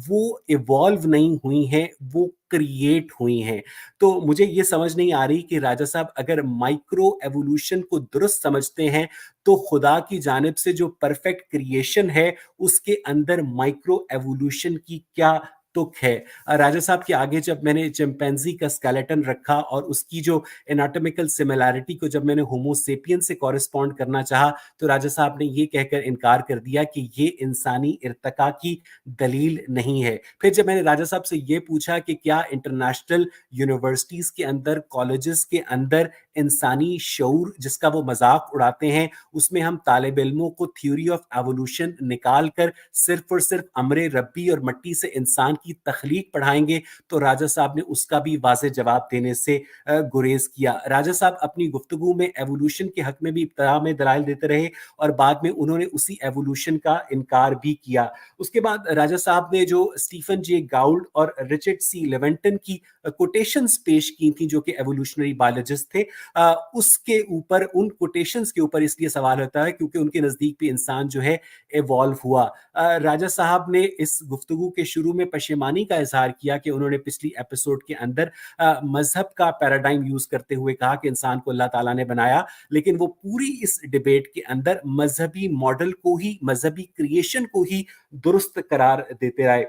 B: वो इवॉल्व नहीं हुई हैं, वो क्रिएट हुई हैं। तो मुझे ये समझ नहीं आ रही कि राजा साहब अगर माइक्रो एवोल्यूशन को दुरुस्त समझते हैं, तो खुदा की जानिब से जो परफेक्ट क्रिएशन है, उसके अंदर माइक्रो एवोल्यूशन की क्या तुक है? राजा साहब के आगे जब मैंने चिंपैंजी का स्केलेटन रखा और उसकी जो एनाटॉमिकल सिमिलैरिटी को जब मैंने होमो सेपियन से कॉरेस्पॉन्ड करना चाहा, तो राजा साहब ने ये कहकर इनकार कर दिया कि ये इंसानी इर्तिका की दलील नहीं है। फिर जब मैंने राजा साहब से ये पूछा कि क्या इंटरनेशनल यूनिवर्सिटीज़ के अंदर, कॉलेजेस के अंदर इंसानी शऊर जिसका वो मज़ाक उड़ाते हैं, उसमें हम तालिब इल्मों को थ्योरी ऑफ एवोल्यूशन निकाल कर सिर्फ और सिर्फ अमरे रब्बी और मट्टी से इंसान की तख्लीक पढ़ाएंगे, तो राजा साहब ने उसका भी वाज़ेह जवाब देने से गुरेज किया। राजा साहब अपनी गुफ्तगू में एवोल्यूशन के हक में भी इब्तदा में दलाइल देते रहे और बाद में उन्होंने उसी एवोल्यूशन का इनकार भी किया। उसके बाद राजा साहब ने जो स्टीफन जे गाउल्ड और रिचर्ड सी लेवेंटन की कोटेशंस पेश की थी, जो कि एवोल्यूशनरी बायोलॉजिस्ट थे, उसके ऊपर, उन कोटेशंस के ऊपर इसलिए सवाल होता है क्योंकि उनके नज़दीक भी इंसान जो है इवॉल्व हुआ। राजा साहब ने इस गुफ्तगू के शुरू में पशेमानी का इजहार किया कि उन्होंने पिछली एपिसोड के अंदर मजहब का पैराडाइम यूज करते हुए कहा कि इंसान को अल्लाह ताला ने बनाया, लेकिन वो पूरी इस डिबेट के अंदर मजहबी मॉडल को ही, मजहबी क्रिएशन को ही दुरुस्त करार देते रहे।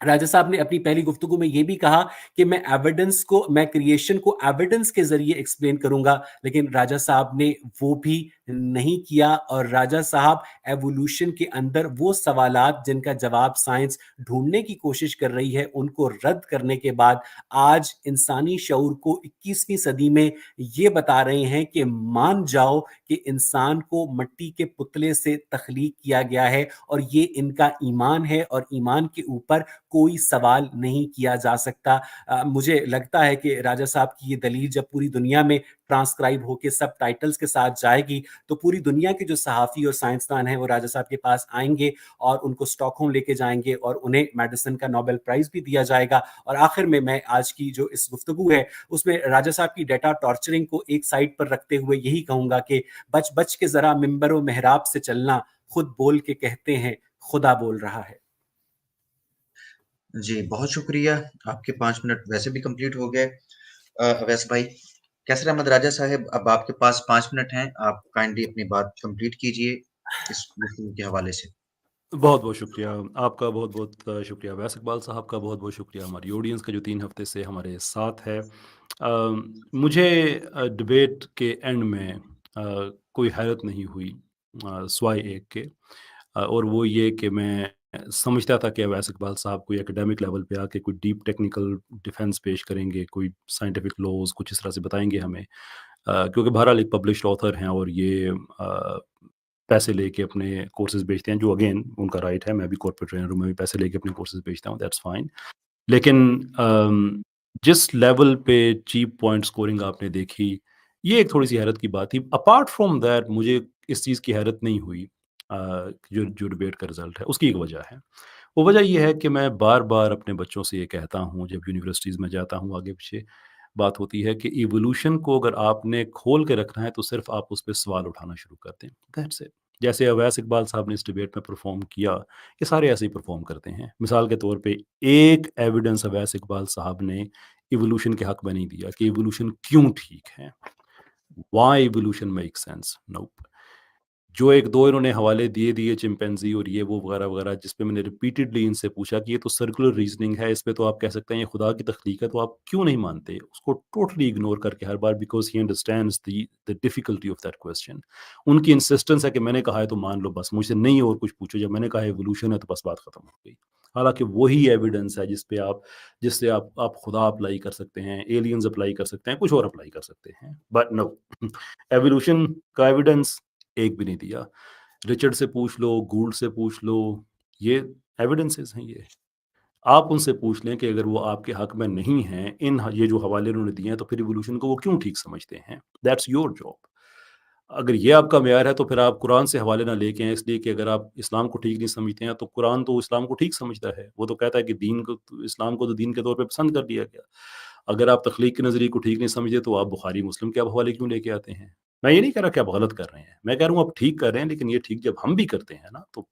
B: राजा साहब ने अपनी पहली गुफ्तगू में यह भी कहा कि मैं क्रिएशन को एविडेंस के जरिए एक्सप्लेन करूंगा, लेकिन राजा साहब ने वो भी नहीं किया। और राजा साहब एवोल्यूशन के अंदर वो सवालात जिनका जवाब साइंस ढूंढने की कोशिश कर रही है, उनको रद्द करने के बाद आज इंसानी शऊर को 21वीं सदी में ये बता रहे हैं कि मान जाओ कि इंसान को मट्टी के पुतले से तख्लीक किया गया है और ये इनका ईमान है और ईमान के ऊपर कोई सवाल नहीं किया जा सकता। मुझे लगता है कि राजा साहब की ये दलील जब पूरी दुनिया में ट्रांसक्राइब होकर सब टाइटल्स के साथ जाएगी, तो पूरी दुनिया के जो सहाफ़ी और साइंसदान हैं वो राजा साहब के पास आएंगे और उनको स्टॉकहोम लेके जाएंगे और उन्हें मेडिसिन का नोबेल प्राइज़ भी दिया जाएगा। और आखिर में मैं आज की जो इस गुफ्तगू है उसमें राजा साहब की डेटा टॉर्चरिंग को एक साइड पर रखते हुए यही कहूंगा कि बच बच के जरा मिंबर व मेहराब से चलना, खुद बोल के कहते हैं खुदा बोल रहा है।
A: जी, बहुत शुक्रिया। आपके 5 मिनट वैसे भी कंप्लीट हो गए। अवैस भाई, कैसर अहमद राजा साहब, अब आपके पास 5 मिनट हैं। आप काइंडली अपनी बात कंप्लीट कीजिए इस गुफ्तगू के हवाले से।
C: बहुत-बहुत शुक्रिया। आपका बहुत-बहुत शुक्रिया अवैस इकबाल साहब का, बहुत-बहुत शुक्रिया हमारी ऑडियंस का जो 3 हफ़्ते से हमारे साथ है। मुझे डिबेट के एंड में कोई हैरत नहीं हुई सिवाय एक के, और वो ये कि मैं समझता था कि अवैस इकबाल साहब कोई एकेडमिक लेवल पे आके कोई डीप टेक्निकल डिफेंस पेश करेंगे, कोई साइंटिफिक लॉज़ कुछ इस तरह से बताएँगे हमें। क्योंकि बहरहाल एक पब्लिश्ड ऑथर हैं और ये पैसे लेके अपने कोर्सेज़ बेचते हैं, जो अगेन उनका राइट है। मैं भी कॉर्पोरेट ट्रेनर हूँ, मैं भी पैसे लेके अपने कोर्सेज़ बेचता हूँ, दैट्स फाइन। लेकिन जिस लेवल पे चीप पॉइंट स्कोरिंग आपने देखी, ये एक थोड़ी-सी हैरत की बात थी। अपार्ट फ्रॉम दैट मुझे इस चीज़ की हैरत नहीं हुई, जो जो डिबेट का रिज़ल्ट है, उसकी एक वजह है। वो वजह ये है कि मैं बार-बार अपने बच्चों से ये कहता हूँ, जब यूनिवर्सिटीज़ में जाता हूँ, आगे-पीछे बात होती है कि इवोल्यूशन को अगर आपने खोल के रखना है, तो सिर्फ़ आप उस पे सवाल उठाना शुरू कर दें, दैट्स इट। जैसे अवैस इकबाल साहब ने इस डिबेट में परफ़ॉर्म किया, ये सारे ऐसे ही परफ़ॉर्म करते हैं। मिसाल के तौर पे एक एविडेंस अवैस इकबाल साहब ने इवोल्यूशन के हक़ में नहीं दिया कि इवोल्यूशन क्यों ठीक है? Why evolution makes sense? Nope. जो 1-2 इन्होंने हवाले दिए चिंपैंज़ी और ये वो वगैरह-वगैरह, जिस पे मैंने रिपीटेडली इनसे पूछा कि ये तो सर्कुलर रीज़निंग है, इस पे तो आप कह सकते हैं ये खुदा की तख्लीक है, तो आप क्यों नहीं मानते? उसको टोटली इग्नोर करके हर बार, because he understands the difficulty of that question. उनकी इंसिस्टेंस है कि मैंने कहा है तो मान लो बस, मुझसे नहीं और कुछ पूछो, जब मैंने कहा इवोल्यूशन है तो बस बात खत्म हो गई। हालाँकि वही एविडेंस है जिससे आप खुदा अप्लाई कर सकते हैं, एलियंस अप्लाई कर सकते हैं, कुछ और अप्लाई कर सकते हैं, बट नो। एवोल्यूशन का एविडेंस एक भी नहीं दिया। रिचर्ड से पूछ लो, गूल्ड से पूछ लो, ये एविडेंसेस हैं ये। आप उनसे पूछ लें कि अगर वो आपके हक में नहीं हैं, ये जो हवाले उन्होंने दिए हैं, तो फिर इवोल्यूशन को वो क्यों ठीक समझते हैं? That's your job. अगर ये आपका मेयार है, तो फिर आप कुरान से हवाले ना लेके आएँ, इसलिए कि अगर आप इस्लाम को ठीक नहीं समझते हैं, तो कुरान तो इस्लाम को ठीक समझता है। वो तो कहता है कि इस्लाम को तो दीन के तौर पे पसंद कर लिया गया। अगर आप तख्लीक के नज़रिए को ठीक नहीं समझते, तो आप बुखारी, मुस्लिम के आप हवाले क्यों लेके आते हैं? मैं ये नहीं कह रहा कि आप गलत कर रहे हैं। मैं कह रहा हूँ आप ठीक कर रहे हैं, लेकिन ये ठीक जब हम भी करते हैं ना, तो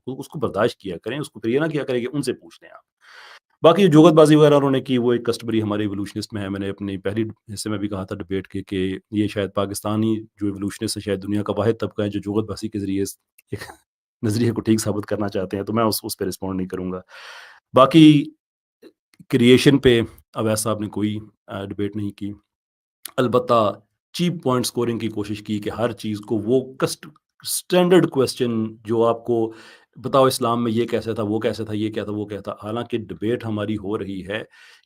C: उसको बर्दाश्त किया करें, उसको फिर ये ना किया करें कि उनसे पूछ लें आप। बाकी जो जुगतबाज़ी वगैरह उन्होंने की, वो एक कस्टमरी हमारे इवोल्यूशनिस्ट में है। मैंने अपनी पहली हिस्से में भी कहा था डिबेट के कि ये शायद पाकिस्तानी जो इवोल्यूशनिस्ट है, शायद दुनिया का वाहिद तबका है जो जुगतबाज़ी के ज़रिए एक नज़रिए को ठीक साबित करना चाहते हैं, तो मैं उस पे रिस्पॉन्ड नहीं करूँगा। बाकी क्रिएशन पे अवैस साहब ने कोई डिबेट नहीं की। अलबत्ता चीप पॉइंट स्कोरिंग की कोशिश की कि हर चीज़ को वो कस्ट स्टैंडर्ड क्वेश्चन जो आपको बताओ इस्लाम में ये कैसा था, वो कैसा था, ये क्या था, वो क्या था। हालाँकि डिबेट हमारी हो रही है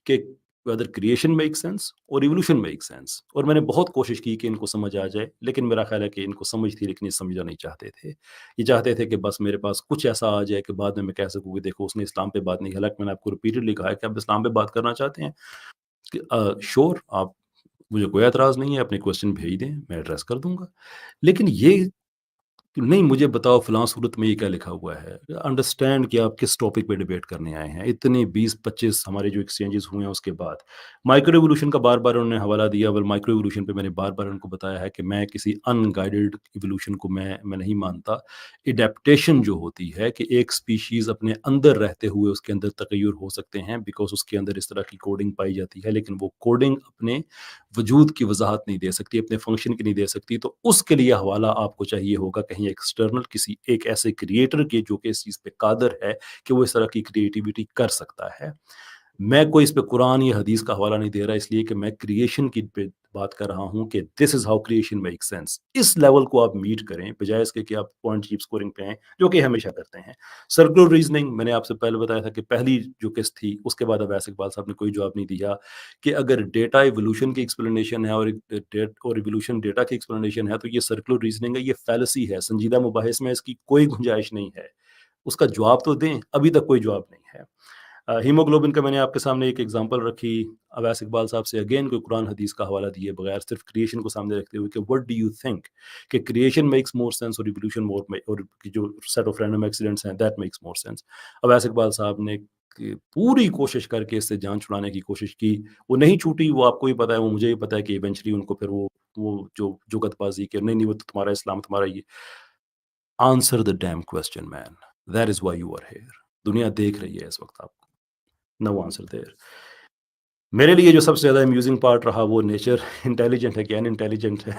C: कि वेदर क्रिएशन मेक्स सेंस और इवोल्यूशन मेक्स सेंस, और मैंने बहुत कोशिश की कि इनको समझ आ जाए, लेकिन मेरा ख़्याल है कि इनको समझ थी, लेकिन ये समझना नहीं चाहते थे। ये चाहते थे कि बस मेरे पास कुछ ऐसा आ जाए कि बाद में मैं कह सकूँ कि देखो उसने इस्लाम पे बात नहीं की। हालाँकि मैंने आपको रिपीटेडली कहा है कि आप इस्लाम पे बात करना चाहते हैं, कि श्योर आप, मुझे कोई एतराज़ नहीं है, अपने क्वेश्चन भेज दें, मैं एड्रेस कर दूँगा। लेकिन ये कि नहीं मुझे बताओ फलाँ सूरत में ये क्या लिखा हुआ है। अंडरस्टैंड कि आप किस टॉपिक पे डिबेट करने आए हैं। इतने 20-25 हमारे जो एक्सचेंजेस हुए हैं उसके बाद। माइक्रो इवोल्यूशन का बार-बार उन्होंने हवाला दिया, और माइक्रो इवोल्यूशन पे मैंने बार-बार उनको बताया है कि मैं किसी अनगाइडेड इवोल्यूशन को मैं नहीं मानता। एडैप्टेशन जो होती है कि एक स्पीशीज़ अपने अंदर रहते हुए उसके अंदर तगय्युर हो सकते हैं, बिकॉज़ उसके अंदर इस तरह की कोडिंग पाई जाती है, लेकिन वो कोडिंग अपने वजूद की वज़ाहत नहीं दे सकती, अपने फ़ंक्शन की नहीं दे सकती, तो उसके लिए हवाला आपको चाहिए होगा कहीं एक्सटर्नल किसी एक ऐसे क्रिएटर के जो कि इस चीज़ पे कादिर है कि वो इस तरह की क्रिएटिविटी कर सकता है। मैं कोई इस पे कुरान या हदीस का हवाला नहीं दे रहा, इसलिए कि मैं क्रिएशन की पे बात कर रहा हूँ कि this is how creation makes sense. इस लेवल को आप मीट करें, बजाए इसके कि आप पॉइंट कीप स्कोरिंग पे आएँ, जो कि हमेशा करते हैं। सर्कुलर रीज़निंग मैंने आपसे पहले बताया था कि पहली जो किस्त थी, उसके बाद अवैस इकबाल साहब ने कोई जवाब नहीं दिया कि अगर डेटा इवोल्यूशन की एक्सप्लेनेशन है और इवोल्यूशन डेटा की एक्सप्लेनेशन है, तो ये सर्कुलर रीज़निंग है, ये फैलेसी है। संजीदा मुबाहिस में इसकी कोई गुंजाइश नहीं है। उसका जवाब तो दें, अभी तक कोई जवाब नहीं है। हीमोग्लोबिन का मैंने आपके सामने एक एग्ज़ाम्पल रखी, अवैस इकबाल साहब से अगेन कोई कुरान हदीस का हवाला दिए बगैर, सिर्फ़ क्रिएशन को सामने रखते हुए कि व्हाट डू यू थिंक कि क्रिएशन मेक्स मोर सेंस और इवोल्यूशन मोर मे और कि जो सेट ऑफ रैंडम एक्सीडेंट्स हैं that makes more sense. Awais Iqbal साहब ने पूरी कोशिश करके इससे जान छुड़ाने की कोशिश की। वो नहीं छूटी, वो आपको भी पता है, वो मुझे भी पता है कि इवेंचुअली उनको फिर वो जो जुगतबाज़ी कि नहीं, नहीं वो तो तुम्हारा इस्लाम, तुम्हारा ये। Answer the damn question man, that is why you are here. दुनिया देख रही है इस वक़्त आपको। No answer there. मेरे लिए जो सबसे ज़्यादा अम्यूज़िंग पार्ट रहा वो नेचर इंटेलिजेंट है कि अनइंटेलिजेंट है।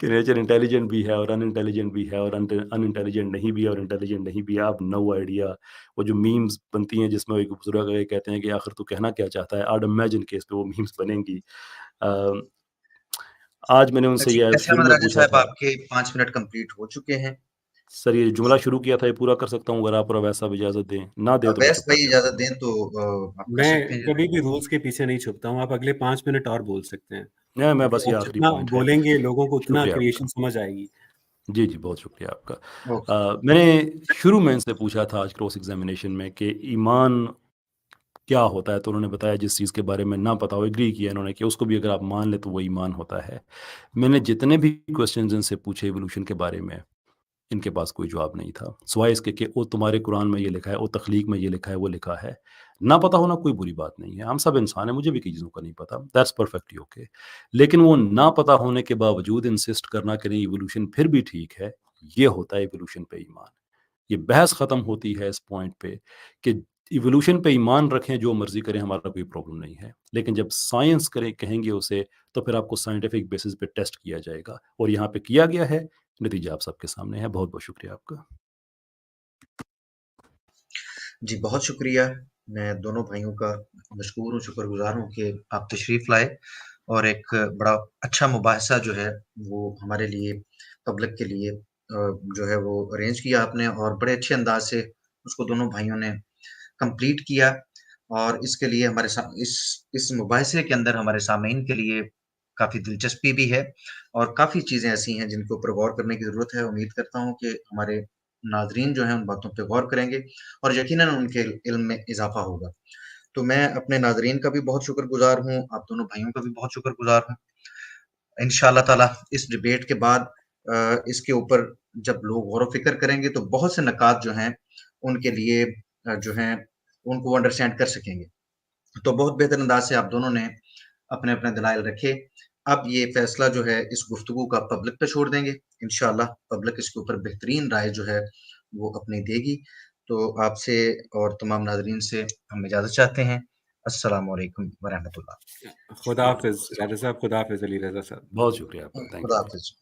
C: कि नेचर इंटेलिजेंट भी है और अनइंटेलिजेंट भी है और अनइंटेलिजेंट नहीं भी है और इंटेलिजेंट नहीं भी है। आप नो आइडिया वो जो मीम्स बनती हैं जिसमें एक बुजुर्ग ये कहते हैं कि आखिर तू कहना क्या चाहता है? आई इमेजिन कि इस पे वो मीम्स बनेंगी। अ, आज मैंने उनसे
A: जी,
C: ये
A: कैसे
C: शुरू
A: अहमद
C: में
A: राजा
C: पूछा
A: साहब
C: था,
A: आपके 5 मिनट कंप्लीट हो चुके हैं।
C: सर ये जुमला शुरू किया था ये पूरा कर सकता हूँ अगर आप और अवैध साहब इजाज़त दें? ना दें तो मैं
A: अवैस
C: चुप कर
A: भाई
C: जाता
A: इजाज़त
C: हूँ।
A: दें तो आप कर
B: मैं
A: सकते हैं।
B: कभी भी रूल्स के पीछे नहीं छुपता हूँ, आप अगले 5 मिनट और बोल सकते हैं,
C: मैं
B: क्योंकि
C: बस ये
B: आप
C: आखिरी
B: जितना
C: पॉइंट है।
B: बोलेंगे लोगों को उतना
C: शुक्रिया
B: क्रिएशन
C: आपका।
B: समझ आएगी।
C: जी, जी, बहुत शुक्रिया आपका।
A: ओके।
C: मैंने शुरू में इनसे पूछा था आज क्रॉस एग्ज़ामिनेशन में कि ईमान क्या होता है? तो उन्होंने बताया जिस चीज़ के बारे में ना पता हो एग्री किया इन्होंने कि उसको भी अगर आप मान लें तो वो ईमान होता है। मैंने जितने भी क्वेश्चन्स इनसे पूछे इवोल्यूशन के बारे में, इनके पास कोई जवाब नहीं था। सिवाय इसके कि ओ तुम्हारे कुरान में ये लिखा है, ओ तख्लीक में ये लिखा है, वो लिखा है। ना पता होना कोई बुरी बात नहीं है। हम सब इंसान हैं, मुझे भी कई चीज़ों का नहीं पता। That's perfectly okay. लेकिन वो ना पता होने के बावजूद इंसिस्ट करना कि नहीं इवोल्यूशन फिर भी ठीक है, ये होता है इवोल्यूशन पे ईमान। ये बहस ख़त्म होती है इस पॉइंट पे कि इवोल्यूशन पे ईमान रखें, जो मर्ज़ी करें, हमारा कोई प्रॉब्लम नहीं है। लेकिन जब साइंस करें कहेंगे उसे, तो फिर आपको साइंटिफिक बेसिस पे टेस्ट किया जाएगा और यहाँ पे किया गया है, नतीजा आप सबके सामने है। बहुत-बहुत शुक्रिया आपका।
A: जी, बहुत शुक्रिया। मैं दोनों भाइयों का मशकूर हूँ, शुक्रगुज़ार हूँ कि आप तशरीफ़ लाए और एक बड़ा अच्छा मुबाहिसा जो है, वो हमारे लिए, पब्लिक के लिए जो है वो अरेंज किया आपने और बड़े अच्छे अंदाज़ से उसको दोनों भाइयों ने कंप्लीट किया और इसके लिए हमारे सा इस मुबाहिसे के अंदर हमारे सामीन के लिए काफ़ी दिलचस्पी भी है और काफ़ी चीज़ें ऐसी हैं जिनके ऊपर गौर करने की ज़रूरत है। उम्मीद करता हूँ कि हमारे नाज़रीन जो हैं उन बातों पे गौर करेंगे और यकीनन उनके इल्म में इज़ाफ़ा होगा। तो मैं अपने नाज़रीन का भी बहुत शुक्रगुज़ार हूँ, आप दोनों भाइयों का भी बहुत शुक्रगुज़ार हूँ। इंशाअल्लाह ताला इस डिबेट के बाद इसके ऊपर जब लोग गौर-व-फ़िक्र करेंगे तो बहुत से निकात जो हैं उनके लिए जो हैं उनको वो अंडरस्टैंड कर सकेंगे। तो बहुत बेहतर अंदाज़ से आप दोनों ने अपने-अपने दलाइल रखे। अब ये फ़ैसला जो है इस गुफ्तगू का पब्लिक पे छोड़ देंगे। इंशाअल्लाह पब्लिक इसके ऊपर बेहतरीन राय जो है वो अपनी देगी। तो आपसे और तमाम नाज़रीन से हम इजाज़त चाहते हैं। अस्सलामु अलैकुम व रहमतुल्लाह।
B: खुदा
C: शुक्रिया।
B: हाफ़िज़ राजा साहब, खुदा हाफ़िज़ अली रज़ा साहब।
C: बहुत शुक्रिया आपका। थैंक
A: खुदा
C: यू।
A: हाफ़िज़।